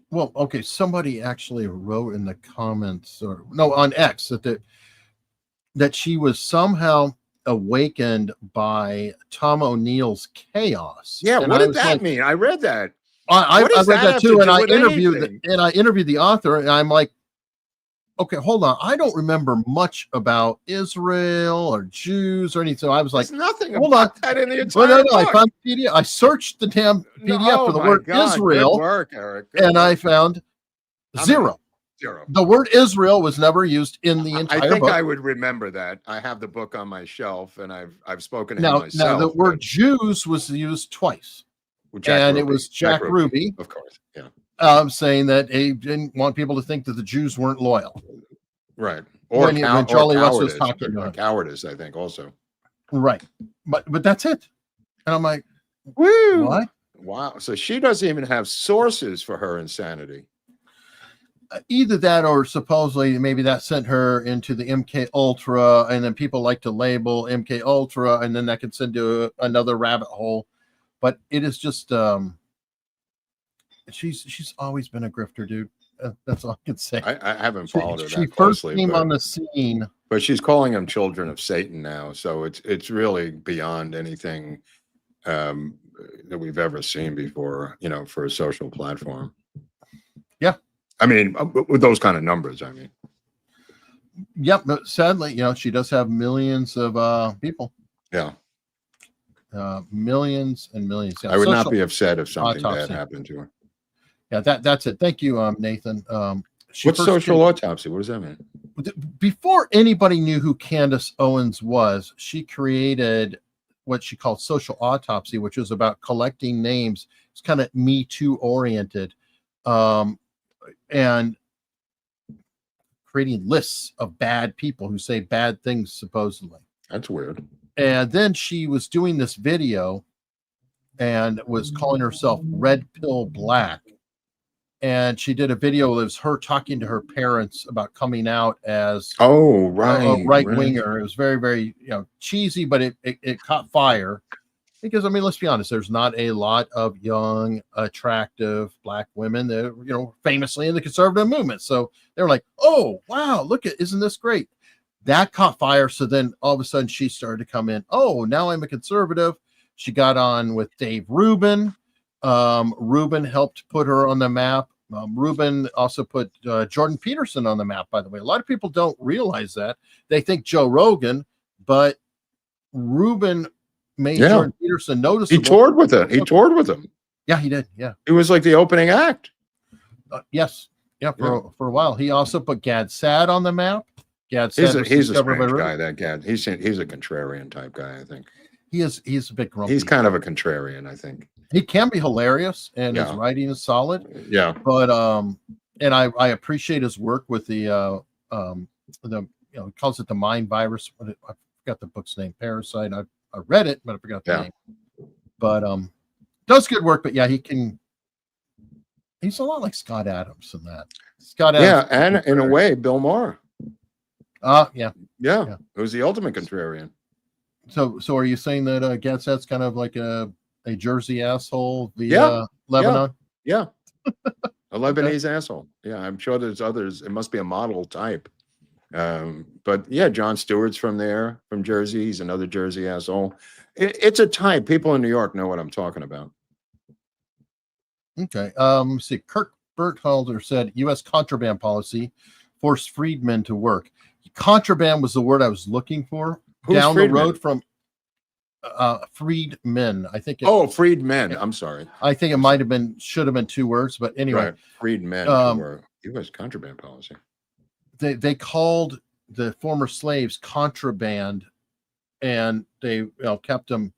Well, okay, somebody actually wrote in the comments, or no, on X, that she was somehow awakened by Tom O'Neill's chaos. Yeah, And what I did was that like, mean? I read that. I What does read that have too, to and do I with interviewed anything? the author, and I'm like, okay, hold on, I don't remember much about Israel or Jews or anything. So I was like, There's nothing hold about on. that in the Well, entire I book. found PDF. I searched the damn PDF for the my word God, Israel, Good work, Eric. Good and I work. found zero. Zero. The word Israel was never used in the entire I think book. I would remember that. I have the book on my shelf, and I've spoken to him Now, myself. the word Jews was used twice, Jack and Ruby. it was Jack Ruby, of course. Yeah. saying that he didn't want people to think that the Jews weren't loyal. Right. Or When Charlie West was cowardice. talking to him. Cowardice, I think, also. Right, but that's it. And I'm like, woo! What? Wow. So she doesn't even have sources for her insanity. Either that, or supposedly maybe that sent her into the MK Ultra, and then people like to label MK Ultra, and then that could send to another rabbit hole. But it is just, she's always been a grifter, dude. That's all I can say. I haven't followed her She that first closely. came but, on the scene, but she's calling them children of Satan now, so it's really beyond anything that we've ever seen before. For a social platform. Yeah. I mean, with those kind of numbers, I mean. Yep, but sadly, she does have millions of people. Yeah. Millions and millions. Yeah, I would not be upset if something autopsy. bad happened to her. Yeah, that's it. Thank you, Nathan. What's social autopsy? What does that mean? Before anybody knew who Candace Owens was, she created what she called social autopsy, which was about collecting names. It's kind of Me Too oriented. And creating lists of bad people who say bad things, supposedly. That's weird. And then she was doing this video and was calling herself Red Pill Black. And she did a video that was her talking to her parents about coming out as a right winger. It was very, very cheesy, but it caught fire. Because I mean, let's be honest, there's not a lot of young, attractive Black women that, you know, famously in the conservative movement. So they're like, oh, wow, look at, isn't this great? That caught fire. So then all of a sudden she started to come in. Oh, now I'm a conservative. She got on with Dave Rubin. Rubin helped put her on the map. Rubin also put Jordan Peterson on the map, by the way. A lot of people don't realize that. They think Joe Rogan, but Rubin made Jordan Peterson noticeable. He toured with it. He toured with him. Yeah, he did. Yeah. It was like the opening act. Yes. Yeah, for a while. He also put Gad Saad on the map. Gad Saad he's a strange guy, that Gad. He's a contrarian type guy, I think. He's a bit grumpy. He's kind of a contrarian, I think. He can be hilarious, and his writing is solid. Yeah. But and I appreciate his work with the he calls it the mind virus. I forgot the book's name, Parasite. I read it, but I forgot the name. But does good work. But yeah, he's a lot like Scott Adams in that. Scott Adams. Yeah, and in a way, Bill Maher. Yeah. It was the ultimate contrarian. So are you saying that Gad Saad's kind of like a Jersey asshole via Lebanon? Yeah. A Lebanese asshole. Yeah, I'm sure there's others. It must be a model type. But yeah, Jon Stewart's from there, from Jersey. He's another Jersey asshole. It's a type. People in New York know what I'm talking about. Okay. Let's see. Kirk Bertholder said U.S. contraband policy forced freedmen to work. Contraband was the word I was looking for. Who's down freedmen? the road from freedmen. I think. Freedmen. I'm sorry. I think it might have been, should have been two words, but anyway. Right. Freedmen were U.S. contraband policy. They called the former slaves contraband, and they kept them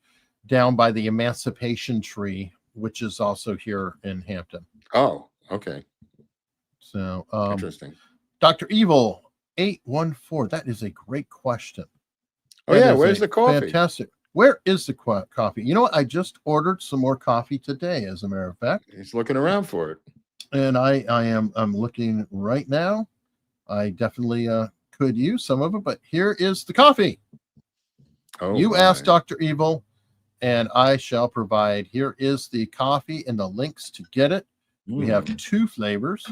down by the Emancipation Tree, which is also here in Hampton. Oh, okay. So interesting. Dr. Evil 814. That is a great question. Oh, yeah. Where's the coffee? Fantastic. Where is the coffee? You know what? I just ordered some more coffee today, as a matter of fact. He's looking around for it. And I'm looking right now. I definitely could use some of it, but here is the coffee. Oh, you asked Dr. Evil, and I shall provide. Here is the coffee and the links to get it. We have two flavors.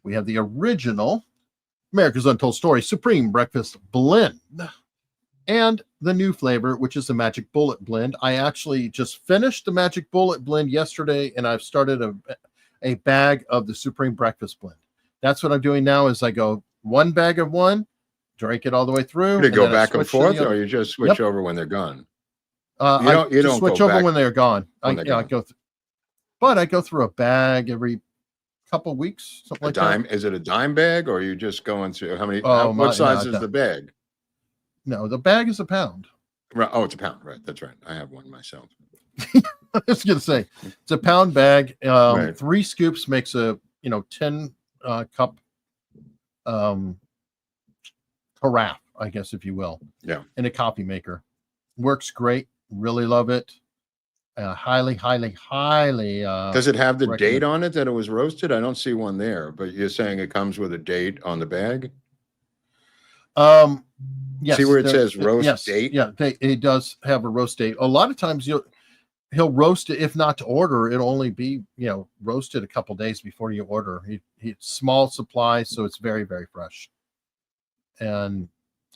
We have the original America's Untold Story Supreme Breakfast Blend, and the new flavor, which is the Magic Bullet Blend. I actually just finished the Magic Bullet Blend yesterday, and I've started a bag of the Supreme Breakfast Blend. That's what I'm doing now. Is I go one bag of one, drink it all the way through. Do you go back and forth, or you just switch over when they're gone? You don't switch over when they're gone. I go, but I go through a bag every couple of weeks, something like that. Is it a dime bag, or are you just going through how many? What size is the bag? No, the bag is a pound. Right. Oh, it's a pound. Right. That's right. I have one myself. I was going to say it's a pound bag. 3 scoops makes a 10 cup carafe, I guess, if you will. Yeah. In a coffee maker. Works great. Really love it. Highly. Does it have the date on it that it was roasted? I don't see one there, but you're saying it comes with a date on the bag? Yes. See where it says roast date? Yeah, it does have a roast date. A lot of times he'll roast it. If not to order, it'll only be roasted a couple days before you order. It's small supply, so it's very, very fresh. And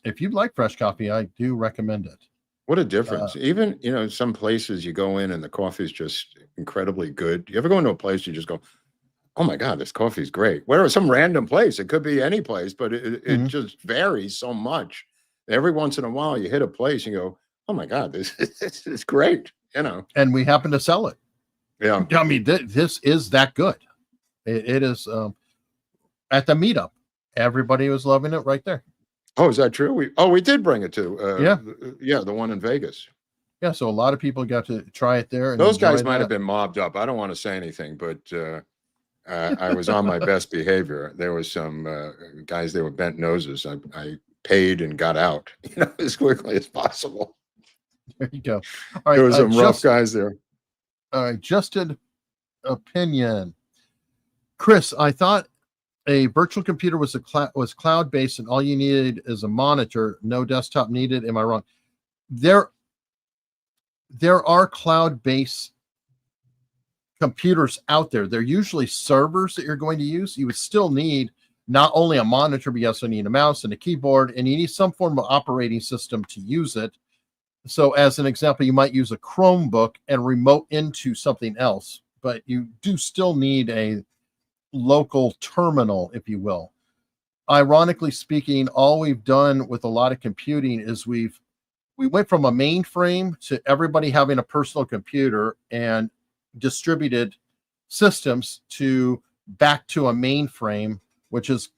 if you like fresh coffee, I do recommend it. What a difference. Even, some places you go in and the coffee is just incredibly good. You ever go into a place, you just go, oh my God, this coffee is great. Where some random place, it could be any place, but it just varies so much. Every once in a while you hit a place and you go, oh my God, this is great. And we happen to sell it. Yeah. I mean, this is that good. It is at the meetup. Everybody was loving it right there. Oh, is that true? We did bring it to the one in Vegas. Yeah, so a lot of people got to try it there. And those guys might have been mobbed up. I don't want to say anything, but I was on my best behavior. There was some guys, they were bent noses. I paid and got out, as quickly as possible. There you go. All right, there was some rough guys there. All right, Justin opinion. Chris, I thought a virtual computer was cloud-based and all you needed is a monitor, no desktop needed. Am I wrong? there are cloud-based computers out there. They're usually servers that you're going to use. You would still need not only a monitor, but you also need a mouse and a keyboard, and you need some form of operating system to use it. So as an example, you might use a Chromebook and remote into something else, but you do still need a local terminal, if you will. Ironically speaking, all we've done with a lot of computing is we went from a mainframe to everybody having a personal computer and distributed systems to back to a mainframe, which is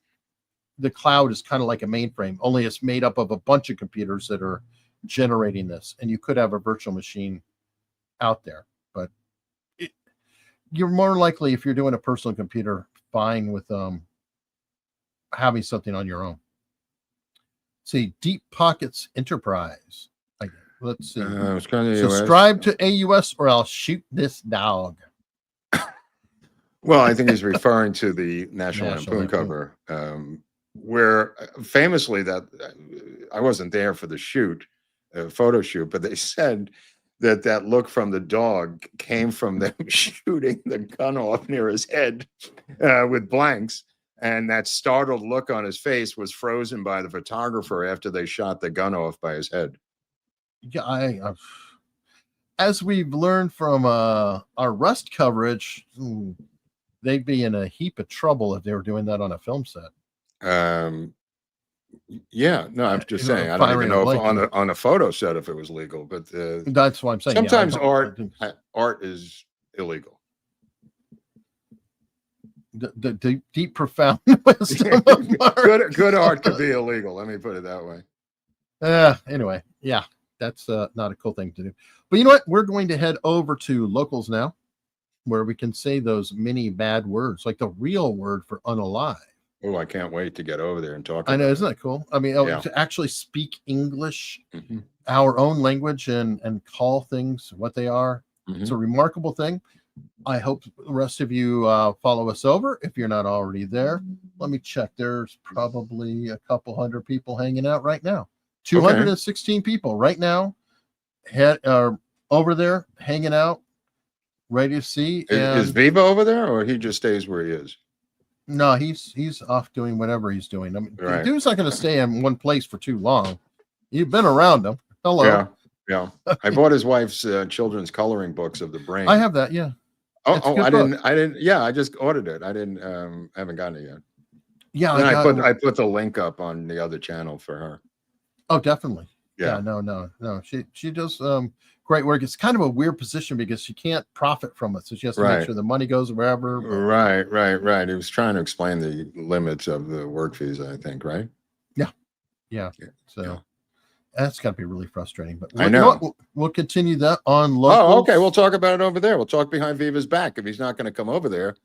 the cloud is kind of like a mainframe, only it's made up of a bunch of computers that are generating this. And you could have a virtual machine out there, but you're more likely, if you're doing a personal computer, fine with having something on your own. See, Deep Pockets Enterprise. Let's see. Subscribe to AUS or I'll shoot this dog. Well, I think he's referring to the National Lampoon cover, where famously that I wasn't there for the photo shoot, but they said that look from the dog came from them shooting the gun off near his head with blanks. And that startled look on his face was frozen by the photographer after they shot the gun off by his head. Yeah, as we've learned from our Rust coverage, they'd be in a heap of trouble if they were doing that on a film set. Yeah, no, I'm just saying. I don't even know if on a photo set if it was legal, but that's what I'm saying. Sometimes art is illegal. The deep, profound wisdom of art. Good art could be illegal. Let me put it that way. Anyway, yeah, that's not a cool thing to do. But you know what? We're going to head over to locals now, where we can say those many bad words, like the real word for unalive. Oh, I can't wait to get over there and talk. I know, isn't that cool? I mean, to actually speak English, our own language, and call things what they are. It's a remarkable thing. I hope the rest of you follow us over if you're not already there. Let me check. There's probably a couple hundred people hanging out right now. 216 people right now are over there hanging out, ready to see. Is Viva over there, or he just stays where he is? No, he's off doing whatever he's doing. I mean, the dude's not going to stay in one place for too long. You've been around him. Hello. Yeah. I bought his wife's children's coloring books of the brain. I have that. Yeah. I didn't. Yeah, I just ordered it. I didn't. Haven't gotten it yet. Yeah. And I put the link up on the other channel for her. Oh, definitely. Yeah. No. She does great work. It's kind of a weird position because she can't profit from it, so she has to make sure the money goes wherever. Right. He was trying to explain the limits of the work fees, I think. Right. Yeah. So that's got to be really frustrating. But I know. We'll continue that on local. Oh, okay. We'll talk about it over there. We'll talk behind Viva's back. If he's not going to come over there,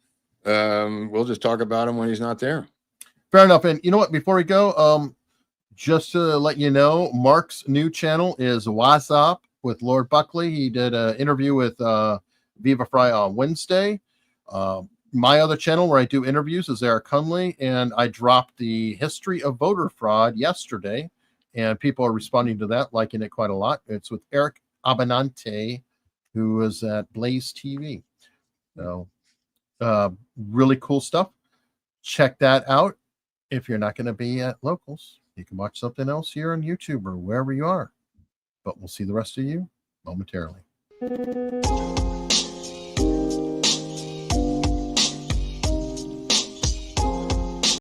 we'll just talk about him when he's not there. Fair enough. And you know what? Before we go, just to let you know, Mark's new channel is What's Up with Lord Buckley. He did an interview with Viva Fry on Wednesday. My other channel where I do interviews is Eric Hunley, and I dropped the history of voter fraud yesterday, and people are responding to that, liking it quite a lot. It's with Eric Abenante, who is at Blaze TV. So really cool stuff. Check that out. If you're not going to be at locals, you can watch something else here on YouTube or wherever you are. But we'll see the rest of you momentarily.